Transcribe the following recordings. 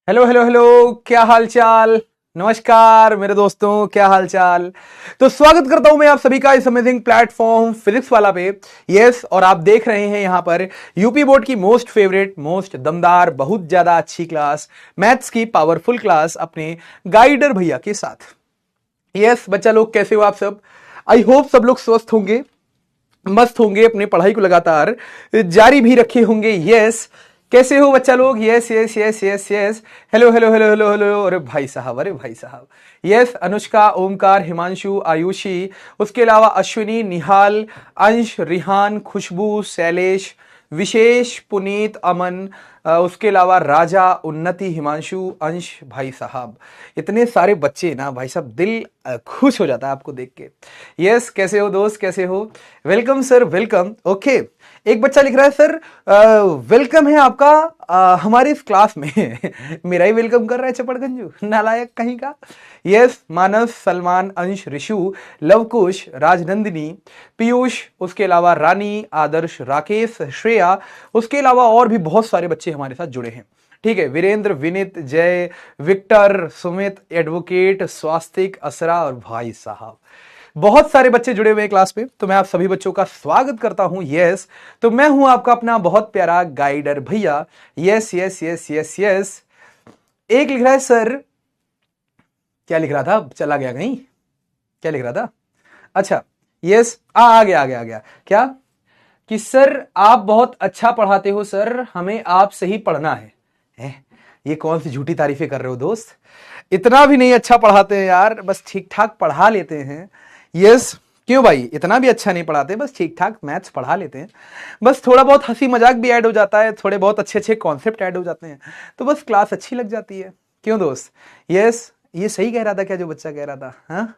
Hello hello hello, क्या हाल चाल। नमस्कार मेरे दोस्तों, क्या हाल चाल। तो स्वागत करता हूं मैं आप सभी का इस अमेजिंग प्लेटफॉर्म फिजिक्स वाला पे। यस, और आप देख रहे हैं यहां पर यूपी बोर्ड की मोस्ट फेवरेट, मोस्ट दमदार, बहुत ज्यादा अच्छी क्लास, मैथ्स की पावरफुल क्लास अपने गाइडर भैया के साथ। यस बच्चा लोग, कैसे हो आप सब। आई होप सब लोग स्वस्थ होंगे, मस्त होंगे, अपने पढ़ाई को लगातार जारी भी रखे होंगे। यस, कैसे हो बच्चा लोग। Yes yes yes yes yes, hello hello hello hello hello. अरे भाई साहब, अरे भाई साहब। यस, अनुष्का, ओमकार, हिमांशु, आयुषी, उसके अलावा अश्विनी, निहाल, अंश, रिहान, खुशबू, शैलेश, विशेष, पुनीत, अमन, उसके अलावा राजा, उन्नति, हिमांशु, अंश। भाई साहब, इतने सारे बच्चे ना भाई साहब, दिल खुश हो जाता है आपको देख के। यस, कैसे हो दोस्त, कैसे हो। Welcome sir, welcome. ओके, एक बच्चा लिख रहा है सर वेलकम है आपका हमारी इस क्लास में। मेरा ही वेलकम कर रहा है चपड़गंजू, नालायक कहीं का। यस, मानस, सलमान, अंश, ऋषु, लवकुश, राजनंदिनी, पीयूष, उसके अलावा रानी, आदर्श, राकेश, श्रेया, उसके अलावा और भी बहुत सारे बच्चे हमारे साथ जुड़े हैं। ठीक है, वीरेंद्र, विनीत, जय, विक्टर, सुमित, एडवोकेट, स्वास्तिक, असरा और भाई साहब बहुत सारे बच्चे जुड़े हुए हैं क्लास पे। तो मैं आप सभी बच्चों का स्वागत करता हूं। यस, तो मैं हूं आपका अपना बहुत प्यारा गाइडर भैया। Yes yes yes yes yes. एक लिख रहा है सर, क्या लिख रहा था, चला गया कहीं, क्या लिख रहा था। अच्छा, यस, आ गया आ गया आ गया। क्या कि सर आप बहुत अच्छा पढ़ाते हो सर, हमें आपसे ही पढ़ना है। ये कौन सी झूठी तारीफें कर रहे हो दोस्त। इतना भी नहीं अच्छा पढ़ाते हैं यार, बस ठीक ठाक पढ़ा लेते हैं। यस, क्यों भाई, इतना भी अच्छा नहीं पढ़ाते, बस ठीक ठाक मैथ्स पढ़ा लेते हैं। बस थोड़ा बहुत हंसी मजाक भी ऐड हो जाता है, थोड़े बहुत अच्छे अच्छे कॉन्सेप्ट ऐड हो जाते हैं, तो बस क्लास अच्छी लग जाती है। क्यों दोस्त। यस, ये सही कह रहा था क्या जो बच्चा कह रहा था। हाँ,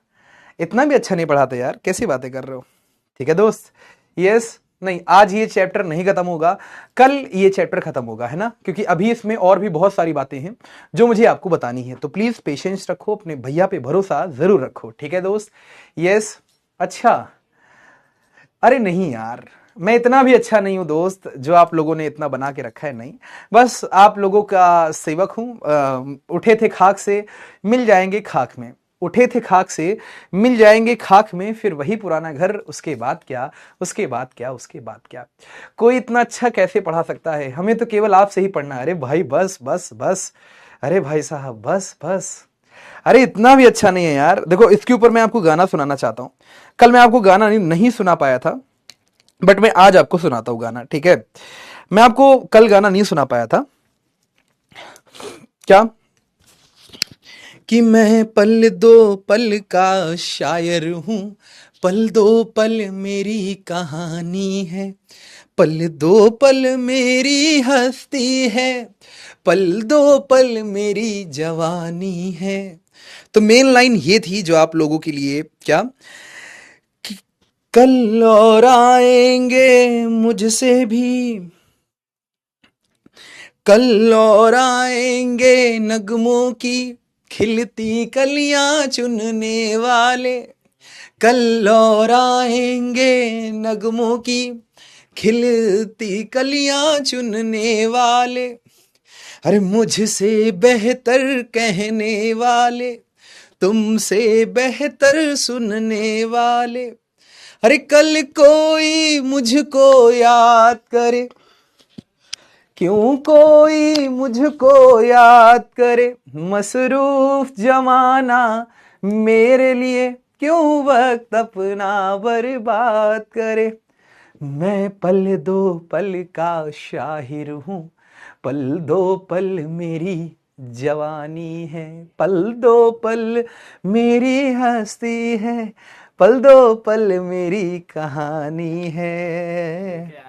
इतना भी अच्छा नहीं पढ़ाते यार, कैसी बातें कर रहे हो। ठीक है दोस्त। यस, नहीं आज ये चैप्टर नहीं खत्म होगा, कल ये चैप्टर खत्म होगा, है ना, क्योंकि अभी इसमें और भी बहुत सारी बातें हैं जो मुझे आपको बतानी है। तो प्लीज पेशेंस रखो, अपने भैया पे भरोसा जरूर रखो। ठीक है दोस्त। यस, अच्छा, अरे नहीं यार, मैं इतना भी अच्छा नहीं हूं दोस्त जो आप लोगों ने इतना बना के रखा है, नहीं। बस आप लोगों का सेवक हूं। उठे थे खाक से, मिल जाएंगे खाक में। उठे थे खाक से, मिल जाएंगे खाक में, फिर वही पुराना घर, उसके बाद क्या, उसके बाद क्या, उसके बाद क्या। कोई इतना अच्छा कैसे पढ़ा सकता है, हमें तो केवल आपसे ही पढ़ना है। अरे भाई बस बस बस, अरे भाई साहब बस बस। अरे इतना भी अच्छा नहीं है यार। देखो, इसके ऊपर मैं आपको गाना सुनाना चाहता हूं। कल मैं आपको गाना नहीं सुना पाया था, बट मैं आज आपको सुनाता हूं गाना। ठीक है, मैं आपको कल गाना नहीं सुना पाया था। क्या कि मैं पल दो पल का शायर हूं, पल दो पल मेरी कहानी है, पल दो पल मेरी हस्ती है, पल दो पल मेरी जवानी है। तो मेन लाइन ये थी जो आप लोगों के लिए, क्या कि कल और आएंगे मुझसे भी, कल और आएंगे नगमों की खिलती कलियां चुनने वाले, कल और आएंगे नगमों की खिलती कलियां चुनने वाले, अरे मुझसे बेहतर कहने वाले, तुमसे बेहतर सुनने वाले, अरे कल कोई मुझको याद करे, क्यों कोई मुझको याद करे, मसरूफ जमाना मेरे लिए क्यों वक्त अपना बर्बाद करे। मैं पल दो पल का शाहिर हूँ, पल दो पल मेरी जवानी है, पल दो पल मेरी हस्ती है, पल दो पल मेरी कहानी है।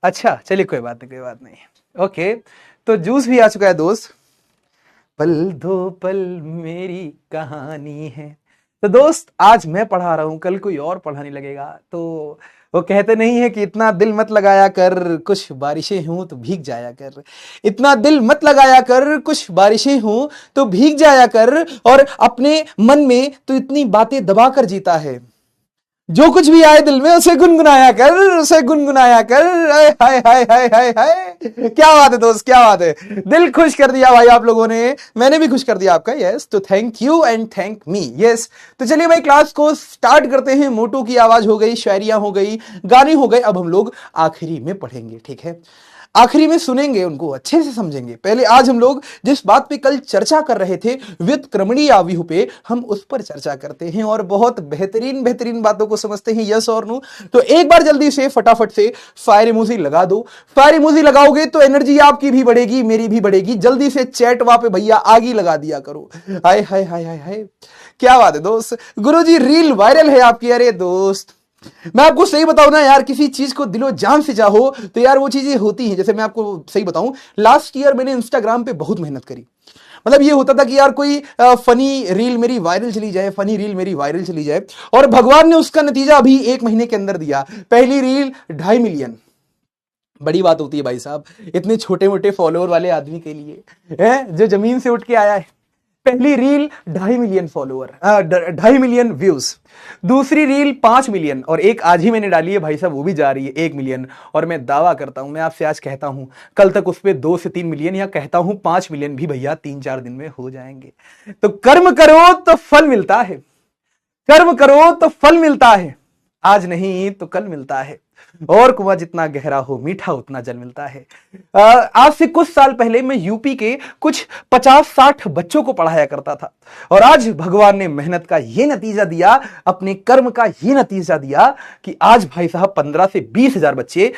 अच्छा चलिए, कोई बात नहीं, कोई बात नहीं। ओके, तो जूस भी आ चुका है दोस्त। पल दो पल मेरी कहानी है। तो दोस्त आज मैं पढ़ा रहा हूं, कल कोई और पढ़ाने लगेगा। तो वो कहते नहीं है कि इतना दिल मत लगाया कर, कुछ बारिशें हों तो भीग जाया कर। इतना दिल मत लगाया कर, कुछ बारिशें हों तो भीग जाया कर, और अपने मन में तो इतनी बातें दबा कर जीता है, जो कुछ भी आए दिल में उसे गुनगुनाया कर, उसे गुनगुनाया कर। हाय हाय हाय हाय हाय हाय, क्या बात है दोस्त, क्या बात है। दिल खुश कर दिया भाई आप लोगों ने, मैंने भी खुश कर दिया आपका। यस, तो thank you and thank me. Yes, तो चलिए भाई क्लास को स्टार्ट करते हैं। मोटू की आवाज हो गई, शायरियां हो गई, गाने हो गए, अब हम लोग आखिरी में पढ़ेंगे, ठीक है। आखिरी में सुनेंगे, उनको अच्छे से समझेंगे। पहले आज हम लोग जिस बात पे कल चर्चा कर रहे थे, व्युत्क्रमणीय आव्यूह पे, हम उस पर चर्चा करते हैं और बहुत बेहतरीन बेहतरीन बातों को समझते हैं। यस और नो। तो एक बार जल्दी से फटाफट से फायर इमोजी लगा दो। फायर इमोजी लगाओगे तो एनर्जी आपकी भी बढ़ेगी, मेरी भी बढ़ेगी। जल्दी से चैट वहां पे भैया आगे लगा दिया करो। हाय हाय हाय हाय हाय, क्या बात है दोस्त। गुरुजी रील वायरल है आपकी। अरे दोस्त, मैं आपको सही बताऊं ना यार, किसी चीज को दिलो जान से चाहो तो यार वो चीजें होती हैं। जैसे मैं आपको सही बताऊं, लास्ट ईयर मैंने इंस्टाग्राम पे बहुत मेहनत करी। मतलब ये होता था कि यार कोई फनी रील मेरी वायरल चली जाए, फनी रील मेरी वायरल चली जाए, और भगवान ने उसका नतीजा अभी 1 महीने के अंदर दिया। पहली रील 2.5 मिलियन, बड़ी बात होती है भाई साहब, इतने छोटे मोटे फॉलोअर वाले आदमी के लिए, है जो जमीन से उठ के आया है। पहली reel 2.5 million follower, 2.5 million views. दूसरी रील 5 मिलियन, और एक आज ही मैंने डाली है भाई साहब, वो भी जा रही है 1 मिलियन। और मैं दावा करता हूं, मैं आपसे आज कहता हूं, कल तक उस पर 2 से 3 मिलियन, या कहता हूं 5 मिलियन भी भैया 3-4 दिन में हो जाएंगे। तो कर्म करो तो फल मिलता है, कर्म करो तो फल मिलता है, आज नहीं तो कल मिलता है। और कुआं जितना गहरा हो मीठा उतना जल मिलता है। आज से कुछ साल पहले मैं यूपी के कुछ 50-60 बच्चों को पढ़ाया करता था, और आज भगवान ने मेहनत का यह नतीजा दिया, अपने कर्म का यह नतीजा दिया कि आज भाई साहब 15 से 20 हजार बच्चे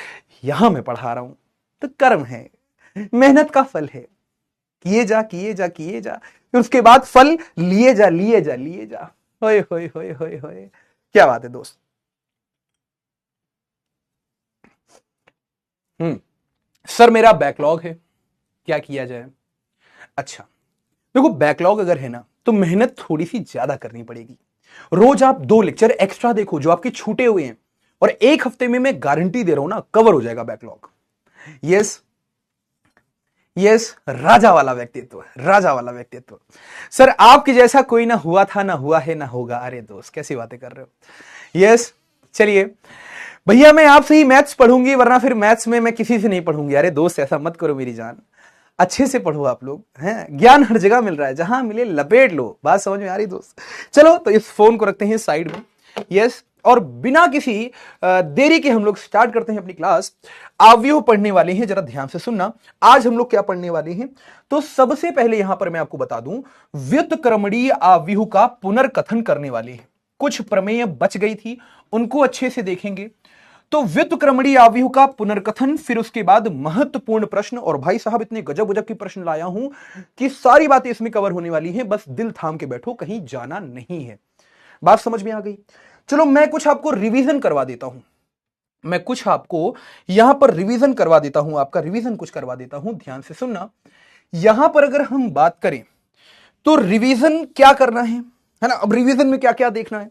यहां मैं पढ़ा रहा हूं। तो कर्म है, मेहनत का फल है। किए जा किए जा किए जा, फिर उसके बाद फल लिए जा लिए जा लिए जा। होए होए होए होए होए, क्या बात है दोस्त। सर मेरा बैकलॉग है, क्या किया जाए। अच्छा देखो, बैकलॉग अगर है ना तो मेहनत थोड़ी सी ज्यादा करनी पड़ेगी। रोज आप 2 लेक्चर एक्स्ट्रा देखो जो आपके छूटे हुए हैं, और 1 हफ्ते में मैं गारंटी दे रहा हूं ना, कवर हो जाएगा बैकलॉग। यस यस, राजा वाला व्यक्तित्व, राजा वाला व्यक्तित्व। सर आपके जैसा कोई ना हुआ था, ना हुआ है, ना होगा। अरे दोस्त कैसी बातें कर रहे हो। यस, चलिए भैया मैं आपसे ही मैथ्स पढ़ूंगी, वरना फिर मैथ्स में मैं किसी से नहीं पढ़ूंगी। अरे दोस्त ऐसा मत करो मेरी जान, अच्छे से पढ़ो आप लोग हैं। ज्ञान हर जगह मिल रहा है, जहां मिले लपेट लो। बात समझ में आ रही दोस्त। चलो तो इस फोन को रखते हैं साइड में। यस, और बिना किसी देरी के हम लोग स्टार्ट करते हैं अपनी क्लास। आव्यूह पढ़ने वाले हैं, जरा ध्यान से सुनना। आज हम लोग क्या पढ़ने वाले हैं, तो सबसे पहले यहां पर मैं आपको बता दूं, व्युत्क्रमणीय आव्यूह का पुनर्कथन करने वाले हैं। कुछ प्रमेय बच गई थी, उनको अच्छे से देखेंगे। तो व्युत्क्रमणीय आव्यूह का पुनर्कथन, फिर उसके बाद महत्वपूर्ण प्रश्न। और भाई साहब इतने गजब गजब के प्रश्न लाया हूं कि सारी बातें इसमें कवर होने वाली हैं। बस दिल थाम के बैठो, कहीं जाना नहीं है। बात समझ में आ गई। चलो मैं कुछ आपको रिवीजन करवा देता हूं, मैं कुछ आपको यहां पर रिवीजन करवा देता हूं, आपका रिवीजन कुछ करवा देता हूं, ध्यान से सुनना। यहां पर अगर हम बात करें तो रिवीजन क्या करना है ना। अब रिवीजन में क्या क्या देखना है,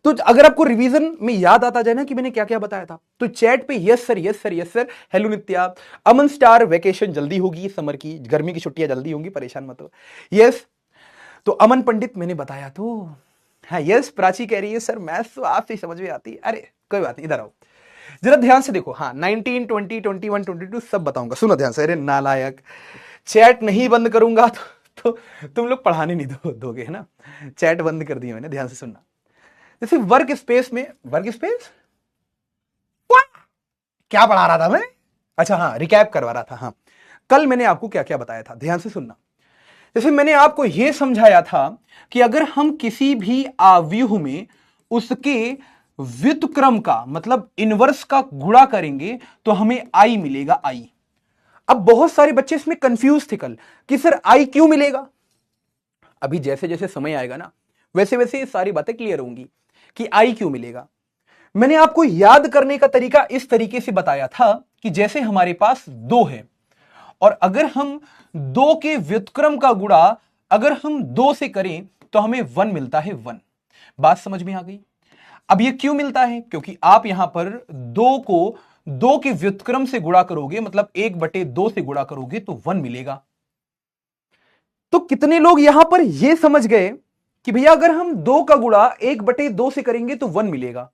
तो अगर आपको रिवीजन में याद आता जाए ना कि मैंने क्या क्या बताया था, तो चैट पे yes sir yes sir yes sir, hello Nitya, Aman star, vacation जल्दी होगी, समर की गर्मी की छुट्टियां जल्दी होंगी, परेशान मत हो। यस, तो अमन पंडित मैंने बताया तो। हाँ यस, प्राची कह रही है सर मैथ्स तो आपसे ही समझ में आती है। अरे कोई बात नहीं, इधर आओ जरा ध्यान से देखो। हाँ 19, 20, 21, 22 सब बताऊंगा, सुनो ध्यान से। अरे नालायक, चैट नहीं बंद करूंगा तो तुम लोग पढ़ाने नहीं दोगे, है ना। चैट बंद कर दी मैंने, ध्यान से सुनना। जैसे वर्क स्पेस में, वर्क स्पेस क्या पढ़ा रहा था मैं, अच्छा हाँ रिकैप करवा रहा था। हाँ कल मैंने आपको क्या क्या बताया था, ध्यान से सुनना। जैसे मैंने आपको यह समझाया था कि अगर हम किसी भी आव्यूह में उसके व्युत्क्रम का मतलब इनवर्स का गुणा करेंगे तो हमें आई मिलेगा, आई। अब बहुत सारे बच्चे इसमें कंफ्यूज थे कल कि सर आई क्यों मिलेगा। अभी जैसे जैसे समय आएगा ना, वैसे वैसे ये सारी बातें क्लियर होंगी कि आई क्यों मिलेगा। मैंने आपको याद करने का तरीका इस तरीके से बताया था कि जैसे हमारे पास 2 है, और अगर हम 2 के व्युत्क्रम का गुणा अगर हम 2 से करें तो हमें 1 मिलता है, 1। बात समझ में आ गई। अब ये क्यों मिलता है, क्योंकि आप यहां पर 2 को 2 के व्युत्क्रम से गुणा करोगे, मतलब 1/2 से गुणा करोगे तो 1 मिलेगा। तो कितने लोग यहां पर यह समझ गए कि भैया अगर हम 2 का गुणा 1/2 से करेंगे तो 1 मिलेगा।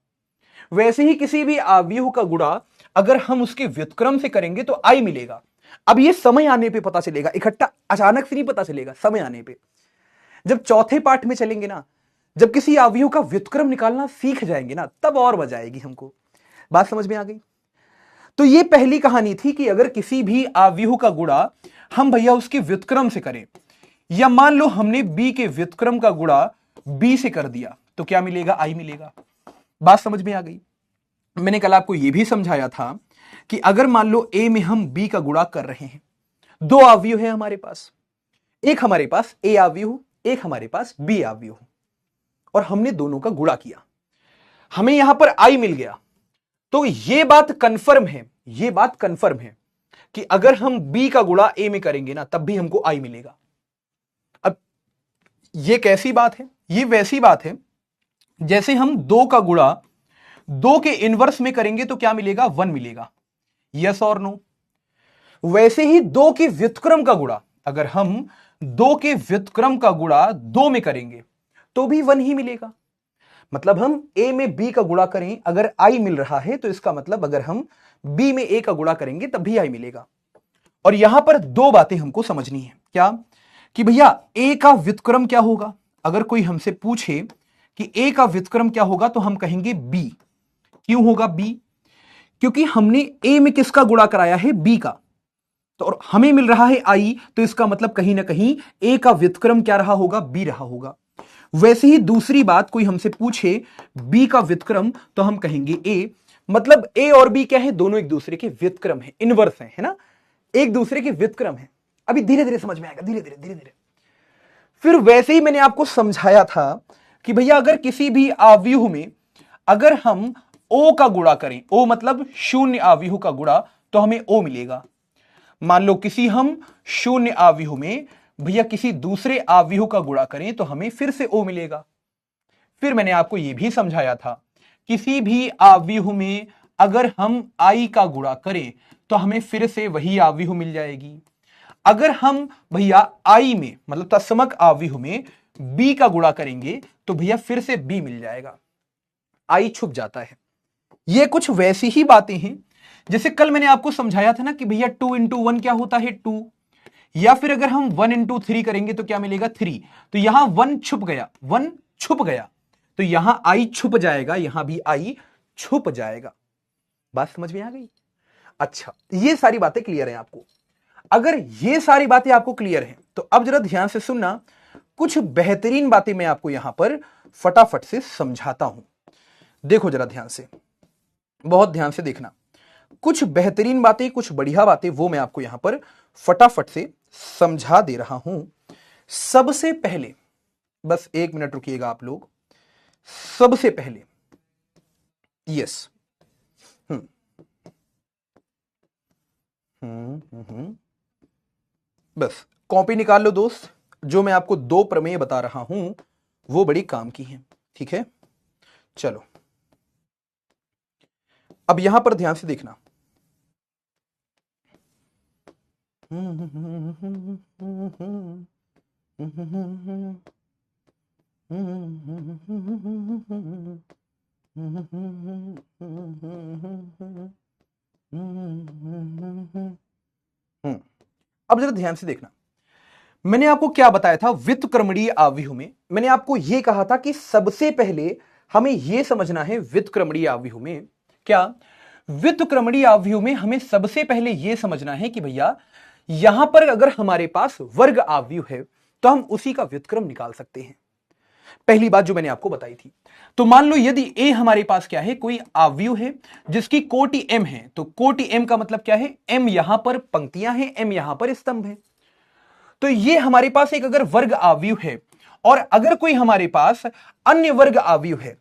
वैसे ही किसी भी अवयव का गुणा अगर हम उसके व्युत्क्रम से करेंगे तो आई मिलेगा। अब ये समय आने पे पता चलेगा, इकट्ठा अचानक से नहीं पता चलेगा, समय आने पे। जब चौथे पाठ में चलेंगे ना, जब किसी अवयव का व्युत्क्रम निकालना सीख जाएंगे ना, तब और मजा आएगी हमको। बात समझ में आ गई? तो ये पहली कहानी थी कि अगर किसी भी अवयव का गुणा हम भैया उसके व्युत्क्रम से करें, या मान लो हमने बी के व्युत्क्रम का गुणा बी से कर दिया, तो क्या मिलेगा? आई मिलेगा। बात समझ में आ गई? मैंने कल आपको यह भी समझाया था कि अगर मान लो ए में हम बी का गुणा कर रहे हैं, दो अवयव है हमारे पास, एक हमारे पास ए अवयव, एक हमारे पास बी अवयव, और हमने दोनों का गुणा किया, हमें यहां पर आई मिल गया। तो यह बात कंफर्म है, यह बात कंफर्म है कि अगर हम बी का गुणा ए में करेंगे ना, तब भी हमको आई मिलेगा। अब यह कैसी बात है? यह वैसी बात है जैसे हम दो का गुणा दो के इनवर्स में करेंगे तो क्या मिलेगा? 1 मिलेगा। यस और नो? वैसे ही दो के व्युत्क्रम का गुणा अगर हम दो के व्युत्क्रम का गुणा दो में करेंगे तो भी 1 ही मिलेगा। मतलब हम ए में बी का गुणा करें, अगर आई मिल रहा है तो इसका मतलब अगर हम बी में ए का गुणा करेंगे तब भी आई मिलेगा। और यहां पर दो बातें हमको समझनी है। क्या? कि भैया ए का व्युत्क्रम क्या होगा? अगर कोई हमसे पूछे कि ए का व्युत्क्रम क्या होगा तो हम कहेंगे बी। क्यों होगा बी? क्योंकि हमने ए में किसका गुणा कराया है? बी का। तो और हमें मिल रहा है आई, तो इसका मतलब कहीं ना कहीं ए का व्युत्क्रम क्या रहा होगा? बी रहा होगा। वैसे ही दूसरी बात, कोई हमसे पूछे बी का व्युत्क्रम तो हम कहेंगे ए। मतलब ए और बी क्या है? दोनों एक दूसरे के व्युत्क्रम है, इनवर्स है ना, एक दूसरे के व्युत्क्रम है। अभी धीरे धीरे समझ में आएगा, धीरे धीरे धीरे धीरे। फिर वैसे ही मैंने आपको समझाया था कि भैया अगर किसी भी अवयव में अगर हम ओ का गुणा करें, ओ मतलब शून्य अवयव का गुणा, तो हमें ओ मिलेगा। मान लो किसी हम शून्य अवयव में भैया किसी दूसरे अवयव का गुणा करें तो हमें फिर से ओ मिलेगा। फिर मैंने आपको यह भी समझाया था किसी भी अवयव में अगर हम आई का गुणा करें तो हमें फिर से वही अवयव मिल जाएगी। अगर हम भैया आई में मतलब तत्समक अवयव में बी का गुणा करेंगे तो भैया फिर से बी मिल जाएगा, आई छुप जाता है। ये कुछ वैसी ही बातें हैं जैसे कल मैंने आपको समझाया था ना कि भैया 2 इंटू 1 क्या होता है? 2। या फिर अगर हम 1 इंटू 3 करेंगे तो क्या मिलेगा? 3। तो यहां 1 छुप गया, 1 छुप गया, तो यहां आई छुप जाएगा, यहां भी आई छुप जाएगा। बात समझ में आ गई? अच्छा, ये सारी बातें क्लियर हैं आपको? अगर ये सारी बातें आपको क्लियर हैं तो अब जरा ध्यान से सुनना, कुछ बेहतरीन बातें मैं आपको यहां पर फटाफट से समझाता हूं। देखो जरा ध्यान से, बहुत ध्यान से देखना। कुछ बेहतरीन बातें, कुछ बढ़िया बातें, वो मैं आपको यहां पर फटाफट से समझा दे रहा हूं। सबसे पहले, बस 1 मिनट रुकिएगा आप लोग। सबसे पहले यस, बस कॉपी निकाल लो दोस्त। जो मैं आपको 2 प्रमेय बता रहा हूं वो बड़ी काम की हैं, ठीक है? चलो अब यहां पर ध्यान से देखना। अब जरा ध्यान से देखना, मैंने आपको क्या बताया था? व्युत्क्रमणीय अवयव में मैंने आपको यह कहा था कि सबसे पहले हमें यह समझना है व्युत्क्रमणीय अवयव में क्या, व्युत्क्रमणीय अवयव में हमें सबसे पहले यह समझना है कि भैया यहां पर अगर हमारे पास वर्ग अवयव है तो हम उसी का व्युत्क्रम निकाल सकते हैं। पहली बात जो मैंने आपको बताई थी। तो मान लो यदि ए हमारे पास क्या है? कोई अवयव है जिसकी कोटि m है, तो कोटि m का मतलब क्या है? m यहां पर पंक्तियां हैं, m यहां पर स्तंभ है। तो ये हमारे पास एक अगर वर्ग अवयव है, और अगर कोई हमारे पास अन्य वर्ग अवयव है,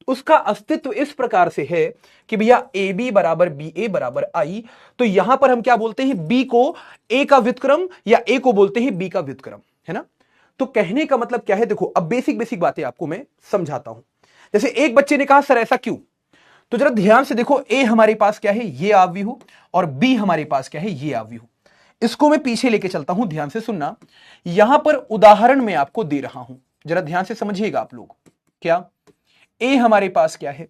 उसका अस्तित्व इस प्रकार से है कि भैया ए बी बराबर बी ए बराबर आई, तो यहां पर हम क्या बोलते हैं? बी को ए का व्युत्क्रम या ए को बोलते हैं बी का व्युत्क्रम, है ना? तो कहने का मतलब क्या है? देखो अब बेसिक बेसिक बातें आपको मैं समझाता हूं। जैसे एक बच्चे ने कहा सर ऐसा क्यों? तो जरा ध्यान से देखो, ए हमारे पास क्या है? ये अवयव, और बी हमारे पास क्या है? ये अवयव। इसको मैं पीछे लेके चलता हूं, ध्यान से सुनना। यहां पर उदाहरण मैं आपको दे रहा हूं, जरा ध्यान से समझिएगा आप लोग। क्या ए हमारे पास क्या है?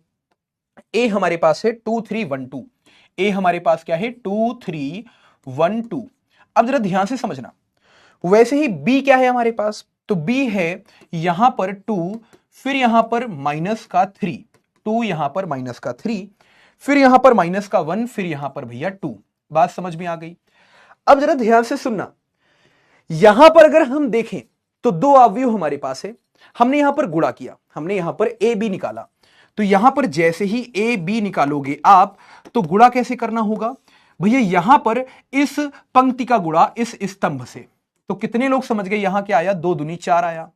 ए हमारे पास है 2 3 1 2, ए हमारे पास क्या है 2 3 1 2। अब जरा ध्यान से समझना, वैसे ही बी क्या है हमारे पास, तो बी है यहां पर 2, फिर यहां पर माइनस का 3, 2 यहां पर माइनस का 3, फिर यहां पर माइनस का 1, फिर यहां पर भैया 2। बात समझ में आ गई। अब जरा ध्यान से सुनना, यहां पर अगर हम देखें तो दो अवयव हमारे पास है, हमने यहां पर गुणा किया, हमने यहां पर ए बी निकाला, तो यहां पर जैसे ही ए बी निकालोगे आप, तो गुणा कैसे करना होगा भैया, यहां पर इस पंक्ति का गुणा इस स्तंभ से। तो कितने लोग समझ गए, यहां क्या आया, 2 दूनी 4 आया,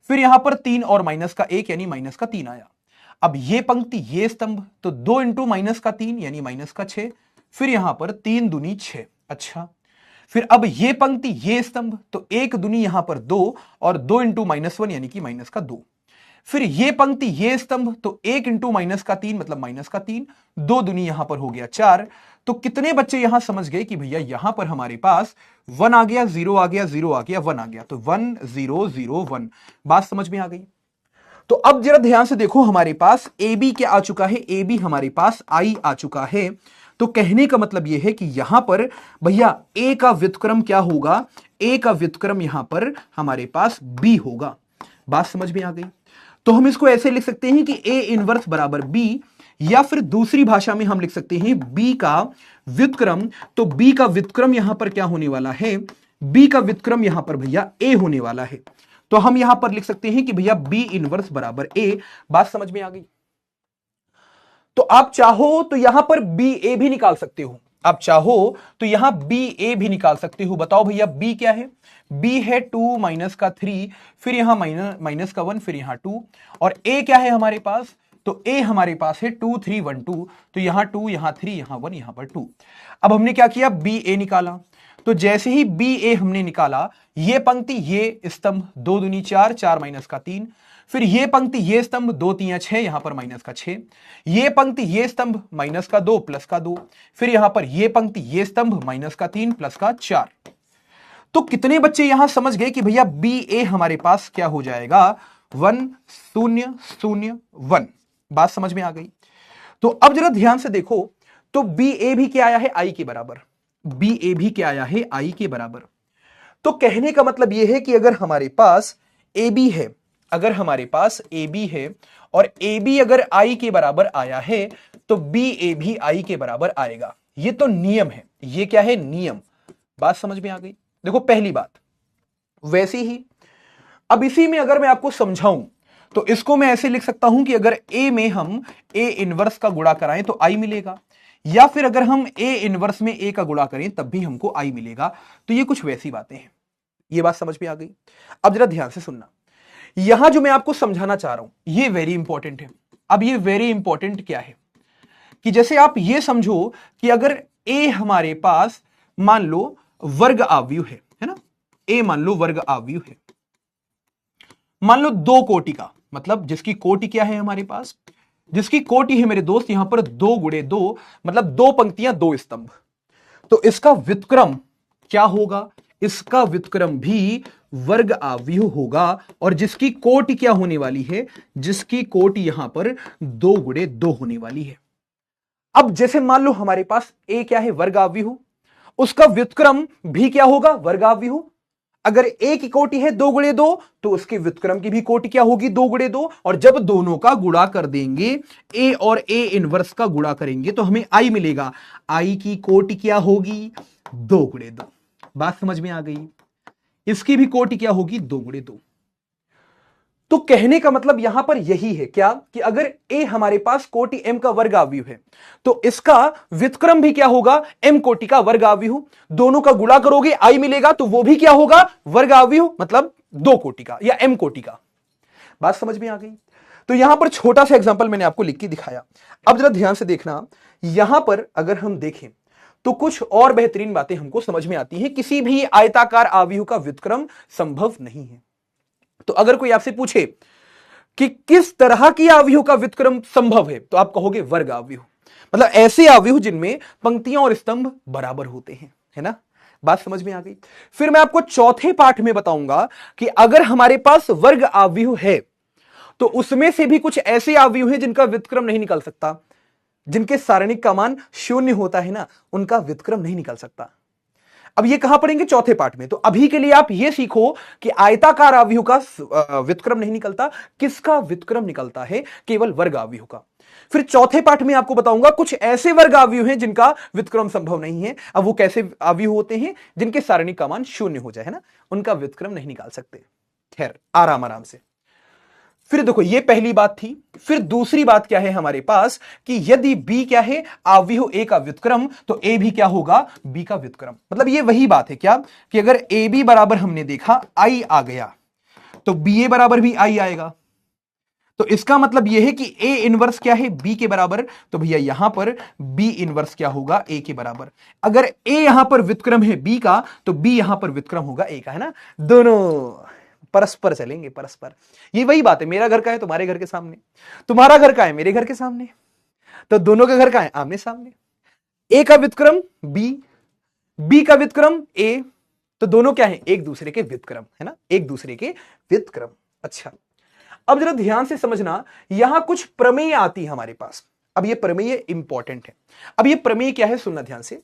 फिर यहां पर 3 और माइनस का 1 यानी माइनस का 3 आया। अब ये पंक्ति ये स्तंभ, तो 2 इंटू माइनस का 3 यानी माइनस का 6, फिर यहां पर 3 दूनी 6। अच्छा, फिर अब ये पंक्ति ये स्तंभ, तो 1 दूनी यहां पर 2 और 2 इंटू माइनस 1 यानी कि माइनस का 2। फिर ये पंक्ति ये स्तंभ, तो 1 इंटू माइनस का 3 मतलब माइनस का 3, 2 दूनी यहां पर हो गया 4। तो कितने बच्चे यहां समझ गए कि भैया यहां पर हमारे पास 1 आ गया, 0 आ गया, 0 आ गया, 1 आ गया, तो 1 0 0 1। बात समझ में आ गई। तो अब जरा ध्यान से देखो, हमारे पास ए बी क्या आ चुका है, ए बी हमारे पास आई आ चुका है। तो कहने का मतलब यह है कि यहां पर भैया ए का व्युत्क्रम क्या होगा, ए का व्युत्क्रम यहां पर हमारे पास बी होगा। बात समझ में आ गई। तो हम इसको ऐसे लिख सकते हैं कि ए इनवर्स बराबर बी, या फिर दूसरी भाषा में हम लिख सकते हैं बी का व्युत्क्रम। तो बी का व्युत्क्रम यहां पर क्या होने वाला है, बी का व्युत्क्रम यहां पर भैया ए होने वाला है। तो हम यहां पर लिख सकते हैं कि भैया बी इनवर्स बराबर ए। बात समझ में आ गई। तो आप चाहो तो यहां पर बी ए भी निकाल सकते हो, आप चाहो तो यहां बी ए भी निकाल सकते हो। बताओ भैया बी क्या है, बी है 2 माइनस का 3, फिर यहां माइनस का 1, फिर यहां 2, और ए क्या है हमारे पास, तो ए हमारे पास है 2 3 1 2, तो यहां 2 यहां 3 यहां 1 यहां पर 2। अब हमने क्या किया, बी ए निकाला। तो जैसे ही बी ए हमने निकाला, ये पंक्ति ये स्तंभ, 2 दूनी 4, 4 माइनस का 3, फिर ये पंक्ति ये स्तंभ, 2 3 6, यहां पर माइनस का 6, ये पंक्ति ये स्तंभ माइनस का 2 प्लस का 2, फिर यहां पर ये पंक्ति ये स्तंभ माइनस का 3 प्लस का 4। तो कितने बच्चे यहां समझ गए कि भैया बी ए हमारे पास क्या हो जाएगा, 1 0 0 1। बात समझ में आ गई। तो अब जरा ध्यान से देखो, तो बी ए भी क्या आया है, आई के बराबर, बी ए भी क्या आया है, आई के बराबर। तो कहने का मतलब यह है कि अगर हमारे पास ए बी है, अगर हमारे पास ए बी है और ए बी अगर आई के बराबर आया है, तो बी ए भी आई के बराबर आएगा। ये तो नियम है, ये क्या है, नियम। बात समझ में आ गई। देखो पहली बात, वैसे ही अब इसी में अगर मैं आपको समझाऊं, तो इसको मैं ऐसे लिख सकता हूं कि अगर ए में हम ए इनवर्स का गुणा कराएं तो आई मिलेगा, या फिर अगर हम ए इनवर्स में ए का गुणा करें तब भी हमको आई मिलेगा। तो ये कुछ वैसी बातें हैं। ये बात समझ में आ गई। अब जरा ध्यान से सुनना, यहां जो मैं आपको समझाना चाह रहा हूं ये वेरी इंपॉर्टेंट है। अब ये वेरी इंपॉर्टेंट क्या है कि जैसे आप ये समझो कि अगर ए हमारे पास मान लो वर्ग आव्यूह है ना, ए मान लो वर्ग आव्यूह है, मान लो 2 कोटि का, मतलब जिसकी कोटि क्या है हमारे पास, जिसकी कोटि है मेरे दोस्त यहां पर 2 गुणे 2, मतलब 2 पंक्तियां 2 स्तंभ। तो इसका व्युत्क्रम क्या होगा, इसका व्युत्क्रम भी वर्ग आव्यूह होगा, और जिसकी कोटि क्या होने वाली है, जिसकी कोटि यहां पर 2 गुणे 2 होने वाली है। अब जैसे मान लो हमारे पास ए क्या है, वर्ग आव्यूह, उसका व्युत्क्रम भी क्या होगा, वर्ग आव्यूह। अगर ए की कोटि है 2 गुणे 2, तो उसके व्युत्क्रम की भी कोटि क्या होगी, 2 गुणे 2, और जब दोनों का गुणा कर देंगे, ए और ए इनवर्स का गुणा करेंगे, तो हमें आई मिलेगा। आई की कोटि क्या होगी, 2 गुणे 2। बात समझ में आ गई। इसकी भी कोटि क्या होगी, 2 गुणे 2। तो कहने का मतलब यहां पर यही है क्या, कि अगर ए हमारे पास कोटि m का वर्ग आव्यूह है, तो इसका व्युत्क्रम भी क्या होगा, m कोटि का वर्ग आव्यूह। दोनों का गुणा करोगे आई मिलेगा, तो वो भी क्या होगा, वर्ग आव्यूह, मतलब 2 कोटि का या m कोटि का। बात समझ में आ गई। तो यहां पर छोटा सा एग्जांपल मैंने आपको लिख के दिखाया। अब जरा ध्यान से देखना, यहां पर अगर हम देखें तो कुछ और बेहतरीन बातें हमको समझ में आती हैं। किसी भी आयताकार आव्यूह का व्युत्क्रम संभव नहीं है। तो अगर कोई आपसे पूछे कि किस तरह की आव्यूह का व्युत्क्रम संभव है, तो आप कहोगे वर्ग आव्यूह, मतलब ऐसे आव्यूह जिनमें पंक्तियां और स्तंभ बराबर होते हैं, है ना। बात समझ में आ गई। फिर मैं आपको चौथे पाठ में बताऊंगा कि अगर हमारे पास वर्ग आव्यूह है, तो उसमें से भी कुछ ऐसे आव्यूह हैं जिनका व्युत्क्रम नहीं निकल सकता। जिनके सारणिक का मान शून्य होता है ना, उनका व्युत्क्रम नहीं निकल सकता। अब ये कहां पढ़ेंगे? चौथे पाठ में। तो अभी के लिए आप ये सीखो कि आयताकार अवयव का व्युत्क्रम नहीं निकलता। किसका व्युत्क्रम निकलता है? केवल वर्ग अवयव का। फिर चौथे पाठ में आपको बताऊंगा कुछ ऐसे वर्ग अवयव हैं जिनका व्युत्क्रम संभव नहीं है। अब वो कैसे अवयव होते हैं? जिनके सारणिक का मान शून्य हो जाए, है ना, उनका व्युत्क्रम नहीं निकाल सकते। खैर, आराम आराम से। फिर देखो, ये पहली बात थी। फिर दूसरी बात क्या है हमारे पास कि यदि b क्या है? अवयव a का व्युत्क्रम, तो a भी क्या होगा? b का व्युत्क्रम। मतलब ये वही बात है क्या कि अगर ab बराबर हमने देखा i आ गया, तो ba बराबर भी i आएगा। तो इसका मतलब यह है कि a इनवर्स क्या है? b के बराबर। तो भैया यहां पर b इनवर्स क्या होगा? a के बराबर। अगर a यहां पर व्युत्क्रम है b का, तो b यहां पर व्युत्क्रम होगा a का, है ना। दोनों परस्पर चलेंगे, परस्पर। ये वही बात है, मेरा घर का है तुम्हारे घर के सामने, तुम्हारा घर का है मेरे घर के सामने, तो दोनों के घर का है आमने सामने। ए का व्युत्क्रम बी, बी का व्युत्क्रम ए, तो दोनों क्या है? एक दूसरे के व्युत्क्रम, है ना, एक दूसरे के व्युत्क्रम। अच्छा, अब जरा ध्यान से समझना, यहां कुछ प्रमेय आती है हमारे पास। अब ये प्रमेय इंपॉर्टेंट है। अब ये प्रमेय क्या है? सुनना ध्यान से।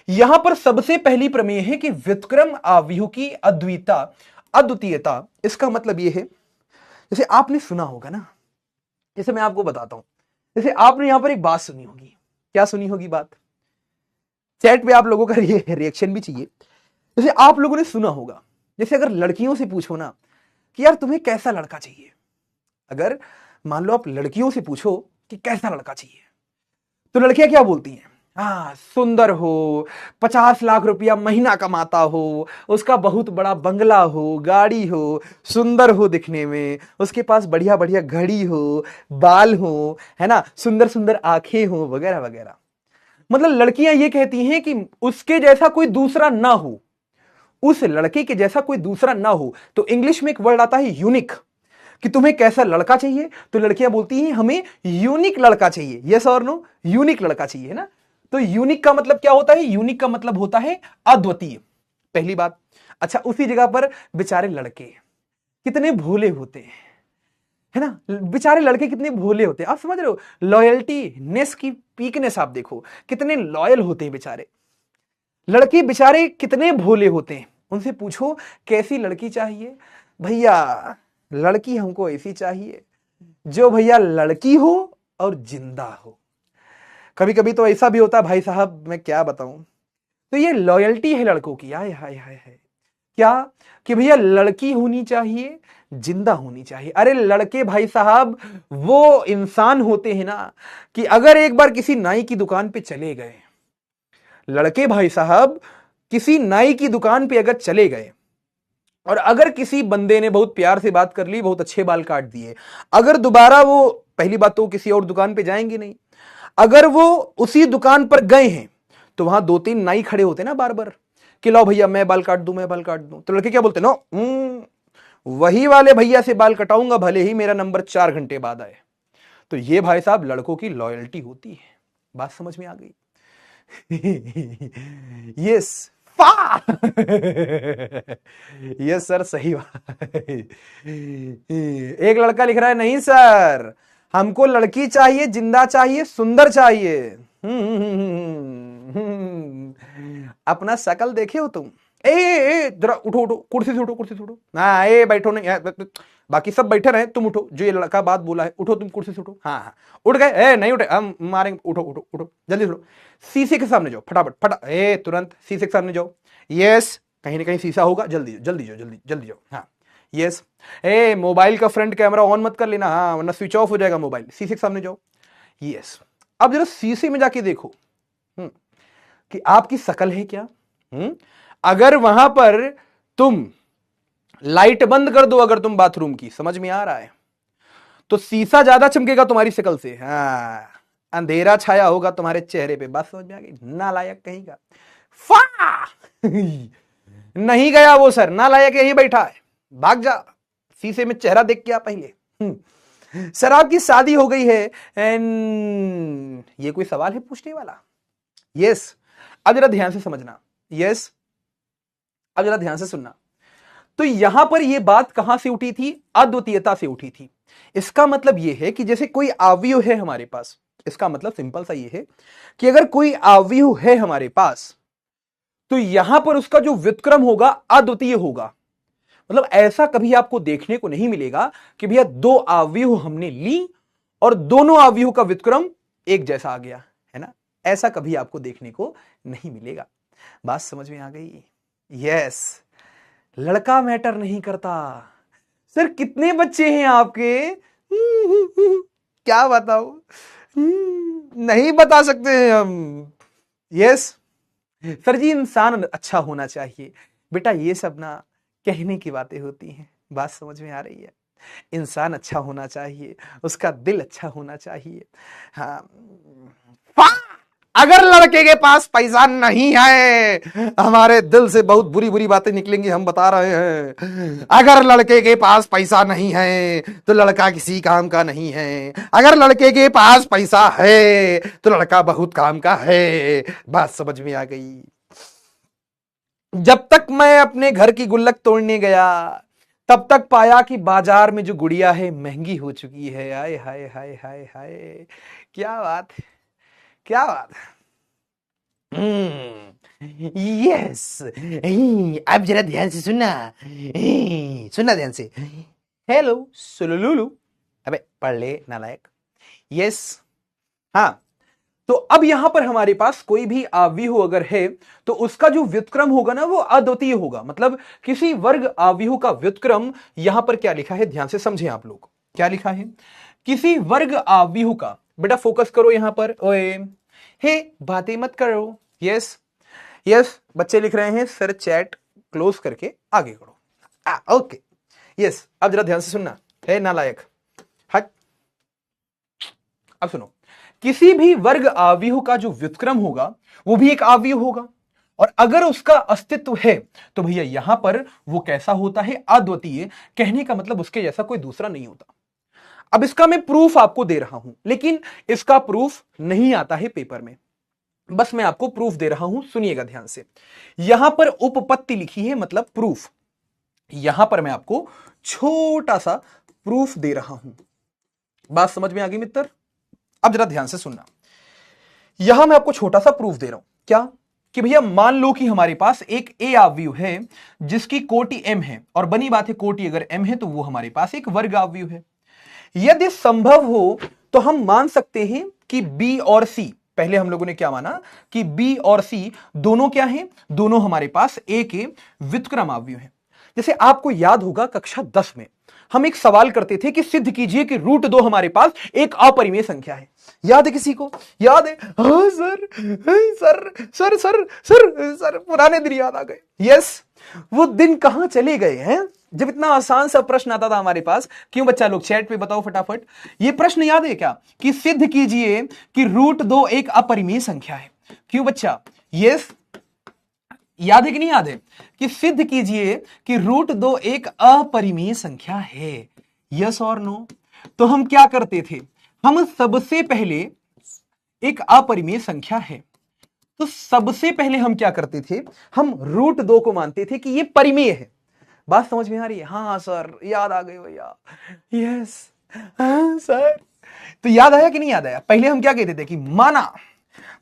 यहां पर सबसे पहली प्रमेय है कि व्युत्क्रम अवयव की अद्वितीयता, अद्वितीयता। इसका मतलब यह है, जैसे आपने सुना होगा ना, जैसे मैं आपको बताता हूं, जैसे आपने यहां पर एक बात सुनी होगी। क्या सुनी होगी बात? चैट पे आप लोगों का रिएक्शन भी चाहिए। जैसे आप लोगों ने सुना होगा, जैसे अगर लड़कियों से पूछो ना कि यार तुम्हें कैसा लड़का चाहिए, अगर मान लो आप लड़कियों से पूछो कि कैसा लड़का चाहिए, तो लड़कियां क्या बोलती हैं? हाँ, सुंदर हो, 50 लाख रुपया महीना कमाता हो, उसका बहुत बड़ा बंगला हो, गाड़ी हो, सुंदर हो दिखने में, उसके पास बढ़िया बढ़िया घड़ी हो, बाल हो, है ना, सुंदर सुंदर आंखें हो, वगैरह वगैरह। मतलब लड़कियां ये कहती हैं कि उसके जैसा कोई दूसरा ना हो, उस लड़के के जैसा कोई दूसरा ना हो। तो इंग्लिश में एक वर्ड आता है यूनिक, कि तुम्हें कैसा लड़का चाहिए, तो लड़कियां बोलती हैं हमें यूनिक लड़का चाहिए। यस और नो? यूनिक लड़का चाहिए, है ना। तो यूनिक का मतलब क्या होता है? यूनिक का मतलब होता है अद्वितीय, पहली बात। अच्छा, उसी जगह पर बेचारे लड़के कितने भोले होते हैं, है ना, बेचारे लड़के कितने भोले होते हैं। आप समझ रहे हो? लॉयल्टी नेस की पीकनेस आप देखो, कितने लॉयल होते हैं बेचारे लड़के, बेचारे कितने भोले होते हैं। उनसे पूछो कैसी लड़की चाहिए? भैया लड़की हमको ऐसी चाहिए जो भैया लड़की हो और जिंदा हो। कभी कभी तो ऐसा भी होता है भाई साहब, मैं क्या बताऊं। तो ये लॉयल्टी है लड़कों की। हाय हाय हाय हाय, क्या कि भैया लड़की होनी चाहिए, जिंदा होनी चाहिए। अरे लड़के भाई साहब वो इंसान होते हैं ना, कि अगर एक बार किसी नाई की दुकान पे चले गए, लड़के भाई साहब किसी नाई की दुकान पे अगर चले गए, और अगर किसी बंदे ने बहुत प्यार से बात कर ली, बहुत अच्छे बाल काट दिए, अगर दोबारा वो, पहली बात तो किसी और दुकान पे जाएंगे नहीं, अगर वो उसी दुकान पर गए हैं, तो वहां 2-3 नाई खड़े होते ना बार बार कि लो भैया मैं बाल काट दूं, मैं बाल काट दूं। तो लड़के क्या बोलते? नो, वही वाले भैया से बाल कटाऊंगा, भले ही मेरा नंबर 4 घंटे बाद आए। तो ये भाई साहब लड़कों की लॉयल्टी होती है। बात समझ में आ गई? यस यस सर, सही बात। एक लड़का लिख रहा है, नहीं सर हमको लड़की चाहिए, जिंदा चाहिए, सुंदर चाहिए। अपना शकल देखे हो तुम? ए जरा उठो उठो, कुर्सी से उठो, कुर्सी से उठो। हाँ, ए बैठो नहीं, बाकी सब बैठे रहे, तुम उठो, जो ये लड़का बात बोला है, उठो तुम कुर्सी से उठो। हाँ हाँ, उठ गए? ए नहीं उठे, हम मारेंगे। उठो उठो उठो, जल्दी उठो, शीशे के सामने जाओ, फटाफट फटा, ए तुरंत शीशे के सामने जाओ। यस, कहीं ना कहीं शीशा होगा, जल्दी जल्दी जाओ, जल्दी जल्दी जाओ। हाँ यस, ए मोबाइल का फ्रंट कैमरा ऑन मत कर लेना, हाँ, वरना स्विच ऑफ हो जाएगा मोबाइल। शीशे के सामने जाओ। यस, अब जरा शीशे में जाके देखो कि आपकी शकल है क्या। अगर वहां पर तुम लाइट बंद कर दो, अगर तुम बाथरूम की, समझ में आ रहा है, तो शीशा ज्यादा चमकेगा तुम्हारी शक्ल से। हाँ, अंधेरा छाया होगा तुम्हारे चेहरे पे। बात समझ में आ गई? नालायक कहीं का। फा नहीं गया वो सर, नालायक यही बैठा है, भाग जा, शीशे में चेहरा देख के आ पहले। सर आपकी शादी हो गई है, एंड ये कोई सवाल है पूछने वाला? यस, अब जरा ध्यान से समझना। यस, अब जरा ध्यान से सुनना। तो यहां पर यह बात कहां से उठी थी? अद्वितीयता से उठी थी। इसका मतलब यह है कि जैसे कोई अवयव है हमारे पास, इसका मतलब सिंपल सा ये है कि अगर कोई आव्यूह है हमारे पास तो यहां पर उसका जो व्युत्क्रम होगा अद्वितीय होगा। मतलब ऐसा कभी आपको देखने को नहीं मिलेगा कि भैया दो आव्यूह हमने ली और दोनों आव्यूह का व्युत्क्रम एक जैसा आ गया, है ना। ऐसा कभी आपको देखने को नहीं मिलेगा। बात समझ में आ गई? यस, लड़का मैटर नहीं करता। सर कितने बच्चे हैं आपके? क्या बताओ, नहीं बता सकते हैं हम। यस सर जी, इंसान अच्छा होना चाहिए। बेटा ये सब ना कहने की बातें होती हैं, बात समझ में आ रही है? इंसान अच्छा होना चाहिए, उसका दिल अच्छा होना चाहिए। हाँ, अगर लड़के के पास पैसा नहीं है, हमारे दिल से बहुत बुरी बुरी बातें निकलेंगी, हम बता रहे हैं। अगर लड़के के पास पैसा नहीं है तो लड़का किसी काम का नहीं है। अगर लड़के के पास पैसा है तो लड़का बहुत काम का है। बात समझ में आ गई? जब तक मैं अपने घर की गुल्लक तोड़ने गया तब तक पाया कि बाजार में जो गुड़िया है महंगी हो चुकी है। हाय हाय हाय हाय हाय, क्या बात है, क्या बात है। यस, अब जरा ध्यान से सुनना, सुनना ध्यान से। हेलो सुलुलुलु, अबे पढ़ ले नालायक। यस, हाँ, तो अब यहां पर हमारे पास कोई भी आव्यूह अगर है तो उसका जो व्युत्क्रम होगा ना वो अद्वितीय होगा। मतलब किसी वर्ग आव्यूह का व्युत्क्रम, यहां पर क्या लिखा है ध्यान से समझें आप लोग, क्या लिखा है? किसी वर्ग आव्यूह का, बेटा फोकस करो यहां पर, ओए हे बातें मत करो। यस यस, बच्चे लिख रहे हैं सर, चैट क्लोज करके आगे करो। ओके यस, अब जरा ध्यान से सुनना है नालायक। हट, अब सुनो, किसी भी वर्ग आव्यूह का जो व्युत्क्रम होगा वो भी एक आव्यूह होगा, और अगर उसका अस्तित्व है तो भैया यहां पर वो कैसा होता है? अद्वितीय। कहने का मतलब उसके जैसा कोई दूसरा नहीं होता। अब इसका मैं प्रूफ आपको दे रहा हूं, लेकिन इसका प्रूफ नहीं आता है पेपर में, बस मैं आपको प्रूफ दे रहा हूं, सुनिएगा ध्यान से। यहां पर उपपत्ति लिखी है, मतलब प्रूफ। यहां पर मैं आपको छोटा सा प्रूफ दे रहा हूं। बात समझ में आ गई मित्र? अब जरा ध्यान से सुनना, यहां मैं आपको छोटा सा प्रूफ दे रहा हूं। क्या? कि भैया मान लो कि हमारे पास एक ए आव्यूह है जिसकी कोटि m है, और बनी बात है कोटि अगर m है तो वो हमारे पास एक वर्ग आव्यूह है। यदि संभव हो तो हम मान सकते हैं कि b और c, पहले हम लोगों ने क्या माना कि b और c दोनों क्या हैं? दोनों हमारे पास a के व्युत्क्रम आव्यूह हैं। जैसे आपको याद होगा कक्षा 10 में हम एक सवाल करते थे कि सिद्ध कीजिए कि √2 हमारे पास एक अपरिमेय संख्या है। याद है किसी को? याद है? हाँ sir, sir sir sir sir sir पुराने दिन याद आ गए। यस, वो दिन कहां चले गए हैं जब इतना आसान सा प्रश्न आता था हमारे पास। क्यों बच्चा लोग चैट पे बताओ फटाफट, ये प्रश्न याद है क्या? कि सिद्ध कीजिए कि √2 एक अपरिमेय संख्या है। क्यों बच्चा? यस, याद है कि नहीं याद है? कि सिद्ध कीजिए कि √2 एक अपरिमेय संख्या है। यस और नो? तो हम क्या करते थे? हम सबसे पहले, एक अपरिमेय संख्या है तो सबसे पहले हम क्या करते थे? हम √2 को मानते थे कि ये परिमेय है। बात समझ में आ रही है? हाँ सर, याद आ गई भैया। यस, हाँ सर, तो याद आया कि नहीं याद आया? पहले हम क्या कहते थे कि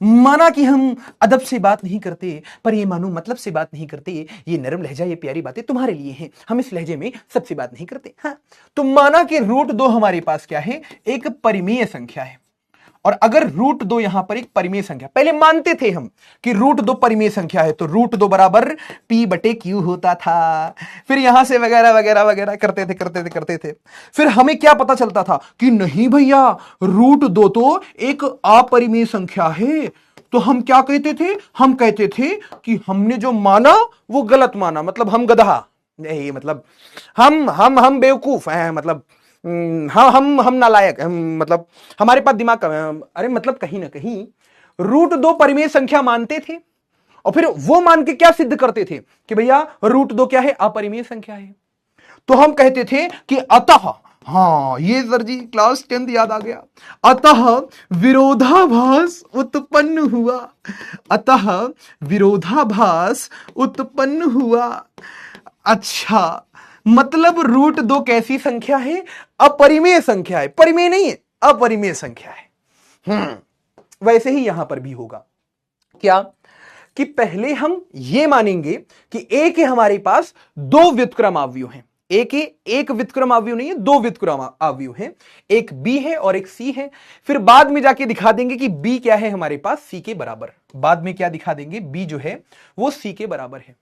माना कि हम अदब से बात नहीं करते, पर ये मानो मतलब से बात नहीं करते, ये नरम लहजा, ये प्यारी बातें तुम्हारे लिए हैं, हम इस लहजे में सबसे बात नहीं करते। हाँ, तो माना कि √2 हमारे पास क्या है? एक परिमेय संख्या है। और अगर √2 यहां पर एक परिमेय संख्या, पहले मानते थे हम कि √2 परिमेय संख्या है, तो √2 बराबर p/q होता था। फिर यहां से वगैरह वगैरह वगैरह करते थे। फिर हमें क्या पता चलता था कि नहीं भैया, √2 तो एक अपरिमेय संख्या है। तो हम क्या कहते थे? हम कहते थे कि हमने जो माना वो गलत माना, मतलब हम गधा नहीं, मतलब हम बेवकूफ हैं, मतलब हम नालायक, मतलब हमारे पास दिमाग कम है। अरे मतलब कहीं ना कहीं √2 परिमेय संख्या मानते थे और फिर वो मान के क्या सिद्ध करते थे कि भैया √2 क्या है? अपरिमेय संख्या है। तो हम कहते थे कि अतः, हाँ ये सर जी क्लास 10th याद आ गया, अतः विरोधाभास उत्पन्न हुआ। अतः विरोधाभास उत्पन्न हुआ। अच्छा, मतलब √2 कैसी संख्या है? अपरिमेय संख्या है, परिमेय नहीं है, अपरिमेय संख्या है। वैसे ही यहां पर भी होगा। क्या कि पहले हम यह मानेंगे कि ए के हमारे पास दो व्युत्क्रम अवयव हैं। ए के एक व्युत्क्रम अवयव नहीं है, दो व्युत्क्रम अवयव हैं, एक बी है और एक सी है। फिर बाद में जाके दिखा देंगे कि बी क्या है हमारे पास, सी के बराबर। बाद में क्या दिखा देंगे, बी जो है वो सी के बराबर है।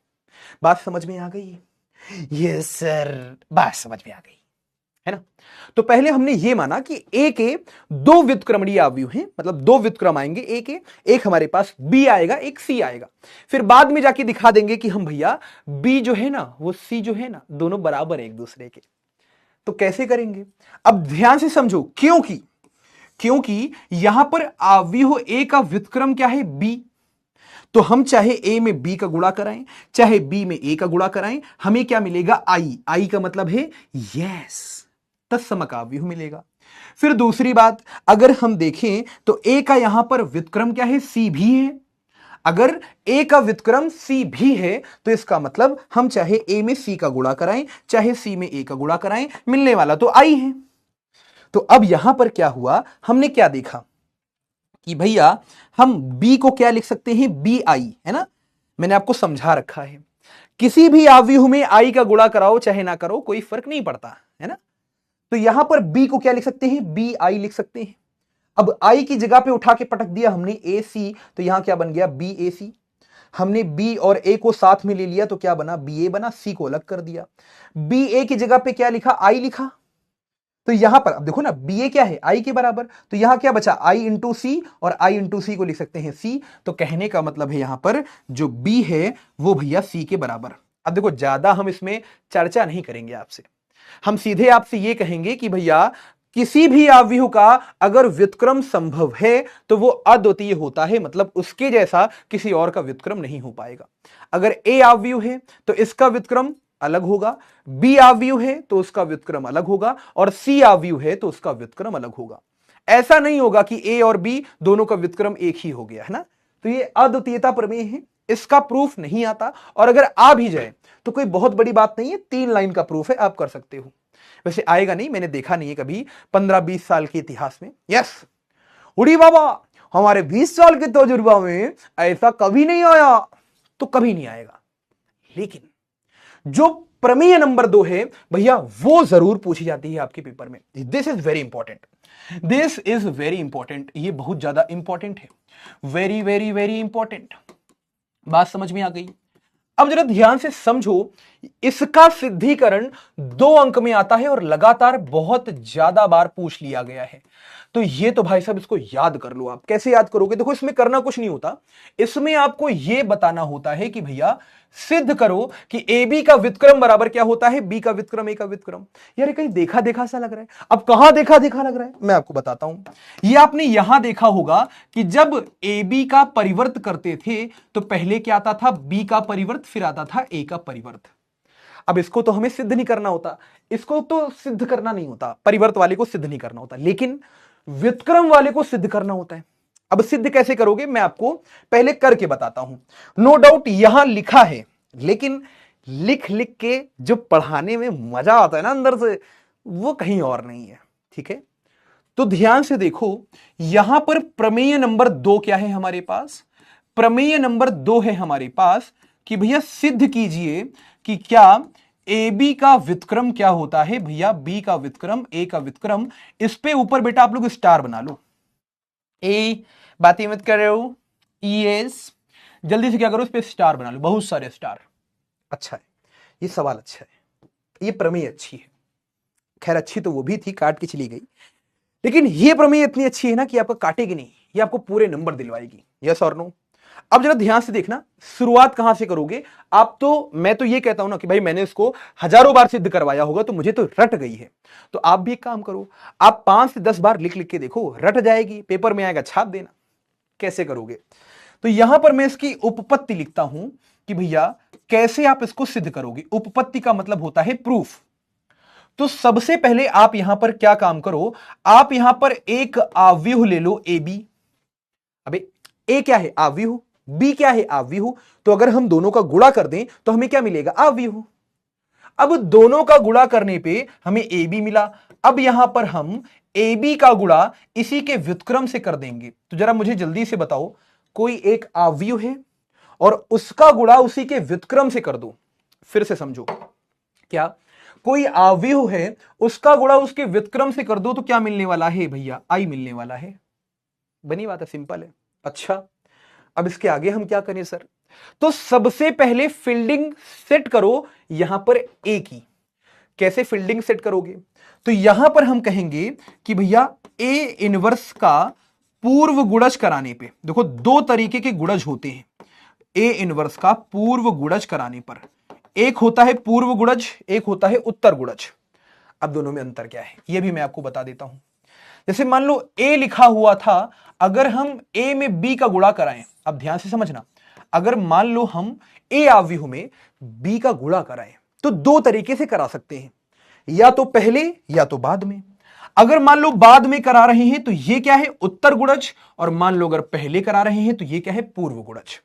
बात समझ में आ गई? यस सर, बात समझ में आ गई है ना। तो पहले हमने यह माना कि ए के दो व्युत्क्रमणीय अवयव हैं, मतलब दो व्युत्क्रम आएंगे ए के, एक हमारे पास बी आएगा, एक सी आएगा। फिर बाद में जाके दिखा देंगे कि हम भैया बी जो है ना वो सी जो है ना दोनों बराबर है एक दूसरे के। तो कैसे करेंगे? अब ध्यान से समझो, क्योंकि यहां पर अवयव ए का व्युत्क्रम क्या है, बी। तो हम चाहे ए में बी का गुणा कराएं, चाहे बी में ए का गुणा कराएं, हमें क्या मिलेगा, आई। आई का मतलब है यस, तत्समक अवयव मिलेगा। फिर दूसरी बात, अगर हम देखें तो ए का यहां पर व्युत्क्रम क्या है, सी भी है। अगर ए का व्युत्क्रम सी भी है तो इसका मतलब हम चाहे ए में सी का गुणा कराएं, चाहे सी में ए का गुणा कराएं, मिलने वाला तो आई है। तो अब यहां पर क्या हुआ, हमने क्या देखा कि भैया हम b को क्या लिख सकते हैं, बी आई, है ना। मैंने आपको समझा रखा है, किसी भी अवयव में i का गुणा कराओ चाहे ना करो कोई फर्क नहीं पड़ता, है ना। तो यहां पर b को क्या लिख सकते हैं, बी आई लिख सकते हैं। अब i की जगह पे उठा के पटक दिया हमने ए सी, तो यहां क्या बन गया, बी ए सी। हमने b और a को साथ में ले लिया तो क्या बना, बी ए बना, c को अलग कर दिया। बी ए की जगह पे क्या लिखा, i लिखा। तो यहां पर अब देखो ना, बी ए क्या है, आई के बराबर। तो यहां क्या बचा, आई इंटू सी, और आई इंटू सी को लिख सकते हैं सी। तो कहने का मतलब है यहां पर जो बी है वो भैया सी के बराबर। अब देखो ज्यादा हम इसमें चर्चा नहीं करेंगे आपसे, हम सीधे आपसे ये कहेंगे कि भैया किसी भी अवयव का अगर व्युत्क्रम संभव है तो वो अद्वितीय होता है, मतलब उसके जैसा किसी और का व्युत्क्रम नहीं हो पाएगा। अगर ए अवयव है तो इसका व्युत्क्रम अलग होगा, बी अवयव है तो उसका व्युत्क्रम अलग होगा, और सी अवयव है तो उसका व्युत्क्रम अलग होगा। ऐसा नहीं होगा कि ए और बी दोनों का व्युत्क्रम एक ही हो गया, है ना। तो ये अद्वितीयता प्रमेय है, इसका प्रूफ नहीं आता, और अगर आ भी जाए तो कोई बहुत बड़ी बात नहीं है, 3 लाइन का प्रूफ है, आप कर सकते हो। वैसे आएगा नहीं, मैंने देखा नहीं है कभी 15-20 साल के इतिहास में। यस उड़ी बाबा, हमारे 20 साल के तजुर्बा में ऐसा कभी नहीं आया, तो कभी नहीं आएगा। लेकिन जो प्रमेय नंबर 2 है भैया वो जरूर पूछी जाती है आपके पेपर में। This is very important, this is very important, ये बहुत ज्यादा इंपॉर्टेंट है, वेरी वेरी वेरी इंपॉर्टेंट। बात समझ में आ गई? अब जरा ध्यान से समझो, इसका सिद्धिकरण 2 अंक में आता है और लगातार बहुत ज्यादा बार पूछ लिया गया है। तो ये तो भाई साहब इसको याद कर लो। आप कैसे याद करोगे? देखो इसमें करना कुछ नहीं होता, इसमें आपको यह बताना होता है कि भैया सिद्ध करो कि ए बी का व्युत्क्रम बराबर क्या होता है, बी का व्युत्क्रम ए का व्युत्क्रम। यार कहीं देखा देखा सा लग रहा है। अब कहां देखा देखा लग रहा है, मैं आपको बताता हूं। यह आपने यहां देखा होगा कि जब ए बी का परिवर्त करते थे तो पहले क्या आता था, बी का परिवर्त, फिर आता था ए का परिवर्त। अब इसको तो हमें सिद्ध नहीं करना होता, इसको तो सिद्ध करना नहीं होता, परिवर्त वाले को सिद्ध नहीं करना होता, लेकिन व्युत्क्रम वाले को सिद्ध करना होता है। अब सिद्ध कैसे करोगे मैं आपको पहले करके बताता हूं। नो डाउट यहां लिखा है, लेकिन लिख लिख के जो पढ़ाने में मजा आता है ना अंदर से, वो कहीं और नहीं है। ठीक है, तो ध्यान से देखो, यहां पर प्रमेय नंबर 2 क्या है हमारे पास, प्रमेय नंबर 2 है हमारे पास कि भैया सिद्ध कीजिए कि क्या ए बी का व्युत्क्रम क्या होता है, भैया बी का व्युत्क्रम ए का व्युत्क्रम। इस पे ऊपर बेटा आप लोग स्टार बना लो, ए बातें मत कर रहे हो, यस जल्दी से क्या करो, इस पे स्टार बना लो, बहुत सारे स्टार। अच्छा है, ये सवाल अच्छा है, ये प्रमेय अच्छी है। खैर अच्छी तो वो भी थी, काट के चली गई, लेकिन ये प्रमेय इतनी अच्छी है ना कि आपको काटेगी नहीं, ये आपको पूरे नंबर दिलवाएगी। यस और नो? अब जरा ध्यान से देखना, शुरुआत कहां से करोगे आप। तो मैं तो ये कहता हूं ना कि भाई मैंने इसको हजारों बार सिद्ध करवाया होगा तो मुझे तो रट गई है। तो आप भी एक काम करो, आप 5 से 10 बार लिख लिख के देखो, रट जाएगी, पेपर में आएगा छाप देना। कैसे करोगे? तो यहां पर मैं इसकी उपपत्ति लिखता हूं कि भैया कैसे आप इसको सिद्ध करोगे। उपपत्ति का मतलब होता है प्रूफ। तो सबसे पहले आप यहां पर क्या काम करो, आप यहां पर एक अवयव ले लो ए बी। अबे ए क्या है, अवयव, बी क्या है, अवयव। तो अगर हम दोनों का गुणा कर दें तो हमें क्या मिलेगा, अवयव। अब दोनों का गुणा करने पे हमें ए बी मिला। अब यहां पर हम ए बी का गुणा इसी के व्युत्क्रम से कर देंगे। तो जरा मुझे जल्दी से बताओ, कोई एक अवयव है और उसका गुणा उसी के व्युत्क्रम से कर दो। फिर से समझो, क्या कोई अवयव है, उसका गुणा उसके व्युत्क्रम से कर दो तो क्या मिलने वाला है भैया? आई मिलने वाला है। बनी बात है, सिंपल है। अच्छा, अब इसके आगे हम क्या करें सर? तो सबसे पहले फील्डिंग सेट करो यहां पर ए की। कैसे फील्डिंग सेट करोगे? तो यहां पर हम कहेंगे कि भैया ए इनवर्स का पूर्व गुणज कराने पे, देखो दो तरीके के गुणज होते हैं ए इनवर्स का पूर्व गुणज कराने पर। एक होता है पूर्व गुणज, एक होता है उत्तर गुणज। अब दोनों में अंतर क्या है यह भी मैं आपको बता देता हूं। जैसे मान लो ए लिखा हुआ था, अगर हम ए में बी का गुणा कराएं, अब ध्यान से समझना, अगर मान लो हम ए अवयव में बी का गुणा कराएं तो दो तरीके से करा सकते हैं, या तो पहले या तो बाद में। अगर मान लो बाद में करा रहे हैं तो ये क्या है? उत्तर गुणज। और मान लो अगर पहले करा रहे हैं तो ये क्या है? पूर्व गुणज।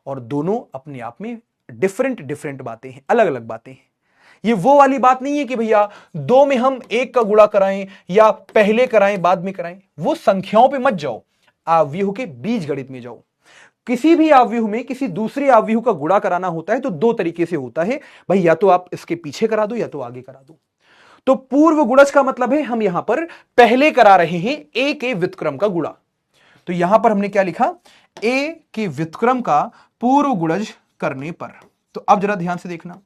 और दोनों अपने आप में डिफरेंट डिफरेंट बातें हैं, अलग अलग बातें हैं। ये वो वाली बात नहीं है कि भैया दो में हम एक का गुणा कराएं या पहले कराएं बाद में कराएं। वो संख्याओं पे मत जाओ, अवयव के बीज गणित में जाओ। किसी भी अवयव में किसी दूसरे अवयव का गुणा कराना होता है तो दो तरीके से होता है भाई, या तो आप इसके पीछे करा दो या तो आगे करा दो। तो पूर्व गुणज का मतलब है हम यहां पर पहले करा रहे हैं ए के व्युत्क्रम का गुणा। तो यहां पर हमने क्या लिखा? ए के व्युत्क्रम का पूर्व गुणज करने पर। तो अब जरा ध्यान से देखना,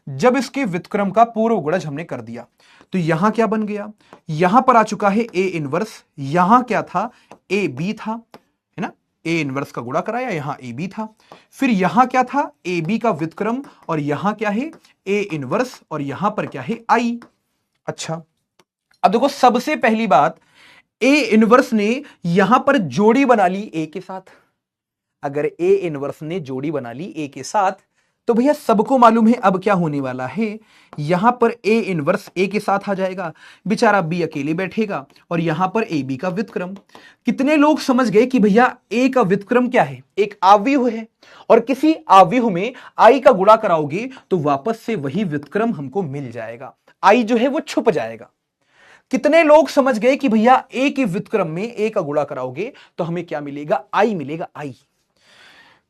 जब इसके व्युत्क्रम का पूर्व गुणज हमने कर दिया तो यहां क्या बन गया? यहां पर आ चुका है ए इनवर्स। यहां क्या था? ए बी था, है ना? ए इनवर्स का गुणा कराया, यहां ए बी था। फिर यहां क्या था? ए बी का व्युत्क्रम। और यहां क्या है? A inverse. और यहां पर क्या है? आई। अच्छा, अब देखो सबसे पहली बात, ए इनवर्स ने यहां पर जोड़ी बना ली ए के साथ। अगर ए इनवर्स ने जोड़ी बना ली ए के साथ तो भैया सबको मालूम है अब क्या होने वाला है, यहां पर ए इनवर्स ए के साथ आ जाएगा, बेचारा बी अकेले बैठेगा और यहां पर ए बी का व्युत्क्रम। कितने लोग समझ गए कि भैया ए का व्युत्क्रम क्या है? एक अवयव है, और किसी अवयव में आई का गुणा कराओगे तो वापस से वही व्युत्क्रम हमको मिल जाएगा, आई जो है वो छुप जाएगा। कितने लोग समझ गए कि भैया ए के व्युत्क्रम में ए का गुणा कराओगे तो हमें क्या मिलेगा? आई मिलेगा, आई।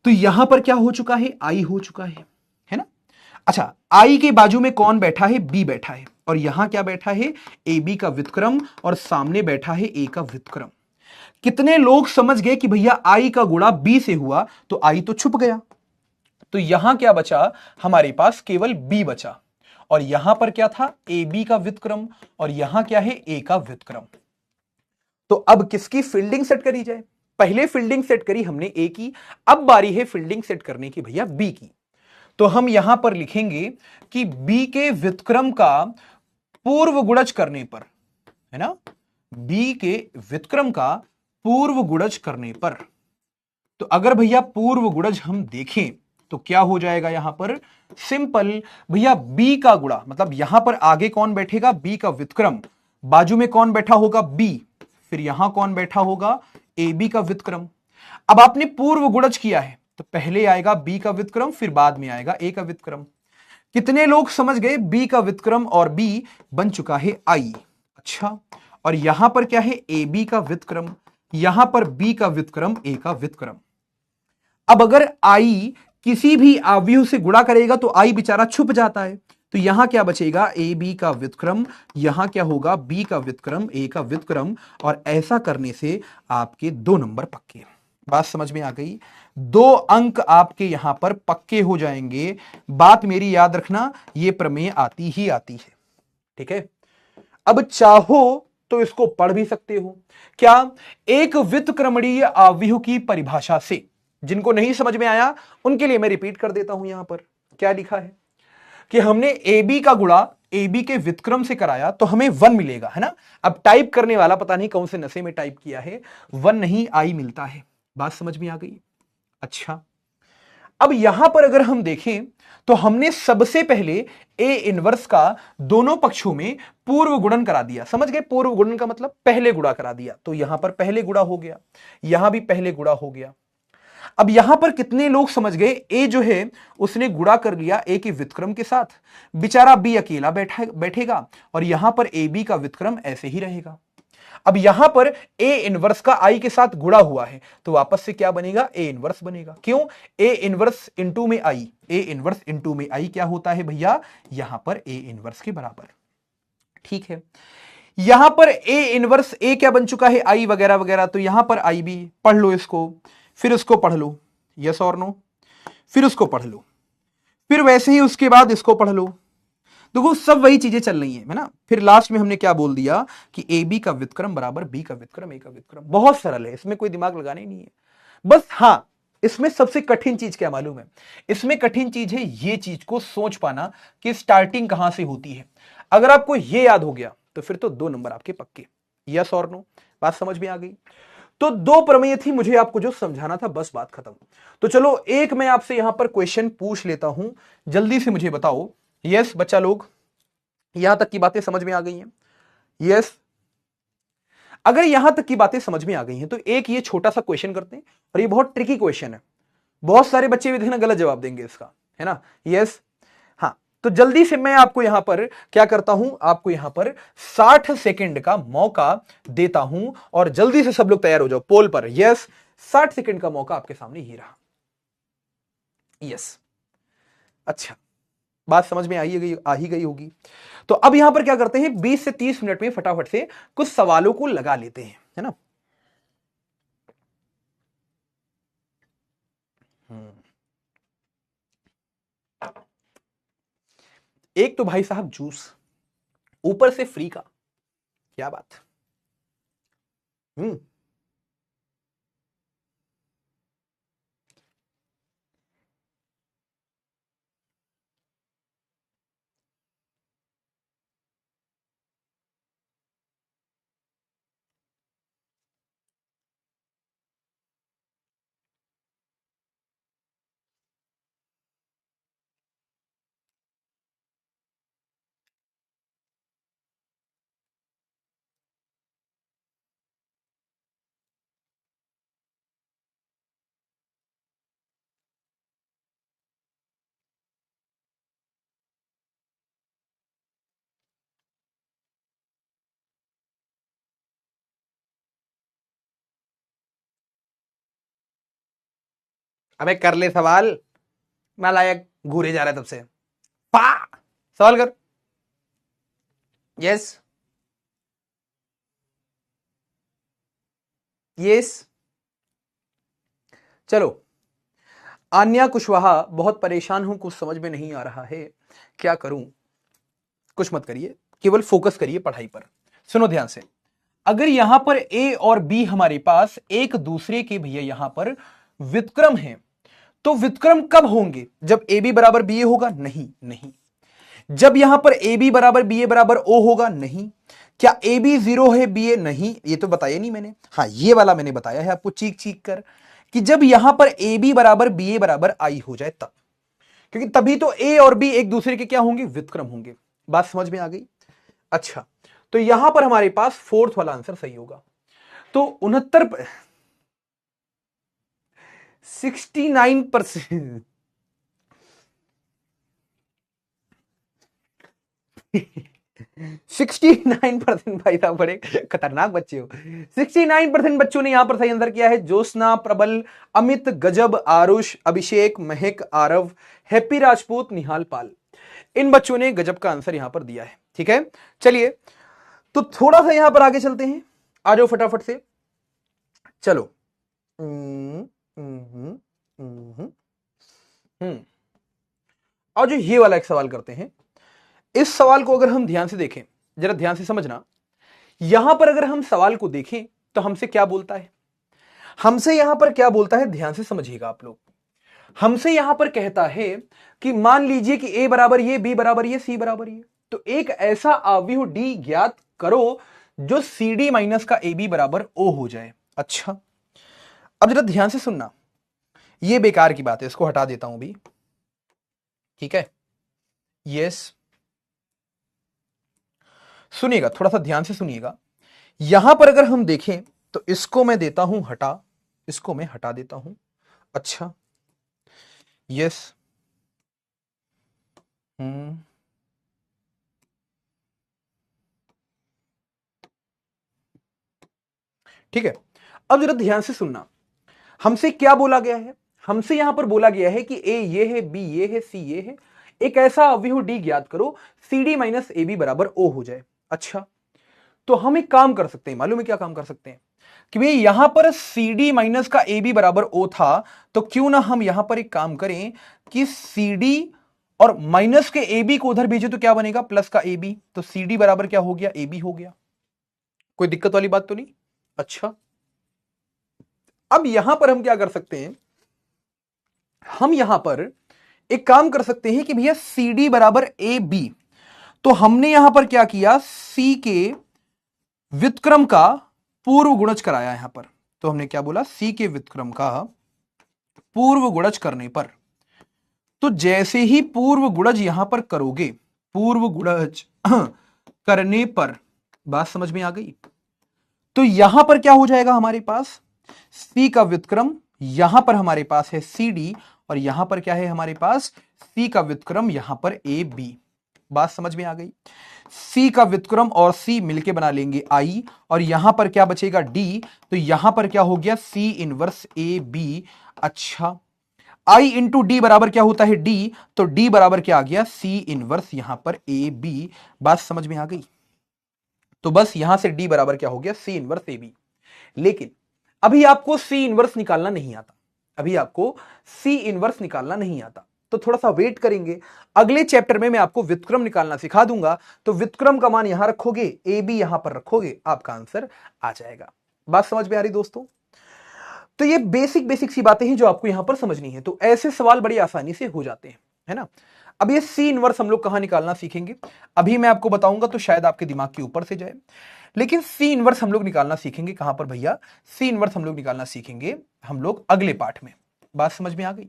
तो यहां पर क्या हो चुका है? आई हो चुका है ना? अच्छा, आई के बाजू में कौन बैठा है? बी बैठा है। और यहां क्या बैठा है? ए बी का व्युत्क्रम। और सामने बैठा है ए का व्युत्क्रम। कितने लोग समझ गए कि भैया आई का गुणा बी से हुआ तो आई तो छुप गया। तो यहां क्या बचा? हमारे पास केवल बी बचा। और यहां पर क्या था? ए बी का व्युत्क्रम। और यहां क्या है? ए का व्युत्क्रम। तो अब किसकी फील्डिंग सेट करी जाए? पहले फील्डिंग सेट करी हमने ए की, अब बारी है फील्डिंग सेट करने की भैया बी की। तो हम यहां पर लिखेंगे कि बी के व्युत्क्रम का पूर्व गुणज करने पर, है ना? बी के व्युत्क्रम का पूर्व गुणज करने पर। तो अगर भैया पूर्व गुणज हम देखें तो क्या हो जाएगा? यहां पर सिंपल भैया बी का गुणा, मतलब यहां पर आगे कौन बैठेगा? बी का व्युत्क्रम। बाजू में कौन बैठा होगा? बी। फिर यहां कौन बैठा होगा? ए बी का व्युत्क्रम। अब आपने पूर्व गुणज किया है तो पहले आएगा बी का व्युत्क्रम, फिर बाद में आएगा ए का व्युत्क्रम। कितने लोग समझ गए? बी का व्युत्क्रम और बी बन चुका है आई। अच्छा, और यहां पर क्या है? ए बी का व्युत्क्रम। यहां पर बी का व्युत्क्रम, ए का व्युत्क्रम। अब अगर आई किसी भी अवयव से गुणा करेगा तो आई बेचारा छुप जाता है। तो यहां क्या बचेगा? ए बी का व्युत्क्रम। यहां क्या होगा? बी का व्युत्क्रम, ए का व्युत्क्रम। और ऐसा करने से आपके 2 नंबर पक्के। बात समझ में आ गई? 2 अंक आपके यहां पर पक्के हो जाएंगे। बात मेरी याद रखना, यह प्रमेय आती ही आती है, ठीक है? अब चाहो तो इसको पढ़ भी सकते हो। क्या? एक व्युत्क्रमणीय अवयव की परिभाषा से। जिनको नहीं समझ में आया उनके लिए मैं रिपीट कर देता हूं। यहां पर क्या लिखा है कि हमने ए बी का गुणा ए बी के व्युत्क्रम से कराया तो हमें 1 मिलेगा, है ना? अब टाइप करने वाला पता नहीं कौन से नशे में टाइप किया है, 1 नहीं आई मिलता है। बात समझ में आ गई? अच्छा, अब यहां पर अगर हम देखें तो हमने सबसे पहले ए इनवर्स का दोनों पक्षों में पूर्व गुणन करा दिया। समझ गए? पूर्व गुणन का मतलब पहले गुणा करा दिया। तो यहां पर पहले गुणा हो गया, यहां भी पहले गुणा हो गया। अब यहां पर कितने लोग समझ गए, ए जो है उसने गुणा कर लिया ए के व्युत्क्रम के साथ, बेचारा बी अकेला बैठेगा और यहां पर ए बी का व्युत्क्रम ऐसे ही रहेगा। अब यहां पर ए इनवर्स का आई के साथ गुणा हुआ है तो वापस से क्या बनेगा, ए इनवर्स बनेगा। क्यों, ए इनवर्स इंटू में आई, ए इनवर्स इंटू में आई क्या होता है भैया, यहां पर ए इनवर्स के बराबर। ठीक है, यहां पर ए इनवर्स ए क्या बन चुका है, आई वगैरह वगैरह, तो यहां पर आई भी पढ़ लो इसको, फिर उसको पढ़ लो, यस और नो, फिर उसको पढ़ लो, फिर वैसे ही उसके बाद इसको पढ़ लो। देखो सब वही चीजें चल रही है ना। फिर लास्ट में हमने क्या बोल दिया कि ए बी का व्युत्क्रम बराबर बी का व्युत्क्रम ए का व्युत्क्रम। बहुत सरल है, इसमें कोई दिमाग लगाने नहीं है। बस हां, इसमें सबसे कठिन चीज क्या मालूम है, इसमें कठिन चीज है ये चीज को सोच पाना कि स्टार्टिंग कहां से होती है। अगर आपको ये याद हो गया तो फिर तो 2 नंबर आपके पक्के। यस और नो, बात समझ में आ गई। तो 2 प्रमेय थी, मुझे आपको जो समझाना था, बस बात खत्म। तो चलो एक मैं आपसे यहां पर क्वेश्चन पूछ लेता हूं, जल्दी से मुझे बताओ। यस बच्चा लोग, यहां तक की बातें समझ में आ गई हैं? यस, अगर यहां तक की बातें समझ में आ गई हैं तो एक ये छोटा सा क्वेश्चन करते हैं, और ये बहुत ट्रिकी क्वेश्चन है, बहुत सारे बच्चे भी देखना गलत जवाब देंगे इसका, है ना। यस, हाँ, तो जल्दी से मैं आपको यहां पर क्या करता हूं, आपको यहां पर 60 सेकंड का मौका देता हूं, और जल्दी से सब लोग तैयार हो जाओ पोल पर। यस, 60 सेकंड का मौका आपके सामने ही रहा। यस, अच्छा, बात समझ में आ ही गई होगी। तो अब यहां पर क्या करते हैं, 20 से 30 मिनट में फटाफट से कुछ सवालों को लगा लेते हैं, है ना। एक तो भाई साहब जूस, ऊपर से फ्री का, क्या बात। हम्म, अबे कर ले सवाल, नालायक घूरे जा रहा है तब से। पा, सवाल कर। यस, यस, चलो। आन्या कुशवाहा, बहुत परेशान हूं, कुछ समझ में नहीं आ रहा है, क्या करूं। कुछ मत करिए, केवल फोकस करिए पढ़ाई पर। सुनो ध्यान से, अगर यहां पर ए और बी हमारे पास एक दूसरे के भैया यहां पर व्युत्क्रम है, तो व्युत्क्रम कब होंगे, जब ए बी बराबर बी ए होगा, नहीं नहीं। जब यहां पर ए बी बराबर बी ए बराबर ओ होगा, नहीं। क्या ए बी 0 है बी ए, नहीं, ये तो बताया नहीं मैंने। हाँ, ये वाला मैंने बताया है आपको चीख चीख कर, कि जब यहां पर ए बी बराबर बी ए बराबर आई हो जाए तब, क्योंकि तभी तो ए और बी एक दूसरे के क्या होंगे, व्युत्क्रम होंगे। बात समझ में आ गई। अच्छा, तो यहां पर हमारे पास फोर्थ वाला आंसर सही होगा। तो 69%। 69% भाई साहब बड़े खतरनाक बच्चे हो। 69% बच्चों ने यहां पर सही आंसर किया है। ज्योत्सना, प्रबल, अमित, गजब, आरुष, अभिषेक, महक, आरव, हैप्पी राजपूत, निहाल पाल, इन बच्चों ने गजब का आंसर यहां पर दिया है। ठीक है, चलिए तो थोड़ा सा यहां पर आगे चलते हैं, आ जाओ फटाफट से, चलो। और जो ये वाला एक सवाल करते हैं, इस सवाल को अगर हम ध्यान से देखें, जरा ध्यान से समझना, यहां पर अगर हम सवाल को देखें तो हमसे क्या बोलता है, हमसे यहां पर क्या बोलता है, ध्यान से समझिएगा आप लोग। हमसे यहां पर कहता है कि मान लीजिए कि ए बराबर ये, बी बराबर ये, सी बराबर ये, तो एक ऐसा अवयव डी ज्ञात करो जो सी डी माइनस का ए बी बराबर ओ हो जाए। अच्छा, अब जरा ध्यान से सुनना, ये बेकार की बात है, इसको हटा देता हूं भी। ठीक है, यस, सुनिएगा, थोड़ा सा ध्यान से सुनिएगा। यहां पर अगर हम देखें तो इसको मैं देता हूं हटा, इसको मैं हटा देता हूं, अच्छा, यस, हम्म, ठीक है। अब जरा ध्यान से सुनना, हमसे क्या बोला गया है? हमसे यहां पर बोला गया है कि ए ये है, बी ये है, सी ये है, एक ऐसा अवयव डी ज्ञात करो C D minus A B बराबर ओ हो जाए। अच्छा, तो हम एक काम कर सकते हैं, मालूम है क्या काम कर सकते हैं? कि भाई यहां पर सी डी माइनस का ए बी बराबर ओ था, तो क्यों ना हम यहां पर एक काम करें कि सी डी और माइनस के ए बी को उधर भेजे तो क्या बनेगा? प्लस का ए बी, तो सी डी बराबर क्या हो गया? ए बी हो गया। कोई दिक्कत वाली बात तो नहीं? अच्छा, अब यहां पर हम क्या कर सकते हैं? हम यहां पर एक काम कर सकते हैं कि भैया सी डी बराबर ए बी, तो हमने यहां पर क्या किया? सी के व्युत्क्रम का पूर्व गुणज कराया यहां पर। तो हमने क्या बोला? सी के व्युत्क्रम का पूर्व गुणज करने पर, तो जैसे ही पूर्व गुणज यहां पर करोगे, पूर्व गुणज करने पर, बात समझ में आ गई? तो यहां पर क्या हो जाएगा हमारे पास? सी का व्युत्क्रम, यहां पर हमारे पास है सी डी, और यहां पर क्या है हमारे पास? सी का व्युत्क्रम यहां पर ए बी। बात समझ में आ गई? सी का व्युत्क्रम और सी मिलके बना लेंगे आई, और यहां पर क्या बचेगा? डी, तो यहां पर क्या हो गया? C inverse A B. अच्छा, आई इंटू डी बराबर क्या होता है? डी, तो डी बराबर क्या आ गया? सी इनवर्स यहां पर ए बी। बात समझ में आ गई? तो बस यहां से डी बराबर क्या हो गया? C inverse A B. लेकिन अभी आपको सी इनवर्स निकालना नहीं आता, अभी आपको सी इनवर्स निकालना नहीं आता, तो थोड़ा सा वेट करेंगे। अगले चैप्टर में मैं आपको व्युत्क्रम निकालना सिखा दूंगा, तो व्युत्क्रम का मान यहां रखोगे, ए बी यहां पर रखोगे, आपका आंसर आ जाएगा। बात समझ में आ रही दोस्तों? तो ये बेसिक बेसिक सी बातें हैं जो आपको यहां पर समझनी है। तो ऐसे सवाल बड़ी आसानी से हो जाते हैं, है ना। अब ये सी इनवर्स हम लोग कहां निकालना सीखेंगे, अभी मैं आपको बताऊंगा तो शायद आपके दिमाग के ऊपर से जाए, लेकिन सी इनवर्स हम लोग निकालना सीखेंगे कहां पर भैया? सी इनवर्स हम लोग निकालना सीखेंगे हम लोग अगले पाठ में। बात समझ में आ गई?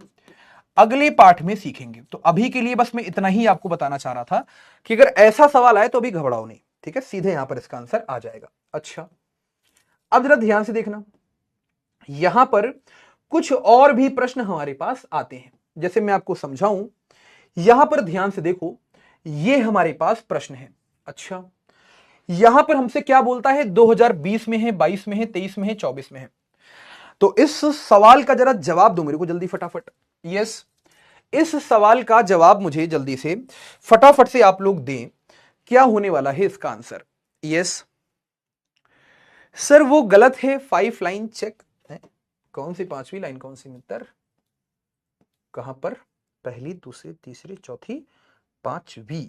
अगले पाठ में सीखेंगे। तो अभी के लिए बस मैं इतना ही आपको बताना चाह रहा था कि अगर ऐसा सवाल आए तो अभी घबराओ नहीं, ठीक है, सीधे यहां पर इसका आंसर आ जाएगा। अच्छा, अब जरा ध्यान से देखना, यहां पर कुछ और भी प्रश्न हमारे पास आते हैं, जैसे मैं आपको समझाऊं। यहां पर ध्यान से देखो, ये हमारे पास प्रश्न है। अच्छा, यहां पर हमसे क्या बोलता है? 2020 में है, 22 में है, 23 में है, 24 में है। तो इस सवाल का जरा जवाब दो मेरे को जल्दी फटाफट। यस, इस सवाल का जवाब मुझे जल्दी से फटाफट से आप लोग दें, क्या होने वाला है इसका आंसर? यस सर, वो गलत है, 5 लाइन चेक है। कौन सी 5वीं लाइन, कौन सी मित्र? कहां पर? पहली, दूसरी, तीसरी, चौथी, 5वीं,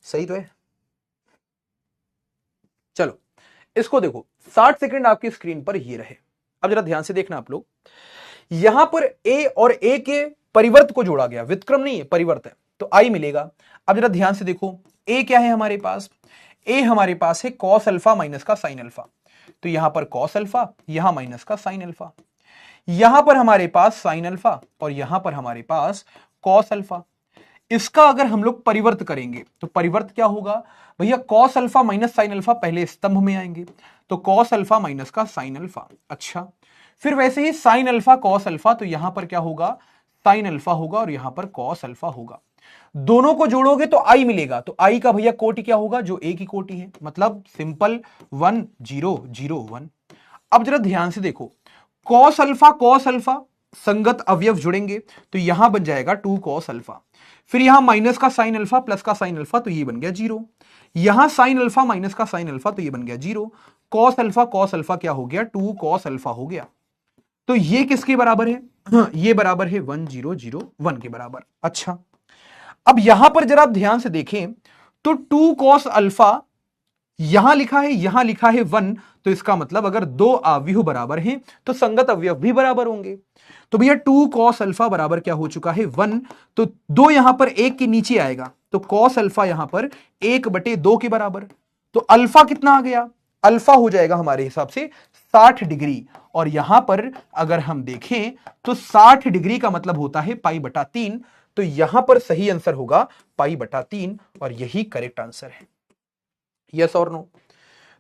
सही तो है। चलो इसको देखो, 60 सेकंड आपकी स्क्रीन पर ये रहे। अब जरा ध्यान से देखना आप लोग, यहां पर ए और ए के परिवर्त को जोड़ा गया, व्युत्क्रम नहीं है, परिवर्त है, तो आई मिलेगा। अब जरा ध्यान से देखो, ए क्या है हमारे पास? ए हमारे पास है कॉस अल्फा माइनस का साइन अल्फा, तो यहां पर कॉस अल्फा, यहां माइनस का साइन अल्फा, यहां पर हमारे पास साइन अल्फा, और यहां पर हमारे पास कॉस अल्फा। इसका अगर हम लोग परिवर्त करेंगे तो परिवर्त क्या होगा भैया? Cos alpha minus sine alpha पहले स्तंभ में आएंगे, तो कॉस अल्फा माइनस का साइन अल्फा। अच्छा, फिर वैसे ही साइन अल्फा कॉस अल्फा, तो यहां पर क्या होगा? साइन अल्फा होगा, और यहां पर कॉस अल्फा होगा। दोनों को जोड़ोगे तो आई मिलेगा, तो आई का भैया कोटि क्या होगा? जो ए की कोटि है, मतलब सिंपल 1 0 0 1। अब जरा ध्यान से देखो, कॉस अल्फा संगत अवयव जुड़ेंगे, तो यहां बन जाएगा 2 कॉस अल्फा, फिर यहां माइनस का साइन अल्फा प्लस का साइन अल्फा, तो ये बन गया 0, यहां साइन अल्फा माइनस का साइन अल्फा, तो ये बन गया 0, कॉस अल्फा क्या हो गया? 2 कॉस अल्फा हो गया। तो ये किसके बराबर है? हाँ, ये बराबर है 1 0 0 1 के बराबर। अच्छा, अब यहां पर जरा आप ध्यान से देखें, तो 2 कॉस अल्फा यहां लिखा है, यहां लिखा है 1, तो इसका मतलब अगर दो अवयव बराबर हैं तो संगत अवयव भी बराबर होंगे। तो भैया 2 कॉस अल्फा बराबर क्या हो चुका है? 1, तो 2 यहां पर 1 के नीचे आएगा, तो कॉस अल्फा यहां पर 1/2 के बराबर। तो अल्फा कितना आ गया? अल्फा हो जाएगा हमारे हिसाब से 60 डिग्री, और यहां पर अगर हम देखें तो 60 डिग्री का मतलब होता है π/3, तो यहां पर सही आंसर होगा π/3, और यही करेक्ट आंसर है। यस और नो?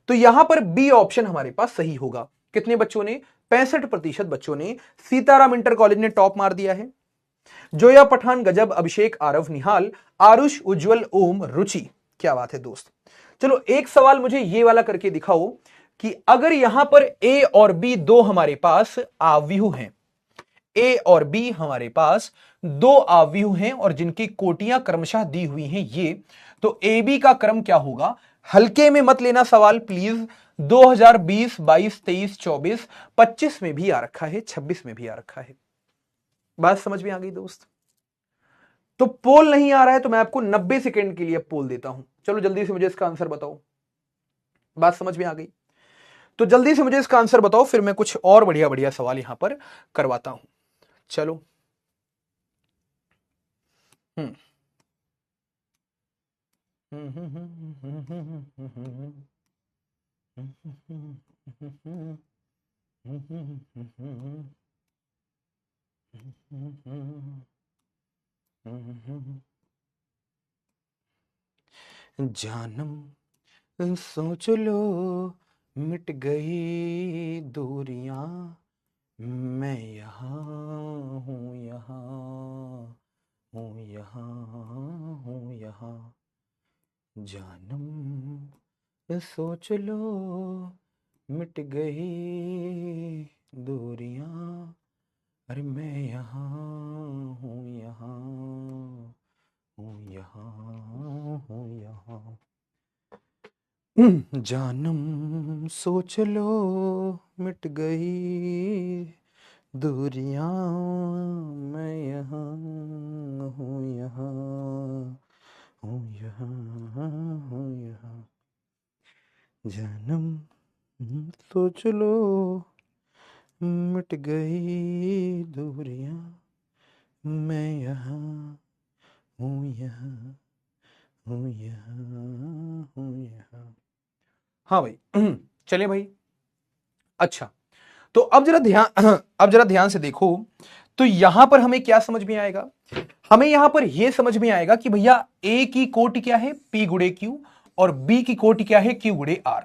तो यहां पर बी ऑप्शन हमारे पास सही होगा। कितने बच्चों ने? 65% बच्चों ने। सीताराम इंटर कॉलेज ने टॉप मार दिया है। जोया पठान, गजब, अभिषेक, आरव, निहाल, आरुष, उज्जवल, ओम, रुचि। क्या बात है दोस्त। चलो एक सवाल मुझे ये वाला करके दिखाओ कि अगर यहां पर ए और बी दो हमारे पास आव्यूह हैं, ए और बी हमारे पास दो आव्यूह हैं और जिनकी कोटियां क्रमशः दी हुई हैं ये, तो ए बी का क्रम क्या होगा? हल्के में मत लेना सवाल प्लीज। 2020, 22, 23, 24, 25 में भी आ रखा है, 26 में भी आ रखा है। बात समझ में आ गई दोस्त? तो पोल नहीं आ रहा है तो मैं आपको 90 सेकेंड के लिए पोल देता हूं। चलो जल्दी से मुझे इसका आंसर बताओ। बात समझ में आ गई? तो जल्दी से मुझे इसका आंसर बताओ, फिर मैं कुछ और बढ़िया बढ़िया सवाल यहां पर करवाता हूं। चलो जानम सोच लो मिट गई दूरियां, मैं यहाँ हूँ, यहाँ हूँ, यहाँ हूँ, यहाँ। जानम सोच लो मिट गई दूरियां, अरे मैं यहाँ हूँ, यहाँ हूँ, यहाँ हूँ, यहाँ। जानम सोच लो मिट गई दूरियां, मैं यहाँ हूँ, यहाँ हूँ, यहाँ हूँ, यहाँ। जानम सोच लो मिट गई दूरियां, मैं यहाँ हूँ, यहाँ हूँ, यहाँ हूँ, यहाँ। हाँ भाई चले भाई। अच्छा तो अब जरा ध्यान से देखो, तो यहां पर हमें क्या समझ में आएगा? हमें यहां पर यह समझ में आएगा कि भैया ए की कोटि क्या है? P गुणे Q, और B की कोटि क्या है? Q गुणे R।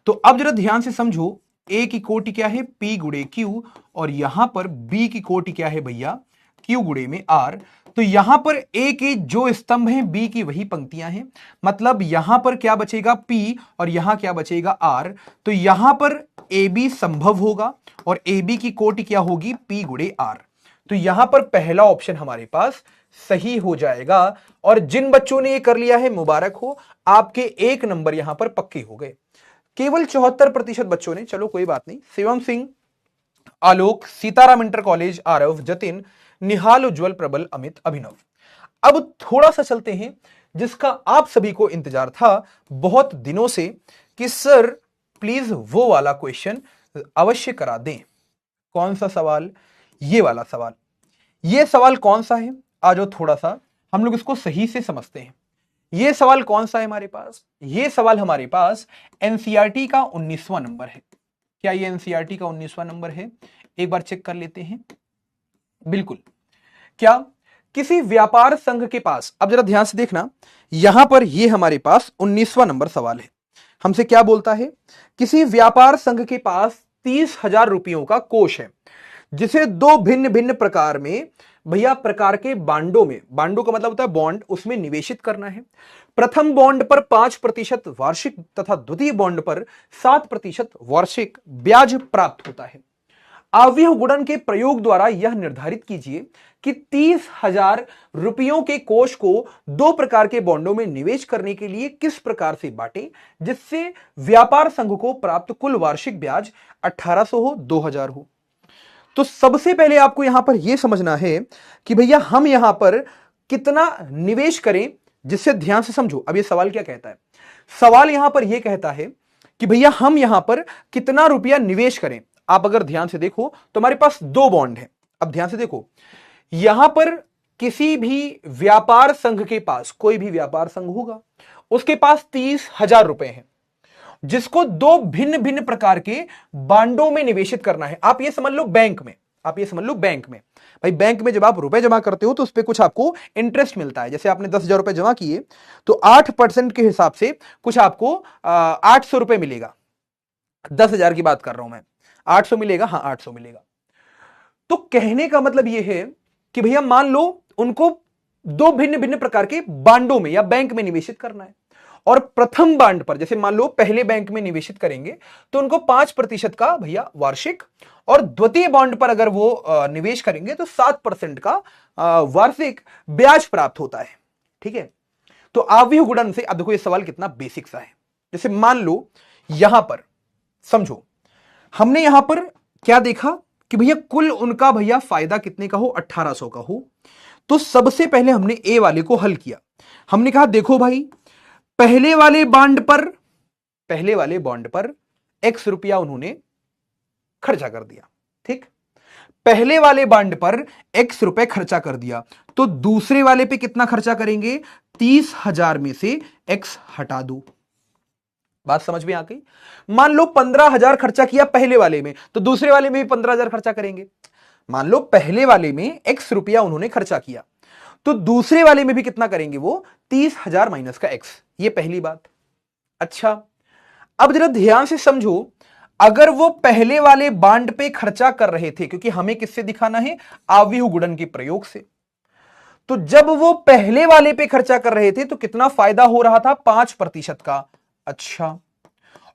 तो अब जरा ध्यान से समझो, A की कोटि क्या है? P गुणे Q, और यहां पर B की कोटि क्या है भैया? Q गुणे में R। तो यहां पर A के जो स्तंभ हैं B की वही पंक्तियां हैं, मतलब यहां पर क्या बचेगा? P, और यहां क्या बचेगा? R। तो यहां पर AB संभव होगा और AB की कोटि क्या होगी? P गुणे R। तो यहां पर पहला ऑप्शन हमारे पास सही हो जाएगा। और जिन बच्चों ने ये कर लिया है मुबारक हो, आपके 1 नंबर यहां पर पक्के हो गए। केवल 74% बच्चों ने, चलो कोई बात नहीं। शिवम सिंह, आलोक, सीताराम इंटर कॉलेज, आरव, जतिन, निहाल, उज्जवल, प्रबल, अमित, अभिनव। अब थोड़ा सा चलते हैं जिसका आप सभी को इंतजार था बहुत दिनों से कि सर प्लीज वो वाला क्वेश्चन अवश्य करा दें। कौन सा सवाल? ये वाला सवाल। ये सवाल कौन सा है? आज थोड़ा सा हम लोग इसको सही से समझते हैं। ये सवाल कौन सा है हमारे पास? ये सवाल हमारे पास एनसीईआरटी का 19वां नंबर है। क्या ये एनसीईआरटी का 19वां नंबर है? एक बार चेक कर लेते हैं। बिल्कुल। क्या किसी व्यापार संघ के पास, अब जरा ध्यान से देखना, यहां पर ये हमारे पास 19वां नंबर सवाल है। हमसे क्या बोलता है? किसी व्यापार संघ के पास 30,000 रुपयों का कोष है जिसे दो भिन्न भिन्न प्रकार में भैया प्रकार के बांडों में, बांडों का मतलब होता है बॉन्ड, उसमें निवेशित करना है। प्रथम बॉन्ड पर 5% वार्षिक तथा द्वितीय बॉन्ड पर 7% वार्षिक ब्याज प्राप्त होता है। अवयव गुणन के प्रयोग द्वारा यह निर्धारित कीजिए कि 30,000 रुपयों के कोष को दो प्रकार के बॉन्डों में निवेश करने के लिए किस प्रकार से बांटे जिससे व्यापार संघ को प्राप्त कुल वार्षिक ब्याज 1800 हो, 2000 हो। तो सबसे पहले आपको यहां पर यह समझना है कि भैया हम यहां पर कितना निवेश करें, जिससे ध्यान से समझो। अब यह सवाल क्या कहता है? सवाल यहां पर यह कहता है कि भैया हम यहां पर कितना रुपया निवेश करें। आप अगर ध्यान से देखो तो हमारे पास दो बॉन्ड है। अब ध्यान से देखो, यहां पर किसी भी व्यापार संघ के पास, कोई भी व्यापार संघ होगा, उसके पास 30,000 रुपए हैं जिसको दो भिन्न भिन्न प्रकार के बांडों में निवेशित करना है। आप ये समझ लो बैंक में, आप ये समझ लो बैंक में। भाई बैंक में जब आप रुपए जमा करते हो तो उस पर कुछ आपको इंटरेस्ट मिलता है। जैसे आपने 10,000 रुपए जमा किए तो 8% के हिसाब से कुछ आपको 800 रुपए मिलेगा। 10,000 की बात कर रहा हूं मैं। 800 मिलेगा, हाँ 800 मिलेगा। तो कहने का मतलब यह है कि भैया मान लो उनको दो भिन्न भिन्न प्रकार के बांडों में या बैंक में निवेशित करना है, और प्रथम बांड पर जैसे मान लो पहले बैंक में निवेशित करेंगे तो उनको 5% का भैया वार्षिक, और द्वितीय बॉन्ड पर अगर वो निवेश करेंगे तो 7% का वार्षिक ब्याज प्राप्त होता है। ठीक है, तो आव्यूह गुणन से, अब देखो ये सवाल कितना बेसिक सा है। जैसे मान लो यहां पर समझो, हमने यहां पर क्या देखा कि भैया कुल उनका भैया फायदा कितने का हो, 1800 का हो। तो सबसे पहले हमने ए वाले को हल किया। हमने कहा देखो भाई, पहले वाले बॉन्ड पर x रुपया उन्होंने खर्चा कर दिया। ठीक, पहले वाले बॉन्ड पर x रुपए खर्चा कर दिया, तो दूसरे वाले पे कितना खर्चा करेंगे, 30,000 में से x हटा दो। बात समझ में आ गई? मान लो 15,000 खर्चा किया पहले वाले में, तो दूसरे वाले में भी 15,000 खर्चा करेंगे। मान लो पहले वाले में x रुपया उन्होंने खर्चा किया, तो दूसरे वाले में भी कितना करेंगे वो, 30,000 माइनस का x। ये पहली बात। अच्छा, अब जरा ध्यान से समझो, अगर वो पहले वाले बॉन्ड पे खर्चा कर रहे थे, क्योंकि हमें किससे दिखाना है, आव्यूह गुणन के प्रयोग से, तो जब वो पहले वाले पे खर्चा कर रहे थे तो कितना फायदा हो रहा था, 5% का। अच्छा,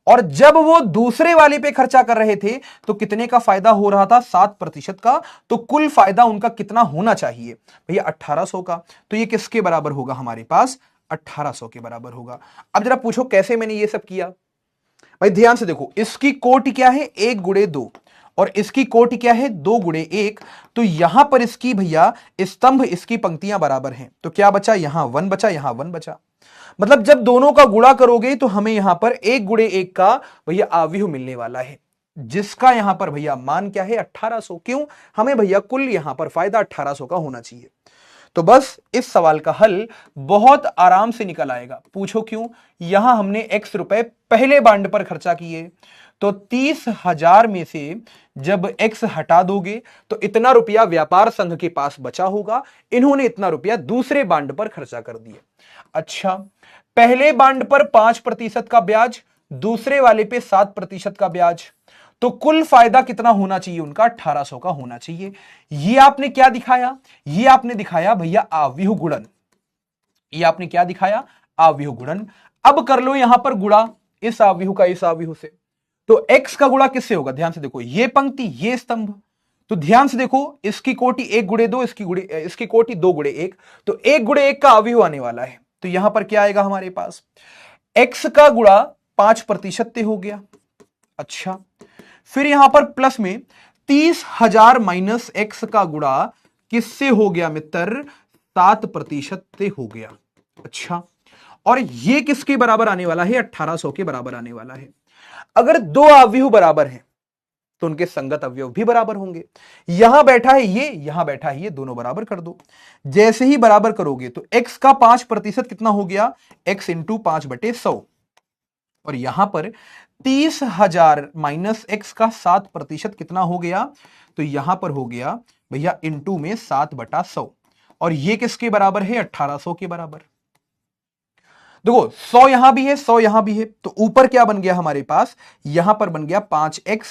और जब वो दूसरे वाले पे खर्चा कर रहे थे तो कितने का फायदा हो रहा था, 7% का। तो कुल फायदा उनका कितना होना चाहिए भैया, 1800 का। तो ये किसके बराबर होगा हमारे पास, 1800 के बराबर होगा। अब जरा पूछो कैसे मैंने ये सब किया। भाई ध्यान से देखो, इसकी कोटि क्या है, 1 गुणे 2, और इसकी कोटि क्या है, 2 गुणे 1। तो यहां पर इसकी भैया स्तंभ, इसकी पंक्तियां बराबर हैं, तो क्या बचा, यहां 1 बचा, यहां 1 बचा। मतलब जब दोनों का गुणा करोगे तो हमें यहां पर 1 गुणे 1 का भैया आव्यूह मिलने वाला है, जिसका यहां पर भैया मान क्या है, 1800। क्यों, हमें भैया कुल यहां पर फायदा 1800 का होना चाहिए। तो बस इस सवाल का हल बहुत आराम से निकल आएगा। पूछो क्यों, यहां हमने x रुपए पहले बॉन्ड पर खर्चा किए, तो 30,000 में से जब x हटा दोगे तो इतना रुपया व्यापार संघ के पास बचा होगा। इन्होंने इतना रुपया दूसरे बॉन्ड पर खर्चा कर दिया। अच्छा, पहले बॉन्ड पर 5% का ब्याज, दूसरे वाले पे 7% का ब्याज, तो कुल फायदा कितना होना चाहिए उनका, 1800 का होना चाहिए। ये आपने क्या दिखाया, ये आपने दिखाया भैया आव्यूह गुणन। ये आपने क्या दिखाया, आव्यूह गुणन। अब कर लो यहां पर गुणा इस आव्यूह का इस आव्यूह से, तो x का गुणा किससे होगा, ध्यान से देखो, ये पंक्ति ये स्तंभ, तो ध्यान से देखो, इसकी कोटि 1 गुणे 2, इसकी कोटि 2 गुणे 1, तो 1 गुणे 1 का आव्यूह आने वाला है। तो यहां पर क्या आएगा हमारे पास, x का गुणा 5% हो गया। अच्छा, फिर यहां पर प्लस में 30,000 माइनस x का गुणा किससे हो गया मित्र, 7% हो गया। अच्छा, और ये किसके बराबर आने वाला है, 1800 के बराबर आने वाला है। अगर दो अवयव बराबर हैं तो उनके संगत अवयव भी बराबर होंगे। यहां बैठा है ये, यहां बैठा है ये, दोनों बराबर कर दो। जैसे ही बराबर करोगे तो x का 5% कितना हो गया, x इंटू 5/100, और यहां पर 30,000 माइनस x का 7% कितना हो गया, तो यहां पर हो गया भैया इंटू में 7/100, और ये किसके बराबर है, 1800 के बराबर। देखो 100 यहां भी है, 100 यहां भी है, तो ऊपर क्या बन गया हमारे पास, यहां पर बन गया 5x,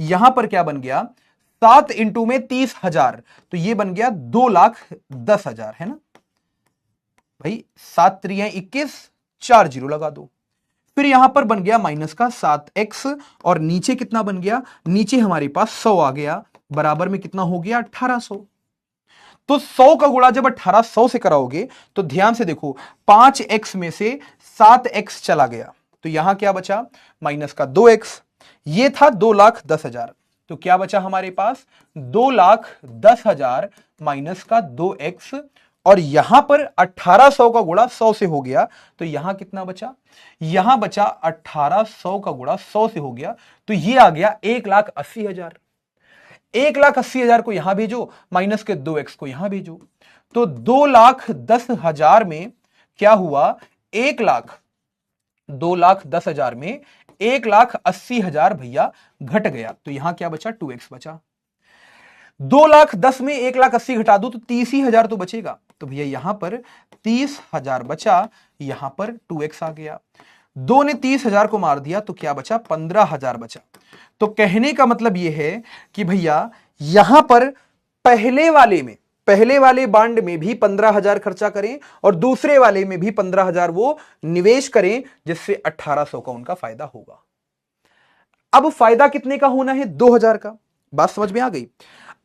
यहां पर क्या बन गया 7 इंटू में 30,000, तो ये बन गया 2,10,000, है ना भाई। 7 3 21, 4 0 लगा दो। फिर यहां पर बन गया माइनस का 7x, और नीचे कितना बन गया, नीचे हमारे पास 100 आ गया, बराबर में कितना हो गया 1800। तो 100 का गुणा जब 1800 से कराओगे तो ध्यान से देखो, 5x में से 7x चला गया, तो यहां क्या बचा, माइनस का 2x, ये था 2,10,000, तो क्या बचा हमारे पास 2,10,000 माइनस का 2x, और यहां पर 1800 का गुणा 100 से हो गया, तो यहां कितना बचा, यहां बचा 1800 का गुणा 100 से हो गया, तो ये आ गया 1,80,000। 1,80,000 को यहां भेजो, माइनस के 2x को यहां भेजो, तो 2,10,000 में क्या हुआ, 2,10,000 में 1,80,000 भैया घट गया, तो यहां क्या बचा, 2x बचा। 2,10,000 में 1,80,000 घटा दो तो 30,000 तो बचेगा, तो भैया यहां पर 30,000 बचा, यहां पर 2x आ गया। 2 ने 30,000 को मार दिया तो क्या बचा? 15,000 बचा। तो कहने का मतलब यह है कि भैया यहां पर पहले वाले बांड में भी 15,000 खर्चा करें और दूसरे वाले में भी 15,000 वो निवेश करें, जिससे 1800 का उनका फायदा होगा। अब फायदा कितने का होना है? 2,000 का। बात समझ में आ गई?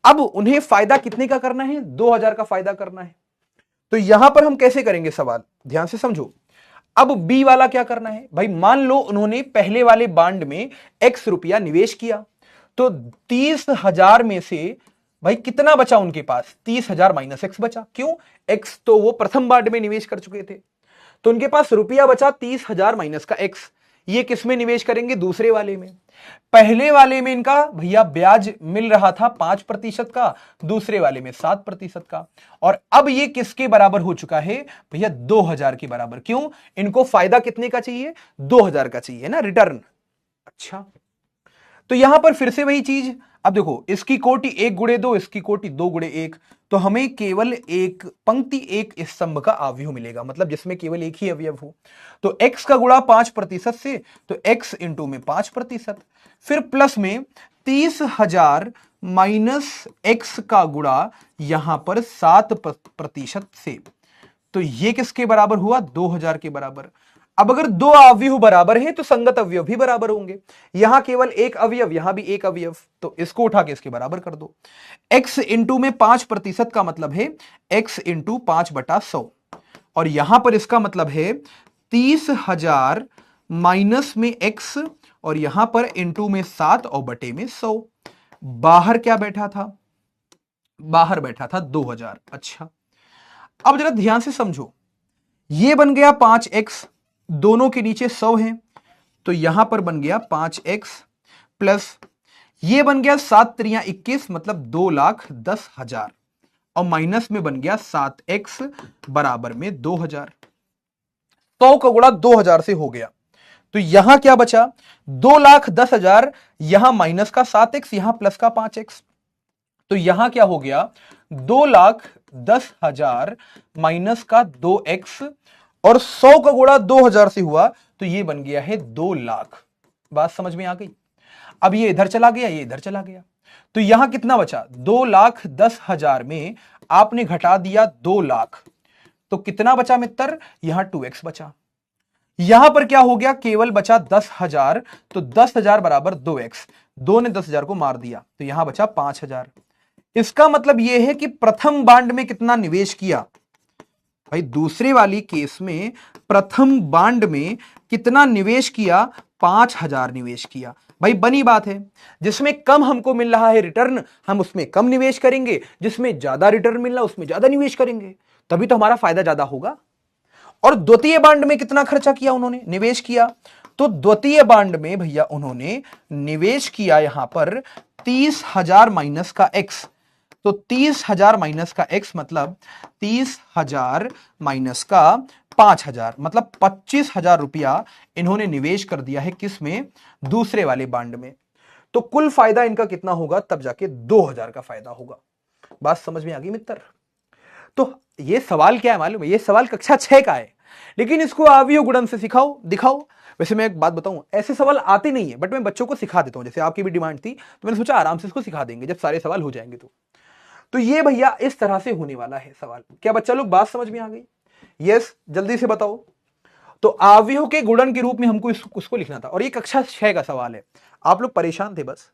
अब उन्हें फायदा कितने का करना है? 2,000 का फायदा करना है। तो यहां पर हम कैसे करेंगे सवाल, ध्यान से समझो। अब बी वाला क्या करना है भाई? मान लो उन्होंने पहले वाले बांड में x रुपया निवेश किया, तो 30,000 में से भाई कितना बचा उनके पास? 30,000 माइनस x बचा। क्यों? x तो वो प्रथम बांड में निवेश कर चुके थे, तो उनके पास रुपया बचा 30,000 माइनस का x। ये किस में निवेश करेंगे? दूसरे वाले में। पहले वाले में इनका भैया ब्याज मिल रहा था 5% का, दूसरे वाले में 7% का। और अब ये किसके बराबर हो चुका है भैया? 2,000 के बराबर। क्यों? इनको फायदा कितने का चाहिए? 2,000 का चाहिए ना, रिटर्न। अच्छा, तो यहां पर फिर से वही चीज। अब देखो, इसकी कोटि 1 गुणे 2, इसकी कोटि 2 गुणे 1, तो हमें केवल एक पंक्ति एक स्तंभ का अवयव मिलेगा, मतलब जिसमें केवल एक ही अवयव हो। तो x का गुणा 5% से, तो x इंटू में 5%, फिर प्लस में 30,000 माइनस x का गुणा यहां पर 7% से, तो ये किसके बराबर हुआ? 2,000 के बराबर। अब अगर दो अवयव बराबर हैं तो संगत अवयव भी बराबर होंगे। यहां केवल एक अवयव, यहां भी एक अवयव, तो इसको उठा के इसके बराबर कर दो। x इंटू में 5% का मतलब है x इंटू 5/100, और यहां पर इसका मतलब है 30,000 माइनस में x, और यहां पर इंटू में 7 और बटे में 100। बाहर क्या बैठा था? बाहर बैठा था 2,000। अच्छा, अब जरा ध्यान से समझो, ये बन गया 5x, दोनों के नीचे 100 है, तो यहां पर बन गया 5x प्लस ये बन गया 7 त्रियां 21, मतलब 2,10,000, और माइनस में बन गया 7x बराबर में 2,000। 100 का गुणा 2,000 से हो गया, तो यहां क्या बचा? 2,10,000, यहां माइनस का 7x, यहां प्लस का 5x, तो यहां क्या हो गया? 2,10,000 माइनस का 2x, और 100 का गुणा 2,000 से हुआ, तो ये बन गया है 2,00,000। बात समझ में आ गई? अब ये इधर चला गया, ये इधर चला गया, तो यहां कितना बचा? 2,10,000 में आपने घटा दिया 2,00,000, तो कितना बचा मित्र? यहां 2x बचा। यहां पर क्या हो गया? केवल बचा 10,000, तो 10,000 बराबर 2x, 2 ने 10,000 को मार दिया, तो यहां बचा 5,000। इसका मतलब यह है कि प्रथम बांड में कितना निवेश किया भाई? दूसरे वाली केस में प्रथम बांड में कितना निवेश किया? 5,000 निवेश किया। भाई बनी बात है, जिसमें कम हमको मिल रहा है रिटर्न, हम उसमें कम निवेश करेंगे, जिसमें ज्यादा रिटर्न मिल रहा है उसमें ज्यादा निवेश करेंगे, तभी तो हमारा फायदा ज्यादा होगा। और द्वितीय बांड में कितना खर्चा किया उन्होंने? निवेश किया, तो द्वितीय बांड में भैया उन्होंने निवेश किया यहां पर 30,000 माइनस का x, तो 30,000 माइनस का x मतलब 30,000 माइनस का 5,000, मतलब 25,000 रुपया इन्होंने निवेश कर दिया है किस में? दूसरे वाले बांड में। तो कुल फायदा इनका कितना होगा? तब जाके 2,000 का फायदा होगा। बात समझ में आ गई मित्र? तो ये सवाल क्या है मालूम है? ये सवाल कक्षा 6 का है, लेकिन इसको अवयव गुणन से सिखाओ, दिखाओ। वैसे मैं एक बात बताऊं, ऐसे सवाल आते नहीं है, बट मैं बच्चों को सिखा देता हूं। जैसे आपकी भी डिमांड थी, तो मैंने सोचा आराम से इसको सिखा देंगे जब सारे सवाल हो जाएंगे। तो ये भैया इस तरह से होने वाला है सवाल। क्या बच्चा लोग बात समझ में आ गई? यस, जल्दी से बताओ। तो अवयव के गुणन के रूप में हमको उसको लिखना था, और ये कक्षा 6 का सवाल है। आप लोग परेशान थे बस।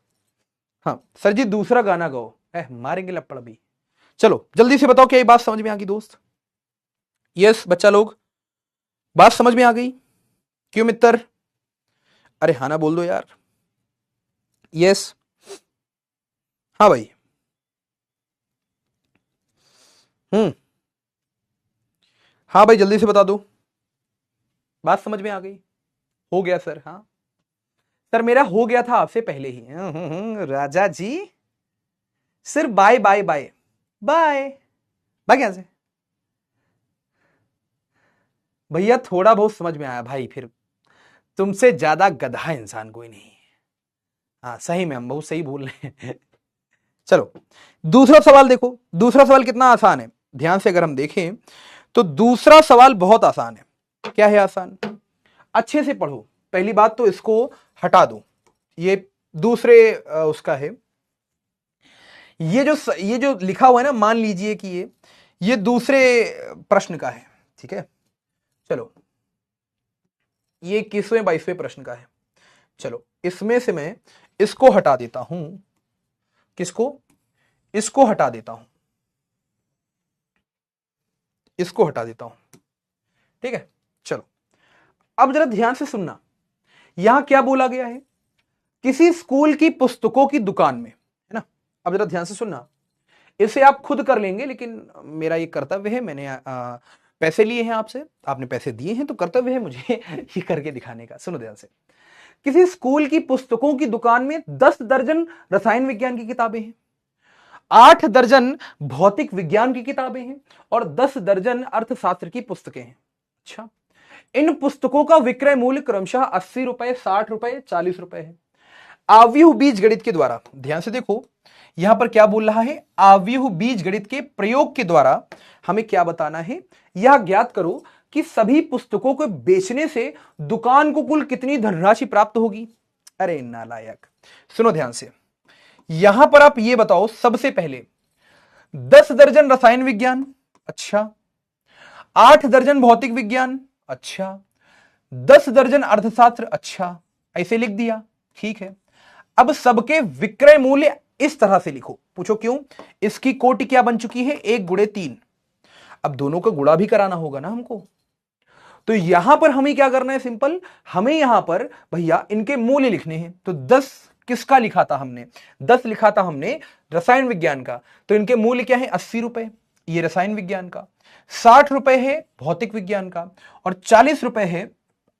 हाँ सर जी, दूसरा गाना गाओ, मारेंगे लपड़ भी। चलो जल्दी से बताओ, क्या ये बात समझ में आ गई दोस्त? यस बच्चा लोग, बात समझ में आ गई? क्यों मित्र? अरे हाँ ना बोल दो यार। यस, हाँ भाई। हाँ भाई, जल्दी से बता दो, बात समझ में आ गई? हो गया सर? हाँ सर, मेरा हो गया था आपसे पहले ही। राजा जी, सिर्फ bye bye bye bye bye. क्या से भैया, थोड़ा बहुत समझ में आया भाई, फिर तुमसे ज्यादा गधा इंसान कोई नहीं। हाँ सही में हम बहुत सही बोल रहे हैं। चलो दूसरा सवाल देखो। दूसरा सवाल कितना आसान है, ध्यान से अगर हम देखें तो दूसरा सवाल बहुत आसान है। क्या है आसान? अच्छे से पढ़ो। पहली बात तो इसको हटा दो, ये दूसरे उसका है। ये जो लिखा हुआ है ना, मान लीजिए कि ये दूसरे प्रश्न का है, ठीक है। चलो, ये 21वें 22वें प्रश्न का है। चलो, इसमें से मैं इसको हटा देता हूं। किसको? इसको हटा देता हूं, इसको हटा देता हूं, ठीक है। चलो, अब जरा ध्यान से सुनना, यहां क्या बोला गया है? किसी स्कूल की पुस्तकों की दुकान में, है ना। अब जरा ध्यान से सुनना, इसे आप खुद कर लेंगे, लेकिन मेरा ये कर्तव्य है, मैंने पैसे लिए हैं आपसे, आपने पैसे दिए हैं, तो कर्तव्य है मुझे ये करके दिखाने का। सुनो ध्यान से। किसी स्कूल की पुस्तकों की दुकान में 10 दर्जन रसायन विज्ञान की किताबें हैं, 8 दर्जन भौतिक विज्ञान की किताबें हैं और 10 दर्जन अर्थशास्त्र की पुस्तकें हैं। अच्छा, इन पुस्तकों का विक्रय मूल्य क्रमशः 80 रुपए, 60 रुपए, 40 रुपए है। आव्यूह बीज गणित के द्वारा, ध्यान से देखो यहां पर क्या बोल रहा है, आव्यूह बीज गणित के प्रयोग के द्वारा हमें क्या बताना है, यह ज्ञात करो कि सभी पुस्तकों को बेचने से दुकान को कुल कितनी धनराशि प्राप्त होगी। अरे नालायक, सुनो ध्यान से, यहां पर आप ये बताओ, सबसे पहले 10 दर्जन रसायन विज्ञान, अच्छा, 8 दर्जन भौतिक विज्ञान, अच्छा, 10 दर्जन अर्थशास्त्र, अच्छा, ऐसे लिख दिया, ठीक है। अब सबके विक्रय मूल्य इस तरह से लिखो। पूछो क्यों? इसकी कोटि क्या बन चुकी है, 1 गुणे 3। अब दोनों का गुणा भी कराना होगा ना हमको, तो यहां पर हमें क्या करना है, सिंपल, हमें यहां पर भैया इनके मूल्य लिखने हैं। तो 10 किसका लिखा था हमने? 10 लिखा था हमने रसायन विज्ञान का, तो इनके मूल्य क्या है, 80 रुपए, ये रसायन विज्ञान का, 60 रुपए है भौतिक विज्ञान का और 40 रुपए है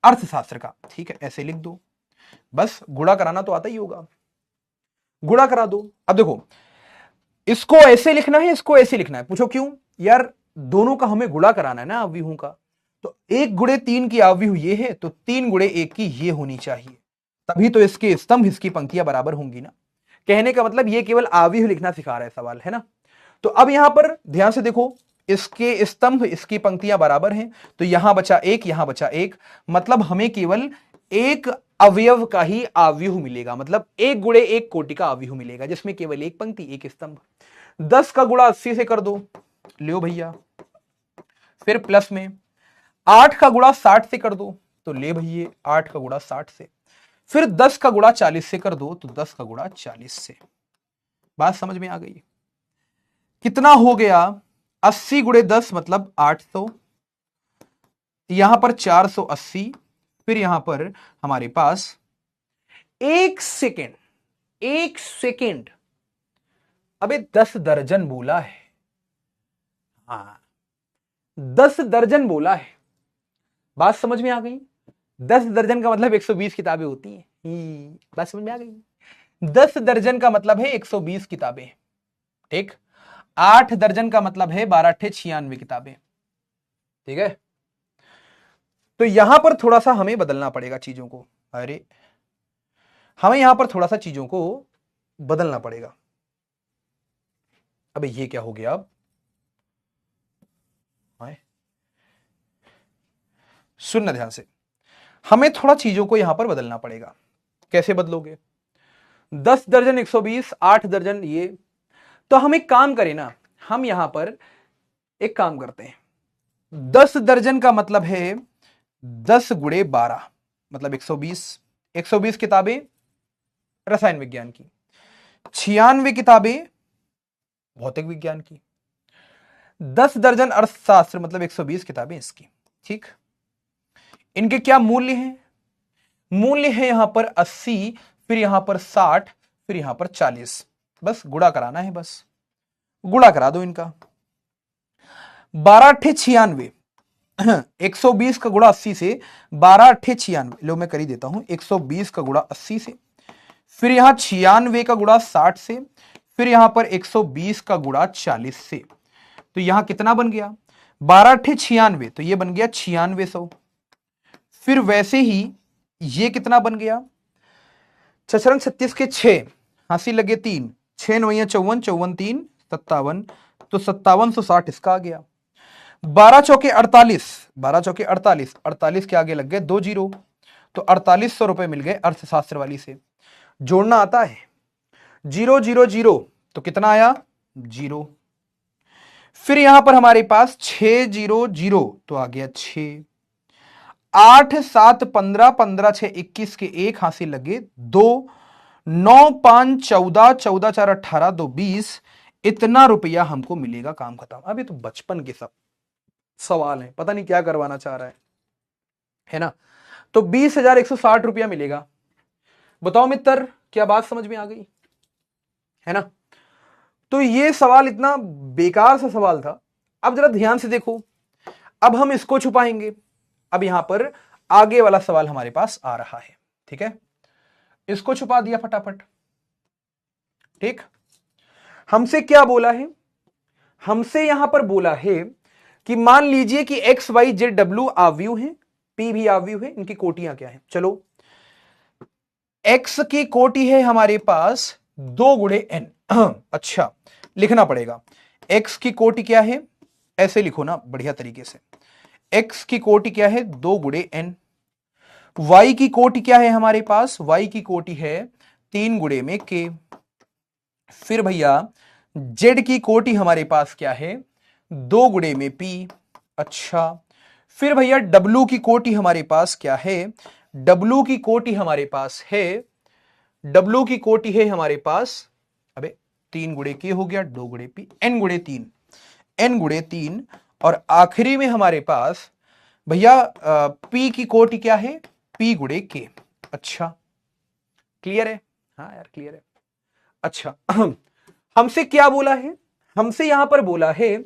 अर्थशास्त्र का, ठीक है। ऐसे लिख दो, बस गुणा कराना तो आता ही होगा, गुणा करा दो। अब देखो, इसको ऐसे लिखना है, इसको ऐसे लिखना है। पूछो क्यों? यार दोनों का हमें गुणा कराना है ना अव्यूहों का, तो 1 गुणे 3 की अव्यूह ये है, तो 3 गुणे 1 की ये होनी चाहिए, तभी तो इसके स्तंभ, इसकी पंक्तियां बराबर होंगी ना। कहने का मतलब ये केवल अव्यूह लिखना सिखा रहा है सवाल, है ना। तो अब यहां पर ध्यान से देखो, इसके स्तंभ, इसकी पंक्तियां बराबर हैं, तो यहां बचा 1, यहां बचा 1, मतलब हमें केवल एक अवयव का ही अव्यूह मिलेगा, मतलब 1 गुणे 1 कोटि का अव्यूह मिलेगा, जिसमें केवल एक पंक्ति, एक स्तंभ। 10 का गुणा 80 से कर दो, लो भैया, फिर प्लस में 8 का गुणा 60 से कर दो, तो ले भैया 8 का गुणा 60 से, फिर 10 का गुणा 40 से कर दो, तो 10 का गुणा 40 से। बात समझ में आ गई? कितना हो गया, 80 गुणे 10 मतलब 800, यहां पर 480, फिर यहां पर हमारे पास 1 सेकेंड, 1 सेकेंड, अबे 10 दर्जन बोला है, हाँ 10 दर्जन बोला है। बात समझ में आ गई? 10 दर्जन का मतलब 120 किताबें होती हैं, बात समझ में आ गई? 10 दर्जन का मतलब है 120 किताबें, ठीक। 8 दर्जन का मतलब है 12 96 किताबें, ठीक है। तो यहां पर थोड़ा सा हमें बदलना पड़ेगा चीजों को, अरे हमें यहां पर थोड़ा सा चीजों को बदलना पड़ेगा। अबे ये क्या हो गया अब? सुनना ध्यान से, हमें थोड़ा चीजों को यहां पर बदलना पड़ेगा। कैसे बदलोगे? 10 दर्जन 120, 8 दर्जन ये, तो हम एक काम करें ना, हम यहां पर एक काम करते हैं, 10 दर्जन का मतलब है 10 गुणे 12 मतलब 120, 120 किताबें रसायन विज्ञान की, 96 किताबें भौतिक विज्ञान की, 10 दर्जन अर्थशास्त्र मतलब 120 किताबें इसकी, ठीक। इनके क्या मूल्य हैं? मूल्य है यहां पर 80, फिर यहां पर 60, फिर यहां पर 40, बस गुणा कराना है, बस गुणा करा दो इनका। 12 अट्ठे 96, 120 का गुणा 80 से, 12 अट्ठे 96, लो मैं कर ही देता हूं, 120 का गुणा 80 से, फिर यहां 96 का गुणा 60 से, फिर यहां पर 120 का गुणा 40 से, तो यहां कितना बन गया? 12 अट्ठे 96, तो ये बन गया 9600। फिर वैसे ही ये कितना बन गया? 6 36 के 6, हासिल लगे 3, 6 9 54, 54 3 57, तो 5760 इसका आ गया। 12 चौके 48, 12 चौके 48, 48 के आगे लग गए 2 जीरो, तो 4800 रुपए मिल गए अर्थशास्त्र वाली से। जोड़ना आता है, 0 0 0 तो कितना आया 0। फिर यहां पर हमारे पास 6 0 0 तो आ गया 6। 8 7 15, 15 6 21 के एक हासिल लगे 2, 9 5 14, 14 4 18, 2 20, इतना रुपया हमको मिलेगा, काम खत्म। अभी तो बचपन के सब सवाल है, पता नहीं क्या करवाना चाह रहा है ना। तो 20,160 रुपया मिलेगा। बताओ मित्र, क्या बात समझ में आ गई है ना। तो ये सवाल इतना बेकार सा सवाल था। अब जरा ध्यान से देखो, अब हम इसको छुपाएंगे। अब यहां पर आगे वाला सवाल हमारे पास आ रहा है, ठीक है, इसको छुपा दिया फटाफट। ठीक, हमसे क्या बोला है, हमसे यहां पर बोला है कि मान लीजिए कि एक्स वाई जेड डब्ल्यू आव्यूह है, पी भी आव्यूह है, इनकी कोटियां क्या है। चलो, एक्स की कोटि है हमारे पास 2 गुणे एन। अच्छा, लिखना पड़ेगा, एक्स की कोटि क्या है, ऐसे लिखो ना बढ़िया तरीके से। एक्स की कोटि क्या है 2 गुणे एन। वाई की कोटि क्या है हमारे पास, वाई की कोटि है 3 गुणे में के। फिर भैया जेड की कोटि हमारे पास क्या है 2 गुणे में पी। अच्छा, फिर भैया डब्लू की कोटि हमारे पास क्या है, डब्लू की कोटि हमारे पास है, डब्लू की कोटि है हमारे पास, अबे 3 गुणे के हो गया, 2 गुणे पी, एन गुणे 3, एन गुणे 3। और आखिरी में हमारे पास भैया पी की कोटि क्या है, पी गुणे के। अच्छा, क्लियर है, हाँ यार क्लियर है। अच्छा, हमसे क्या बोला है, हमसे यहां पर बोला है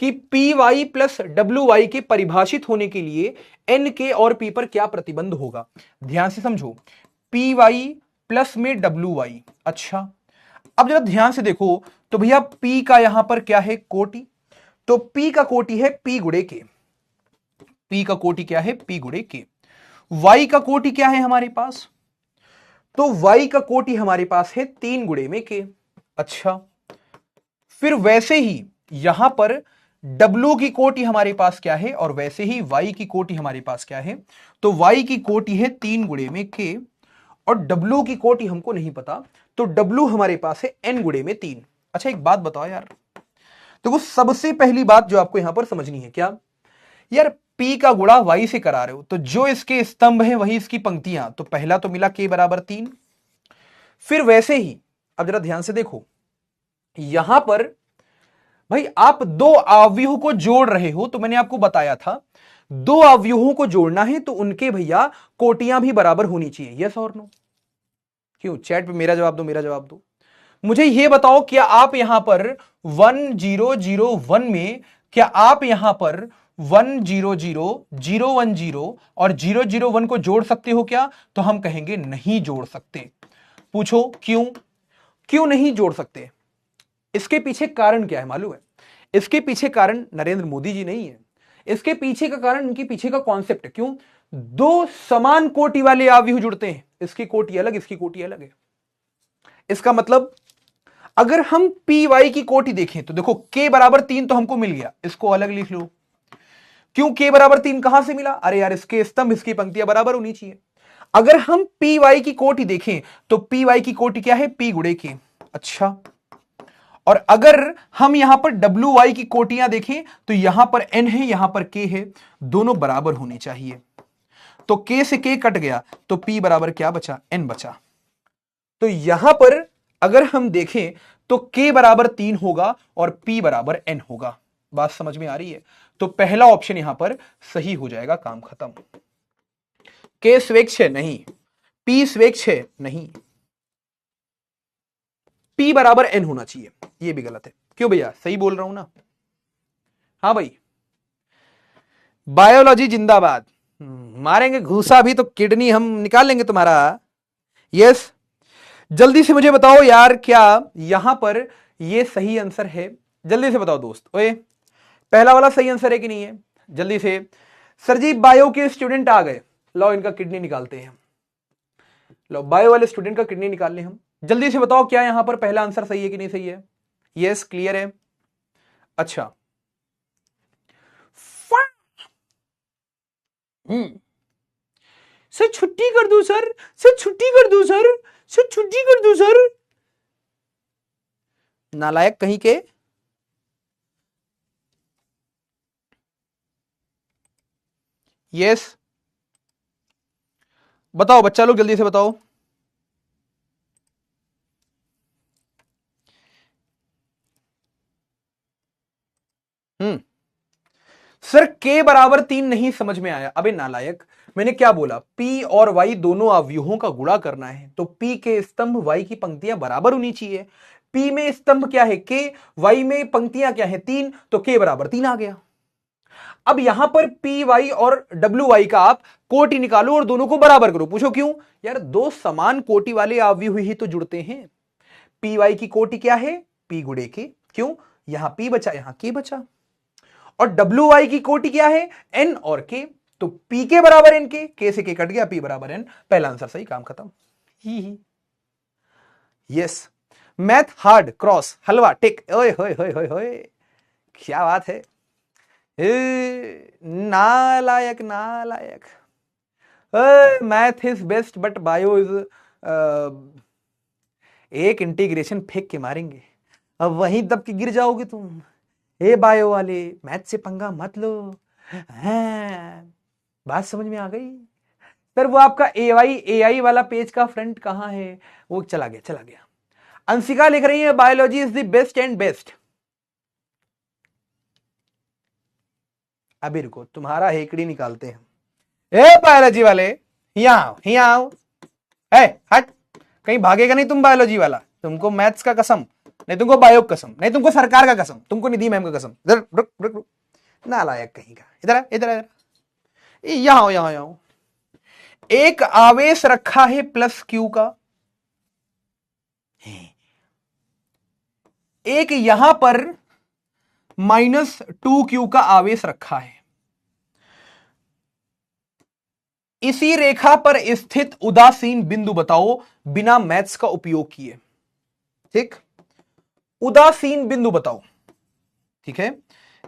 कि P Y plus W Y के परिभाषित होने के लिए एन के और पी पर क्या प्रतिबंध होगा। ध्यान से समझो, पी वाई प्लस में डब्ल्यू वाई। अच्छा, अब जरा ध्यान से देखो, तो भैया पी का यहां पर क्या है कोटि, तो पी का कोटि है पी गुणे के, पी का कोटि क्या है पी गुणे के। वाई का कोटि क्या है हमारे पास, तो वाई का कोटि हमारे पास है 3 गुणे में के। अच्छा, फिर वैसे ही यहां पर W की कोटि हमारे पास क्या है, और वैसे ही Y की कोटि हमारे पास क्या है, तो Y की कोटि है 3 गुणे में K, और W की कोटि हमको नहीं पता, तो W हमारे पास है N गुणे में 3। अच्छा, एक बात बताओ यार, तो वो सबसे पहली बात जो आपको यहां पर समझनी है क्या यार, P का गुणा Y से करा रहे हो, तो जो इसके स्तंभ है वही इसकी पंक्तियां, तो पहला तो मिला K बराबर 3। फिर वैसे ही अब जरा ध्यान से देखो, यहां पर भाई आप 2 अवयवों को जोड़ रहे हो, तो मैंने आपको बताया था 2 अवयवों को जोड़ना है तो उनके भैया कोटियां भी बराबर होनी चाहिए। यस और नो, क्यों चैट पे मेरा जवाब दो, मेरा जवाब दो। मुझे यह बताओ, क्या आप यहां पर 1001 में, क्या आप यहां पर 100 010 और 001 को जोड़ सकते हो क्या, तो हम कहेंगे नहीं जोड़ सकते। पूछो क्यों, क्यों नहीं जोड़ सकते। इसके पीछे कारण क्या है मालूम है, इसके पीछे कारण नरेंद्र मोदी जी नहीं है, इसके पीछे का कारण इनके पीछे का कॉन्सेप्ट है। क्यों, 2 समान कोटि वाले अवयव जुड़ते हैं, इसकी कोटि अलग, इसकी कोटि अलग है। इसका मतलब अगर हम पी वाई की कोटि देखें तो देखो के बराबर 3 तो हमको मिल गया, इसको अलग लिख लो। क्यों के बराबर 3 कहां से मिला, अरे यार इसके स्तंभ इसकी पंक्तियां बराबर होनी चाहिए। अगर हम पी वाई की कोटि देखें तो पी वाई की कोटि क्या है, पी गुणे के। अच्छा, और अगर हम यहां पर डब्ल्यू वाई की कोटियां देखें तो यहां पर एन है, यहां पर के है, दोनों बराबर होनी चाहिए। तो के से के कट गया, तो पी बराबर क्या बचा, एन बचा। तो यहां पर अगर हम देखें तो के बराबर 3 होगा और पी बराबर एन होगा। बात समझ में आ रही है, तो पहला ऑप्शन यहां पर सही हो जाएगा, काम खत्म। के स्वेच्छ है नहीं, पी स्वेच्छ है नहीं, पी बराबर एन होना चाहिए, ये भी गलत है। क्यों भैया, सही बोल रहा हूं ना। हाँ भाई, बायोलॉजी जिंदाबाद। मारेंगे घूसा भी तो किडनी हम निकाल लेंगे तुम्हारा। यस, जल्दी से मुझे बताओ यार, क्या यहां पर ये सही आंसर है, जल्दी से बताओ दोस्त। ओए, पहला वाला सही आंसर है कि नहीं है, जल्दी से। सर जी बायो के स्टूडेंट आ गए, लो इनका किडनी निकालते हैं। लो बायो वाले स्टूडेंट का किडनी निकाल ले हम। जल्दी से बताओ, क्या यहां पर पहला आंसर सही है कि नहीं सही है। यस, क्लियर है। अच्छा, सर छुट्टी कर दो सर, सर छुट्टी कर दो सर, सर छुट्टी कर दो सर। नालायक कहीं के। यस, बताओ बच्चा लोग जल्दी से बताओ। सर के बराबर 3 नहीं समझ में आया। अबे नालायक, मैंने क्या बोला? P और Y दोनों अवयवों का गुणा करना है तो P के स्तंभ Y की पंक्तियां बराबर होनी चाहिए। P में स्तंभ क्या है? K। Y में पंक्तियां क्या है? 3। तो K बराबर 3 आ गया। अब यहां पर PY और WY का आप कोटि निकालो और दोनों को बराबर करो। पूछो क्यों? यार दो समान कोटि वाले अवयव ही तो जुड़ते हैं। PY की कोटि क्या है? P गुणे K। क्यों? यहां P बचा, यहां K बचा। और WY की कोटि क्या है? N और K। तो P के बराबर N के, K से K कट गया, P बराबर N। पहला आंसर सही, काम खत्म। ही। यस, मैथ हार्ड क्रॉस हलवा टिक। ओए होए होए होए होए, क्या बात है। नालायक नालायक। Math is best but bio is, एक इंटीग्रेशन फेंक के मारेंगे, अब वहीं दब के गिर जाओगे तुम। ए बायो वाले, मैथ से पंगा मत लो। हाँ, बात समझ में आ गई? सर वो आपका एआई वाला पेज का फ्रंट कहां है? वो चला गया चला गया। अंशिका लिख रही है biology is the best and best. अभी रुको, तुम्हारा हेकड़ी निकालते हैं। ए बायोलॉजी वाले, यहाँ आओ, यहाँ आओ। ए हट, कहीं भागेगा नहीं तुम बायोलॉजी वाला। तुमको मैथ्स का कसम, नहीं तुमको बायो कसम, नहीं तुमको सरकार का कसम, तुमको निधि मैम का कसम। इधर रुक रुक रुक, नालायक कहीं का। इधर इधर इधर, यहां आओ यहां आओ। एक आवेश रखा है प्लस क्यू का, एक यहां पर -2q का आवेश रखा है। इसी रेखा पर स्थित उदासीन बिंदु बताओ बिना मैथ्स का उपयोग किए। ठीक, उदासीन बिंदु बताओ। ठीक है,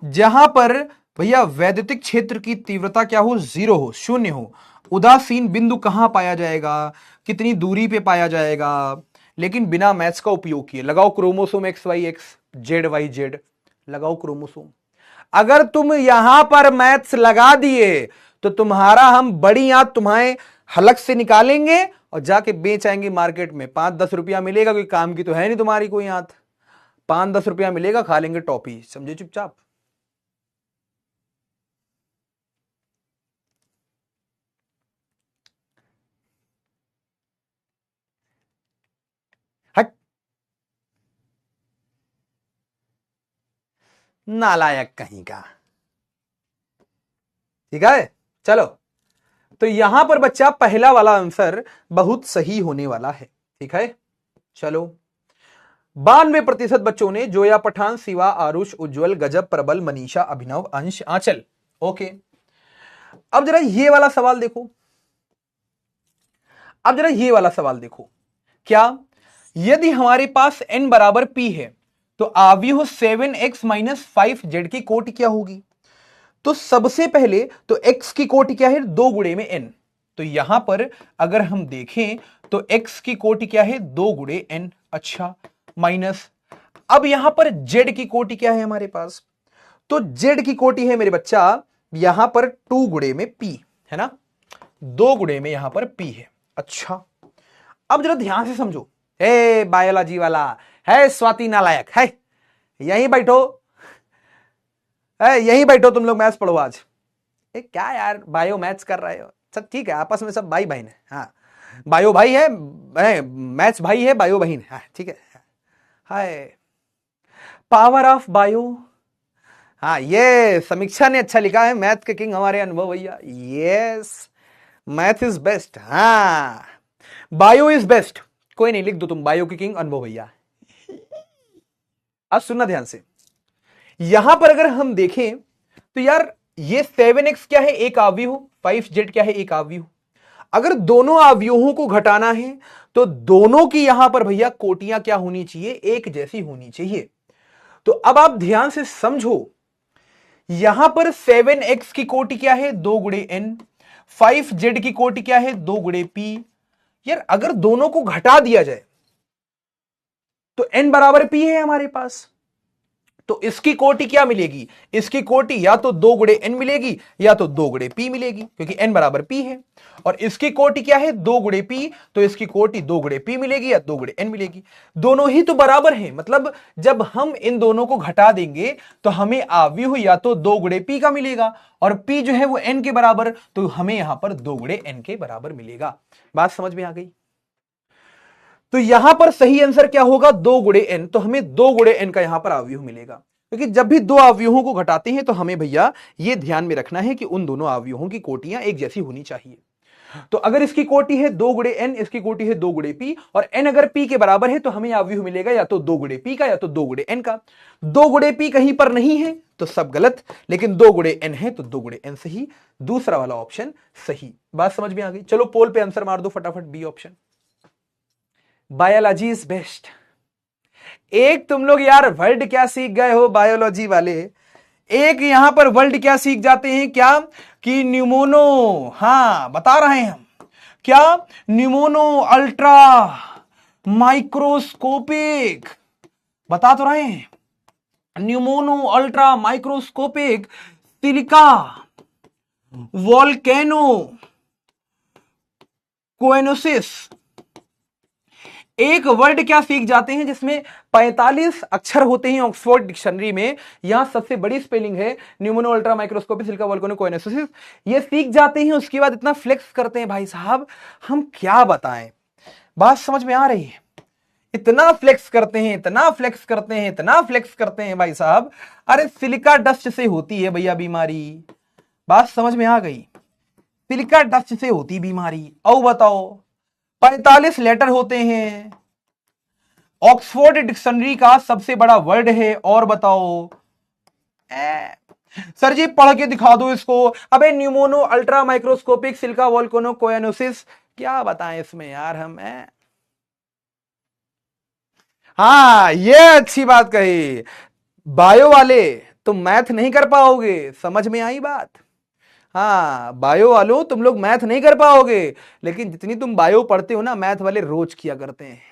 जहां पर भैया वैद्युतिक क्षेत्र की तीव्रता क्या हो? 0 हो, 0 हो। उदासीन बिंदु कहां पाया जाएगा? कितनी दूरी पे पाया जाएगा? लेकिन बिना मैथ्स का उपयोग किए। लगाओ chromosome XY X, ZY Z, लगाओ क्रोमोसोम। अगर तुम यहां पर मैथ्स लगा दिए तो तुम्हारा हम बड़ी आंत तुम्हारे हलक से निकालेंगे और जाके बेच आएंगे मार्केट में। 5-10 रुपया मिलेगा, कोई काम की तो है नहीं तुम्हारी कोई आंत। 5-10 रुपया मिलेगा, खा लेंगे टॉफी, समझे चुपचाप। हट, नालायक कहीं का। ठीक है, चलो। तो यहां पर बच्चा पहला वाला आंसर बहुत सही होने वाला है। ठीक है, चलो। 92% बच्चों ने जोया पठान, शिवा, आरुष, उज्जवल, गजब, प्रबल, मनीषा, अभिनव, अंश, आंचल। ओके, अब जरा ये वाला सवाल देखो। अब जरा ये वाला सवाल देखो। क्या यदि हमारे पास n बराबर p है तो आव्यूह 7x - 5z की कोटि क्या होगी? तो सबसे पहले तो x की कोटि क्या है? 2 गुणे में n। तो यहां पर अगर हम देखें तो x की कोटि क्या है? 2 गुणे n। अच्छा, माइनस, अब यहां पर z की कोटि क्या है हमारे पास? तो z की कोटि है मेरे बच्चा यहां पर 2 गुणे में p है ना, 2 गुणे में यहां पर p है। अच्छा, अब जरा ध्यान से समझो। हे बायोलॉजी वाला है, स्वाति नालायक है, यहीं बैठो, यहीं बैठो तुम लोग, मैथ्स पढ़ो आज। क्या यार बायो मैथ्स कर रहे हो? सब ठीक है, आपस में सब भाई बहन है। हाँ, बायो भाई है, मैथ्स भाई है, बायो बहन है। हाँ, ठीक है। हाय, पावर ऑफ बायो। हाँ, ये समीक्षा ने अच्छा लिखा है, मैथ के किंग हमारे अनुभव भैया। Yes, math is best. हाँ, बायो इज बेस्ट। कोई नहीं, लिख दो तुम, बायो की किंग अनुभव भैया। अब सुनना ध्यान से, यहां पर अगर हम देखें तो यार ये 7x क्या है? एक आव्यूह। 5z क्या है? एक आव्यूह। अगर दोनों आव्यूहों को घटाना है तो दोनों की यहां पर भैया कोटियां क्या होनी चाहिए? एक जैसी होनी चाहिए। तो अब आप ध्यान से समझो, यहां पर 7x की कोटि क्या है? 2 गुणे n। 5z की कोटि क्या है 2 गुणे p। यार अगर दोनों को घटा दिया जाए तो n बराबर p है हमारे पास, तो इसकी कोटि क्या मिलेगी, इसकी कोटि या तो 2 गुणे n मिलेगी या तो 2 गुणे p मिलेगी, क्योंकि n बराबर p है। और इसकी कोटि क्या है 2 गुणे p, तो इसकी कोटि 2 गुणे p मिलेगी या 2 गुणे n मिलेगी। दोनों ही तो बराबर हैं, मतलब जब हम इन दोनों को घटा देंगे तो हमें आव्यूह या तो 2 गुणे p का मिलेगा, और p जो है वो n के बराबर, तो हमें यहां पर 2 गुणे n के बराबर मिलेगा। बात समझ में आ गई? तो यहां पर सही आंसर क्या होगा 2 गुणे n, तो हमें 2 गुणे n का यहां पर अवयव मिलेगा, क्योंकि जब भी दो अवयवों को घटाते हैं तो हमें भैया ये ध्यान में रखना है कि उन दोनों अवयवों की कोटियां एक जैसी होनी चाहिए। तो अगर इसकी कोटि है 2 गुणे n, इसकी कोटि है 2 गुणे p, और n अगर p के बराबर है तो हमें अवयव मिलेगा या तो 2 गुणे p का या तो 2 गुणे n का। 2 गुणे p कहीं पर नहीं है तो सब गलत, लेकिन 2 गुणे n है तो 2 गुणे n सही, दूसरा वाला ऑप्शन सही। बात समझ में आ गई? चलो पोल पे आंसर मार दो फटाफट, B option. Biology is best. एक तुम लोग यार वर्ड क्या सीख गए हो बायोलॉजी वाले, एक यहां पर वर्ड क्या सीख जाते हैं क्या कि न्यूमोनो, हां बता रहे हैं हम क्या, न्यूमोनो अल्ट्रा माइक्रोस्कोपिक, बता तो रहे हैं, pneumonoultramicroscopicsilicovolcanoconiosis. एक वर्ड क्या सीख जाते हैं जिसमें 45 अक्षर होते हैं ऑक्सफोर्ड डिक्शनरी में, यहां सबसे बड़ी स्पेलिंग है pneumonoultramicroscopicsilicovolcanoconiosis. ये सीख जाते हैं, उसके बाद इतना फ्लेक्स करते हैं भाई साहब, हम क्या बताएं। बात समझ में आ रही है? इतना फ्लेक्स करते हैं, इतना फ्लेक्स करते हैं, इतना फ्लेक्स करते हैं भाई साहब। अरे सिलिका डस्ट से होती है भैया बीमारी। बात समझ में आ गई? सिलिका डस्ट से होती बीमारी। और बताओ 45 लेटर होते हैं, ऑक्सफोर्ड डिक्शनरी का सबसे बड़ा वर्ड है, और बताओ सर जी पढ़ के दिखा दो इसको। अबे pneumonoultramicroscopicsilicovolcanoconiosis, क्या बताएं इसमें यार हम हाँ ये अच्छी बात कही। बायो वाले तुम मैथ नहीं कर पाओगे, समझ में आई बात? हाँ बायो वालों तुम लोग मैथ नहीं कर पाओगे, लेकिन जितनी तुम बायो पढ़ते हो ना मैथ वाले रोज किया करते हैं।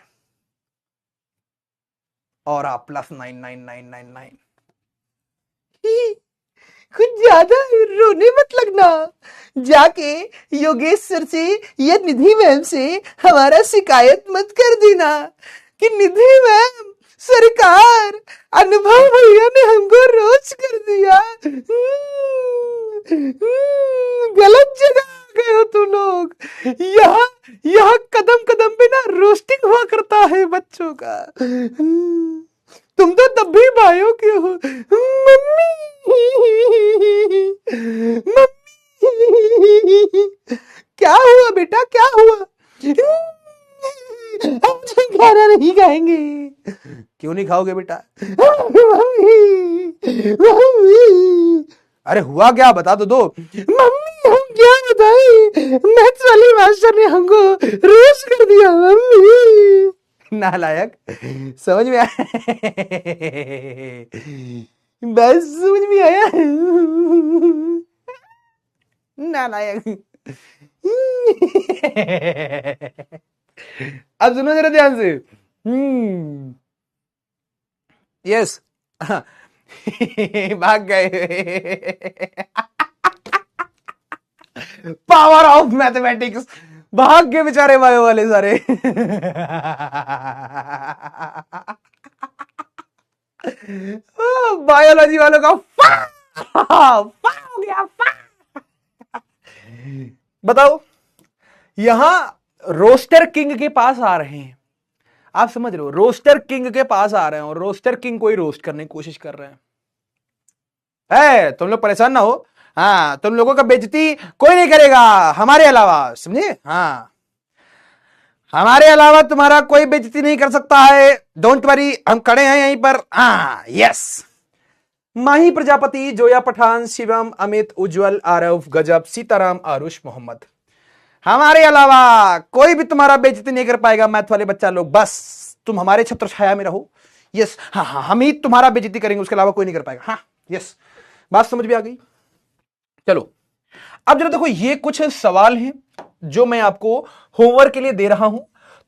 और आप +9999। कुछ ज्यादा रोने मत लगना, जाके योगेश सर से या निधि मैम से हमारा शिकायत मत कर देना कि निधि मैम सरकार अनुभव भैया ने हमको रोज कर दिया। गलत जगह आ गए हो तुम लोग। यहाँ यहाँ कदम कदम पे ना रोस्टिंग हुआ करता है बच्चों का। तुम तो तब भी बायो के हो। मम्मी मम्मी क्या हुआ बेटा, क्या हुआ? हम खाना नहीं खाएंगे। क्यों नहीं खाओगे बेटा? Mummy mummy. अरे हुआ क्या बता तो दो। मम्मी हम क्या बताएं, मैथ्स वाली मास्टर ने हमको रोज कर दिया मम्मी। नालायक, समझ में आया? बस समझ में आया। नालायक। अब सुनो जरा ध्यान से। यस भाग गए। पावर ऑफ मैथमेटिक्स, भाग गए बेचारे बायो वाले सारे। बायोलॉजी वालों का हो गया। बताओ यहां रोस्टर किंग के पास आ रहे हैं, आप समझ रहे हो, रोस्टर किंग के पास आ रहे हैं और रोस्टर किंग को ही रोस्ट करने की कोशिश कर रहे हैं। तुम लोग परेशान ना हो, हाँ तुम लोगों का बेइज्जती कोई नहीं करेगा हमारे अलावा, समझे? हाँ हमारे अलावा तुम्हारा कोई बेइज्जती नहीं कर सकता है, डोंट वरी, हम खड़े हैं यहीं पर। हाँ यस। माही प्रजापति, जोया पठान, शिवम, अमित, उज्जवल, आरव, गजब, सीताराम, आरुष, मोहम्मद, हमारे अलावा कोई भी तुम्हारा बेइज्जती नहीं कर पाएगा। मैथ वाले बच्चा लोग, बस तुम हमारे छत्र छाया में रहो। यस हाँ हाँ हम ही तुम्हारा बेइज्जती करेंगे, उसके अलावा कोई नहीं कर पाएगा। हाँ यस, बात समझ में आ गई? चलो अब जरा देखो, ये कुछ सवाल हैं जो मैं आपको होमवर्क के लिए दे रहा हूं,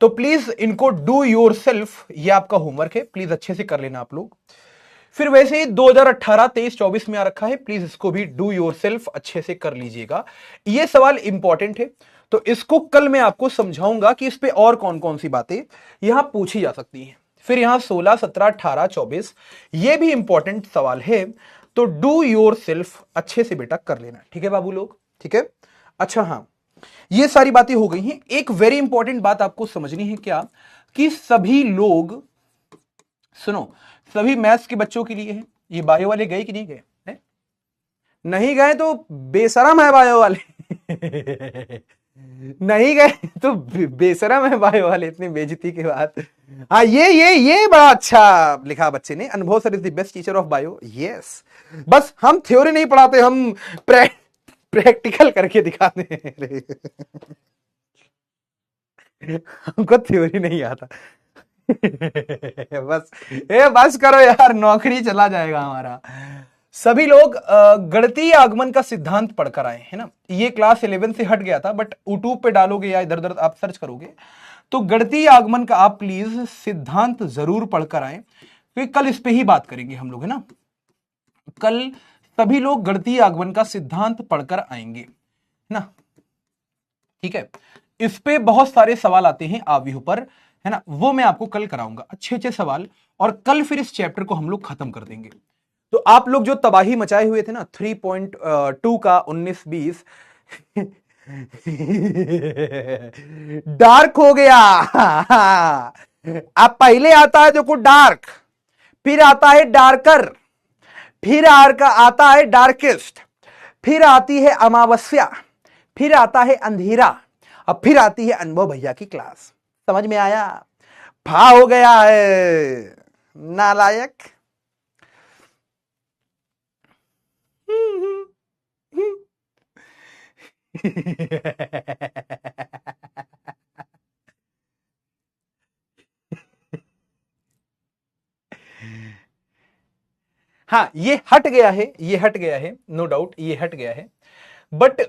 तो प्लीज इनको डू योर सेल्फ, ये आपका होमवर्क है, प्लीज अच्छे से कर लेना आप लोग। फिर वैसे ही 2018, 23, 24 में आ रखा है, प्लीज इसको भी डू योर सेल्फ अच्छे से कर लीजिएगा। ये सवाल इंपॉर्टेंट है, तो इसको कल मैं आपको समझाऊंगा कि इस पे और कौन कौन सी बातें यहां पूछी जा सकती हैं। फिर यहां 16, 17, 18, 24 ये भी इंपॉर्टेंट सवाल है, तो डू योर सेल्फ अच्छे से बेटा कर लेना, ठीक है बाबू लोग, ठीक है। अच्छा हाँ, ये सारी बातें हो गई हैं। एक वेरी इंपॉर्टेंट बात आपको समझनी है क्या, कि सभी लोग सुनो, सभी मैथ्स के बच्चों के लिए है। ये बायो वाले गए कि नहीं गए है? नहीं गए तो बेशरम है बायो वाले नहीं गए तो बेशरम है बायो वाले, इतनी बेइज्जती के बाद। हाँ, ये बड़ा अच्छा लिखा बच्चे ने, अनुभव sir is the best teacher of bio. Yes, बस हम थ्योरी नहीं पढ़ाते, हम प्रैक्टिकल करके दिखाते हैं हमको थ्योरी नहीं आता बस करो यार, नौकरी चला जाएगा हमारा। सभी लोग गणितीय आगमन का सिद्धांत पढ़कर आए हैं ना। ये क्लास 11 से हट गया था, बट यूट्यूब पे डालोगे या इधर उधर आप सर्च करोगे तो गणितीय आगमन का आप प्लीज सिद्धांत जरूर पढ़कर आए, क्योंकि कल इस पे ही बात करेंगे हम लोग, है ना। कल सभी लोग गणितीय आगमन का सिद्धांत पढ़कर आएंगे, है ना, ठीक है। इस पे बहुत सारे सवाल आते हैं आव्यूह पर, है ना, वो मैं आपको कल कराऊंगा, अच्छे अच्छे सवाल। और कल फिर इस चैप्टर को हम लोग खत्म कर देंगे। तो आप लोग जो तबाही मचाए हुए थे ना 3.2 का 19-20 डार्क हो गया अब पहले आता है देखो डार्क, फिर आता है डार्कर, फिर आता है डार्केस्ट, फिर आती है अमावस्या, फिर आता है अंधेरा, अब फिर आती है अनुभव भैया की क्लास। समझ में आया? भा हो गया है नालायक हाँ, ये हट गया है, ये हट गया है, नो डाउट ये हट गया है, बट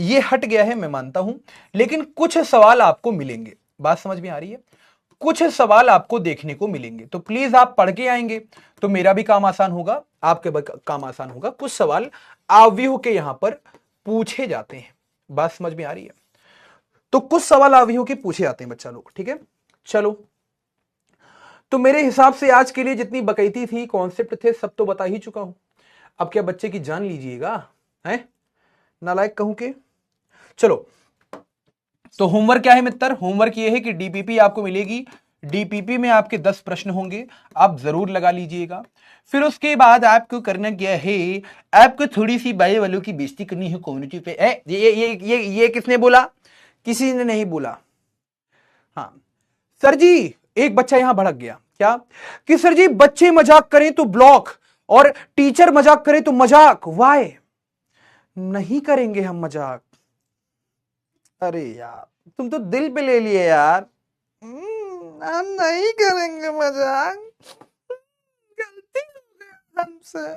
ये हट गया है, मैं मानता हूं। लेकिन कुछ सवाल आपको मिलेंगे, बात समझ में आ रही है? कुछ सवाल आपको देखने को मिलेंगे, तो प्लीज आप पढ़ के आएंगे तो मेरा भी काम आसान होगा, आपके भी काम आसान होगा। कुछ सवाल आव्यूह के यहां पर पूछे जाते हैं, बात समझ में आ रही है? तो कुछ सवाल आव्यूह के पूछे जाते हैं बच्चा लोग, ठीक है। चलो, तो मेरे हिसाब से आज के लिए जितनी बकैती थी, कॉन्सेप्ट थे, सब तो बता ही चुका हूं। अब क्या बच्चे की जान लीजिएगा, है नालायक कहूं के। चलो, तो होमवर्क क्या है मित्र? होमवर्क ये है कि डीपीपी आपको मिलेगी, डीपीपी में आपके 10 प्रश्न होंगे, आप जरूर लगा लीजिएगा। फिर उसके बाद आपको करना क्या है, आपको थोड़ी सी बायो वालों की बेइज्जती करनी है कम्युनिटी पे। ये किसने बोला? किसी ने नहीं बोला। हाँ सर जी, एक बच्चा यहां भड़क गया क्या कि सर जी बच्चे मजाक करें तो ब्लॉक और टीचर मजाक करें तो मजाक, वाई नहीं करेंगे हम मजाक? अरे यार, तुम तो दिल पे ले लिए यार। हम नहीं करेंगे मजाक, गलती हो गया हमसे।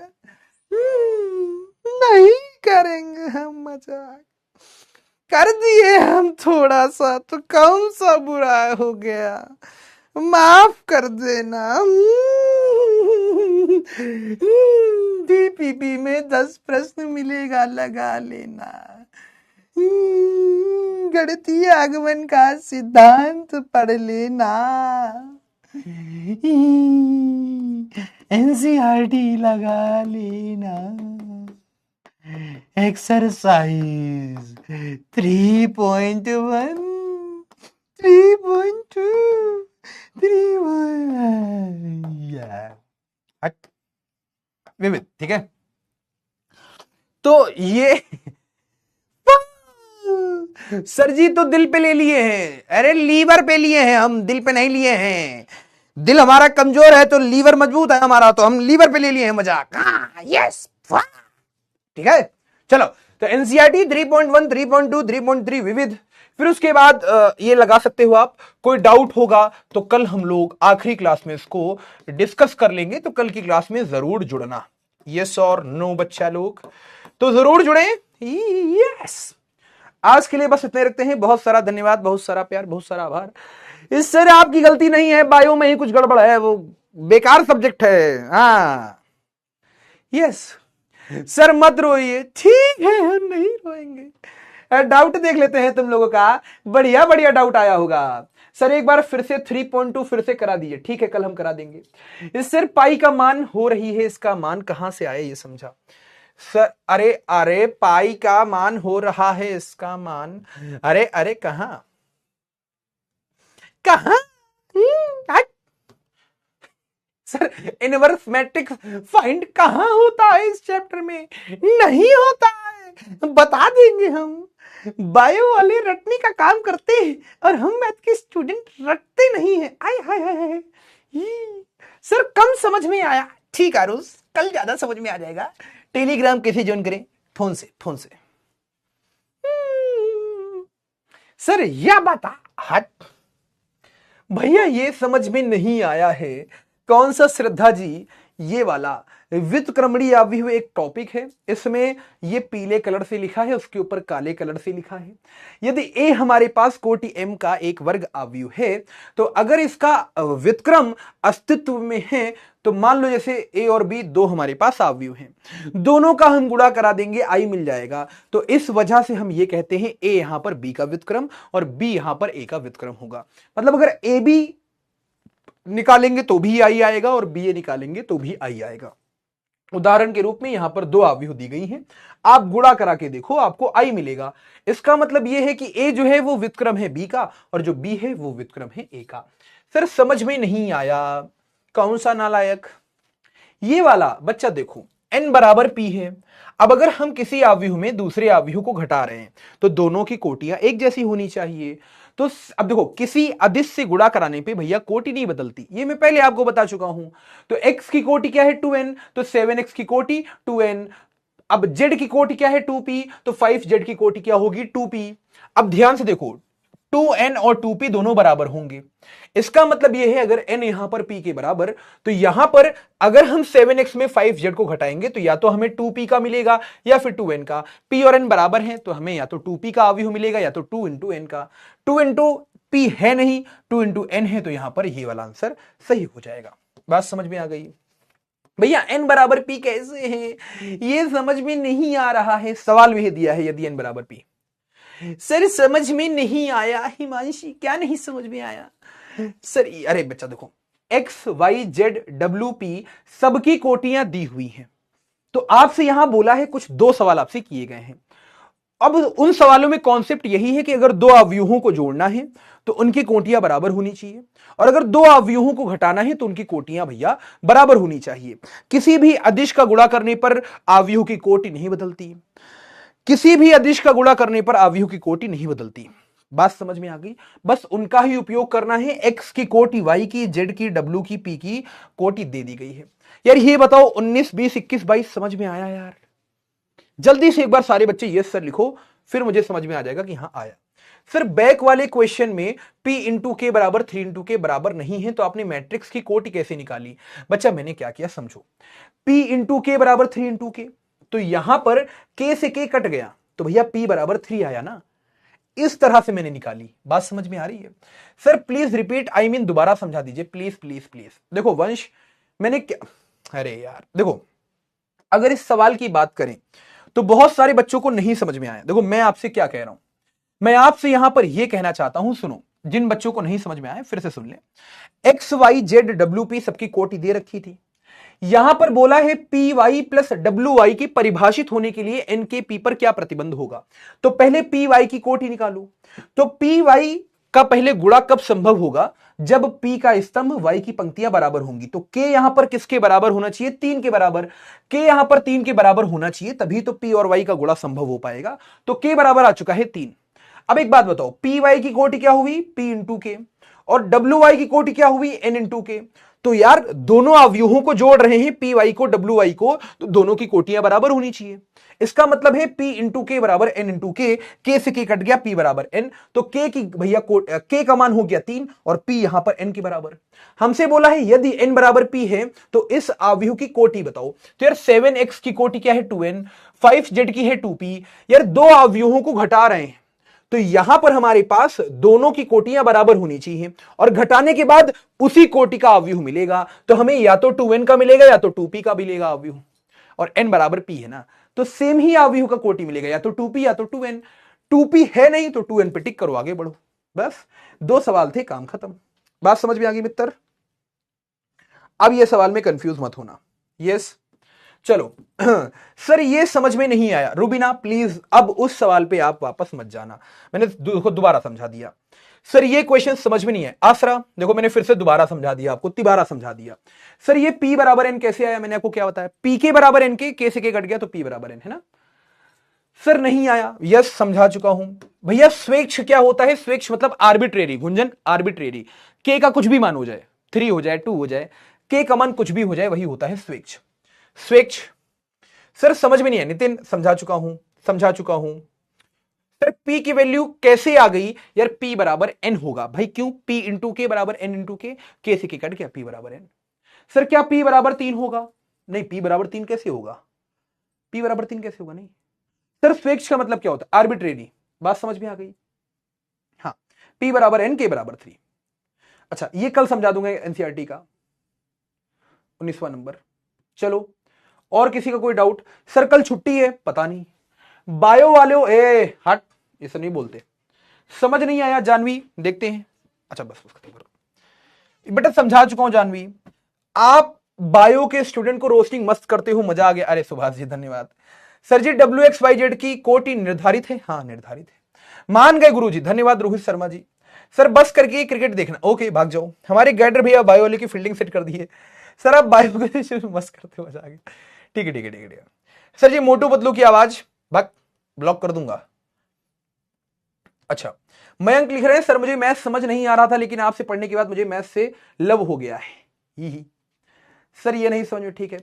नहीं करेंगे हम मजाक, कर दिए हम थोड़ा सा, तो कौन सा बुरा हो गया, माफ कर देना। डीपीपी में 10 प्रश्न मिलेगा, लगा लेना। गणितीय आगमन का सिद्धांत पढ़ लेना, एनसीईआरटी लगा लेना। एक्सरसाइज 3.1, 3.2, 3.1 विविध, ठीक है। तो ये सर जी तो दिल पे ले लिए हैं, अरे लीवर पे लिए हैं हम, दिल पे नहीं लिए हैं। दिल हमारा कमजोर है तो लीवर मजबूत है हमारा, तो हम लीवर पे ले लिए हैं मजाक। यस, ठीक है। चलो, तो एनसीईआरटी 3.1, 3.2, 3.3 विविध। फिर उसके बाद ये लगा सकते हो आप। कोई डाउट होगा तो कल हम लोग आखिरी क्लास में इसको डिस्कस कर लेंगे, तो कल की क्लास में जरूर जुड़ना। यस और नो बच्चा लोग। तो जरूर जुड़े। यस, आज के लिए बस इतने रखते हैं। बहुत सारा धन्यवाद, बहुत सारा प्यार, बहुत सारा आभार। इस सर आपकी गलती नहीं है, बायो में ही कुछ गड़बड़ है, वो बेकार सब्जेक्ट है। हाँ यस सर, मत रोइए, ठीक है हम नहीं रोएंगे। डाउट देख लेते हैं तुम लोगों का, बढ़िया बढ़िया डाउट आया होगा। सर एक बार फिर से 3.2 फिर से करा दीजिए। ठीक है, कल हम करा देंगे। इस सर पाई का मान हो रही है, इसका मान कहां से आया ये समझा सर? अरे अरे पाई का मान हो रहा है, इसका मान, अरे अरे कहां कहां? सर इनवर्स मैट्रिक्स फाइंड कहां होता है इस चैप्टर में? नहीं होता है, बता देंगे हम। बायो वाले रटने का काम करते हैं और हम मैथ के स्टूडेंट रटते नहीं हैं। आय हाय हाय हाय। सर कम समझ में आया, ठीक आरुष, कल ज्यादा समझ में आ जाएगा। टेलीग्राम कैसे ज्वाइन करें? फोन से, फोन से। सर यह बता, हट भैया, ये समझ में नहीं आया है कौन सा श्रद्धा जी? ये वाला व्युत्क्रमणीय अवयव एक टॉपिक है, इसमें ये पीले कलर से लिखा है, उसके ऊपर काले कलर से लिखा है। यदि ए हमारे पास कोटि m का एक वर्ग अवयव है, तो अगर इसका व्युत्क्रम अस्तित्व में है, तो मान लो जैसे ए और बी दो हमारे पास अवयव हैं, दोनों का हम गुणा करा देंगे, आई मिल जाएगा। तो इस वजह से हम ये कहते हैं ए यहां पर बी का व्युत्क्रम और बी यहां पर ए का व्युत्क्रम होगा। मतलब अगर ए बी निकालेंगे तो भी आई आएगा और बी ए निकालेंगे तो भी आई आएगा। उदाहरण के रूप में यहां पर दो अवयव दी गई हैं, आप गुणा करा के देखो, आपको आई मिलेगा। इसका मतलब यह है कि ए जो है वो व्युत्क्रम है बी का और जो बी है वो व्युत्क्रम है ए का। सर समझ में नहीं आया, कौन सा नालायक? ये वाला बच्चा देखो, n बराबर p है। अब अगर हम किसी अवयव में दूसरे अवयव को घटा रहे हैं तो दोनों की कोटियां एक जैसी होनी चाहिए। तो अब देखो, किसी अदिश से गुणा कराने पे भैया कोटि नहीं बदलती, ये मैं पहले आपको बता चुका हूं। तो x की कोटि क्या है? 2n, तो 7x की कोटि 2n। अब z की कोटि क्या है? 2p, तो 5z की कोटि क्या होगी? 2p। अब ध्यान से देखो, 2n और 2p दोनों बराबर होंगे। इसका मतलब यह है अगर n यहां पर p के बराबर, तो यहां पर अगर हम 7x में 5z को घटाएंगे तो या तो हमें 2p का मिलेगा या फिर 2n का। p और n बराबर हैं तो हमें या तो 2p का अवयव मिलेगा या तो 2 इंटू n का। 2 इंटू p है नहीं, 2 इंटू n है, तो यहां पर ये वाला आंसर सही हो जाएगा। बात समझ में आ गई? भैया n बराबर p कैसे है, ये समझ में नहीं आ रहा है। सवाल भी दिया है यदि n बराबर p। सर समझ में नहीं आया हिमांशी, क्या नहीं समझ में आया? सर अरे बच्चा देखो, X Y Z W P सबकी कोटियां दी हुई हैं, तो आपसे यहां बोला है कुछ, दो सवाल आपसे किए गए हैं। अब उन सवालों में कॉन्सेप्ट यही है कि अगर दो अवयवों को जोड़ना है तो उनकी कोटियां बराबर होनी चाहिए, और अगर दो अवयवों को घटाना है तो उनकी कोटियां भैया बराबर होनी चाहिए। किसी भी अदिश का गुणा करने पर अवयव की कोटि नहीं बदलती, किसी भी अदिश का गुणा करने पर अवयव की कोटि नहीं बदलती। बात समझ में आ गई? बस उनका ही उपयोग करना है। x की कोटि y की, z की, w की, p की कोटि दे दी गई है। यार ये बताओ 19, 20, 21, 22 समझ में आया यार? जल्दी से एक बार सारे बच्चे यस सर लिखो, फिर मुझे समझ में आ जाएगा कि हाँ आया। सर बैक वाले क्वेश्चन में p इंटू के बराबर 3 इंटू के बराबर नहीं है, तो आपने मैट्रिक्स की कोटि कैसे निकाली? बच्चा मैंने क्या किया समझो, p इंटू के बराबर 3 इंटू के, तो यहां पर k से k कट गया तो भैया p बराबर 3 आया ना, इस तरह से मैंने निकाली। बात समझ में आ रही है? Sir please repeat, I mean दोबारा समझा दीजिए प्लीज प्लीज प्लीज। देखो वंश, मैंने क्या, अरे यार देखो, अगर इस सवाल की बात करें तो बहुत सारे बच्चों को नहीं समझ में आया। देखो मैं आपसे क्या कह रहा हूं, मैं आपसे यहां पर यह कहना चाहता हूं, सुनो, जिन बच्चों को नहीं समझ में आया फिर से सुन ले। X Y Z W P सबकी कोटि दे रखी थी, यहां पर बोला है P Y plus W Y की परिभाषित होने के लिए एन के पी पर क्या प्रतिबंध होगा। तो पहले पी वाई की कोटि निकालो। तो पी वाई का पहले गुणा कब संभव होगा? जब p का स्तंभ y की पंक्तियां बराबर होंगी। तो k यहां पर किसके बराबर होना चाहिए? 3 के बराबर। k यहां पर 3 के बराबर होना चाहिए, तभी तो p और y का गुणा संभव हो पाएगा। तो k बराबर आ चुका है 3। अब एक बात बताओ, py की कोटि क्या हुई? p इंटू के, और wy की कोटि क्या हुई? n इंटू के। तो यार दोनों अवयवों को जोड़ रहे हैं, पी वाई को डब्ल्यू वाई को, तो दोनों की कोटियां बराबर होनी चाहिए। इसका मतलब है P इंटू के बराबर N इंटू के से के कट गया, P बराबर N, तो के की भैया के का मान हो गया 3 और P यहां पर N के बराबर। हमसे बोला है यदि N बराबर P है तो इस अवयव की कोटि बताओ। तो यार 7x की कोटि क्या है 2n, 5z की है 2p। यार दो अवयवों को घटा रहे हैं तो यहां पर हमारे पास दोनों की कोटियां बराबर होनी चाहिए और घटाने के बाद उसी कोटि का अवयव मिलेगा। तो हमें या तो 2n का मिलेगा या तो 2p का मिलेगा अवयव, और n बराबर p है ना, तो सेम ही अवयव का कोटि मिलेगा, या तो 2p या तो 2n। 2p है नहीं तो 2n पे टिक करो, आगे बढ़ो। बस 2 सवाल थे, काम खत्म। बात समझ में आ गई मित्र? अब ये सवाल में कंफ्यूज मत होना। यस चलो सर ये समझ में नहीं आया, रुबीना प्लीज अब उस सवाल पे आप वापस मत जाना, मैंने दोबारा समझा दिया। सर ये क्वेश्चन समझ में नहीं है। आसरा देखो मैंने फिर से दोबारा समझा दिया आपको, तिबारा समझा दिया। सर ये P बराबर N कैसे आया, मैंने आपको क्या बताया, P के बराबर N के से के कट गया तो P बराबर N है ना। सर नहीं आया, यस समझा चुका हूं भैया। स्वेच्छ क्या होता है, स्वेच्छ मतलब आर्बिट्रेरी, गुंजन आर्बिट्रेरी, के का कुछ भी मान हो जाए, 3 हो जाए 2 हो जाए, के का मान कुछ भी हो जाए, वही होता है स्वेच्छ। स्वेच्छ सर समझ में नहीं है नितिन, समझा चुका हूं समझा चुका हूं। सर P की वैल्यू कैसे आ गई, यार P बराबर N होगा भाई, क्यों P इंटू के बराबर N इंटू के से के कट गया, P बराबर N। सर क्या P बराबर 3 होगा, नहीं P बराबर 3 कैसे होगा, P बराबर 3 कैसे होगा, नहीं। सर स्वेच्छ का मतलब क्या होता है, आर्बिट्रेरी, बात समझ में आ गई। हाँ P बराबर N के बराबर 3। अच्छा ये कल समझा दूंगा एनसीईआरटी का 19वां नंबर। चलो और किसी का कोई डाउट? सर कल छुट्टी है, पता नहीं बायो वाले हट, ये सब नहीं बोलते, समझ नहीं आया जानवी, देखते हैं। अच्छा बस खत्म करो बेटा, समझा चुका हूं जानवी। आप बायो के स्टूडेंट को रोस्टिंग मस्त करते हो, मजा आ गया। अरे सुभाष जी धन्यवाद। सर जी WXYZ की कोटि निर्धारित है, हाँ निर्धारित है, मान गए गुरुजी, धन्यवाद रोहित शर्मा जी। सर बस करके क्रिकेट देखना, ओके भाग जाओ। हमारे गाइडर भैया बायो वाले की फील्डिंग सेट कर दी है। सर आप बायो के मस्त करते हो, मजा आ गया। ठीक है ठीक है ठीक है। सर जी मोटू पतलू की आवाज भग ब्लॉक कर दूंगा। अच्छा मयंक लिख रहे हैं सर मुझे मैथ समझ नहीं आ रहा था लेकिन आपसे पढ़ने के बाद मुझे मैथ से लव हो गया है। ही सर ये नहीं समझ में, ठीक है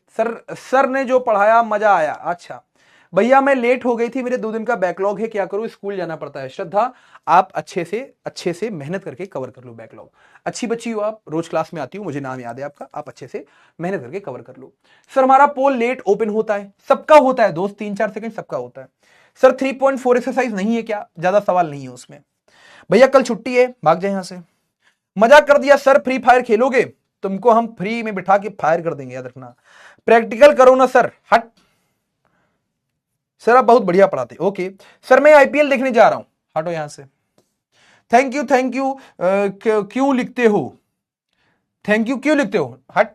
सर ने जो पढ़ाया मजा आया। अच्छा भैया मैं लेट हो गई थी, मेरे 2 दिन का बैकलॉग है, क्या करूं, स्कूल जाना पड़ता है। श्रद्धा आप अच्छे से मेहनत करके कवर कर लो बैकलॉग, अच्छी बच्ची हो आप, रोज क्लास में आती हो, मुझे नाम याद है आपका, आप अच्छे से मेहनत करके कवर कर लो। सर हमारा पोल लेट ओपन होता है, सबका होता है दोस्त, 3-4 सेकंड सबका होता है। सर 3.4 एक्सरसाइज नहीं है क्या, ज्यादा सवाल नहीं है उसमें। भैया कल छुट्टी है, भाग जाए यहां से। मजाक कर दिया सर, फ्री फायर खेलोगे, तुमको हम फ्री में बिठा के फायर कर देंगे, याद रखना। प्रैक्टिकल करो ना सर, हट। सर आप बहुत बढ़िया पढ़ाते, ओके सर मैं आईपीएल देखने जा रहा हूं, हटो यहां से। थैंक यू क्यों लिखते हो, थैंक यू क्यों लिखते हो, हट।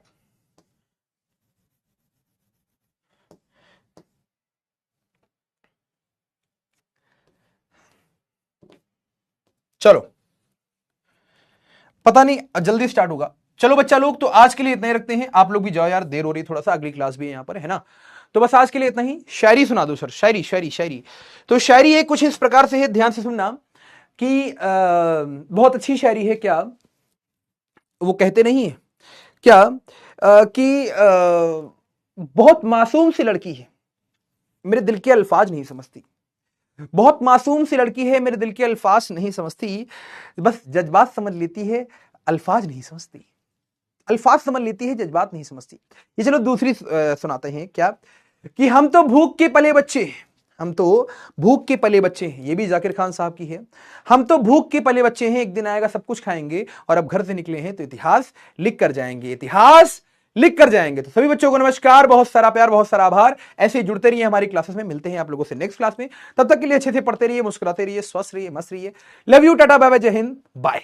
चलो पता नहीं जल्दी स्टार्ट होगा। चलो बच्चा लोग तो आज के लिए इतना ही रखते हैं, आप लोग भी जाओ यार, देर हो रही थोड़ा सा, अगली क्लास भी है यहां पर, है ना। तो बस आज के लिए इतना ही। शायरी सुना दो सर, शायरी शायरी शायरी। तो शायरी एक कुछ इस प्रकार से है, ध्यान से सुनना कि बहुत अच्छी शायरी है। क्या वो कहते नहीं है क्या कि बहुत मासूम सी लड़की है, मेरे दिल के अल्फाज नहीं समझती। बहुत मासूम सी लड़की है, मेरे दिल के अल्फाज नहीं समझती, बस जज्बात समझ लेती है, अल्फाज नहीं समझती। अल्फाज समझ लेती है, जज्बात नहीं समझती। ये चलो दूसरी सुनाते हैं। क्या कि हम तो भूख के पले बच्चे हैं, हम तो भूख के पले बच्चे हैं, ये भी जाकिर खान साहब की है। हम तो भूख के पले बच्चे हैं, एक दिन आएगा सब कुछ खाएंगे, और अब घर से निकले हैं तो इतिहास लिख कर जाएंगे, इतिहास लिख कर जाएंगे। तो सभी बच्चों को नमस्कार, बहुत सारा प्यार, बहुत सारा आभार। ऐसे जुड़ते रहिए हमारी क्लासेस में, मिलते हैं आप लोगों से नेक्स्ट क्लास में। तब तक के लिए अच्छे से पढ़ते रहिए, मुस्कुराते रहिए, स्वस्थ रहिए, मस्त रहिए। Love you, tata bye bye, जय हिंद, बाय।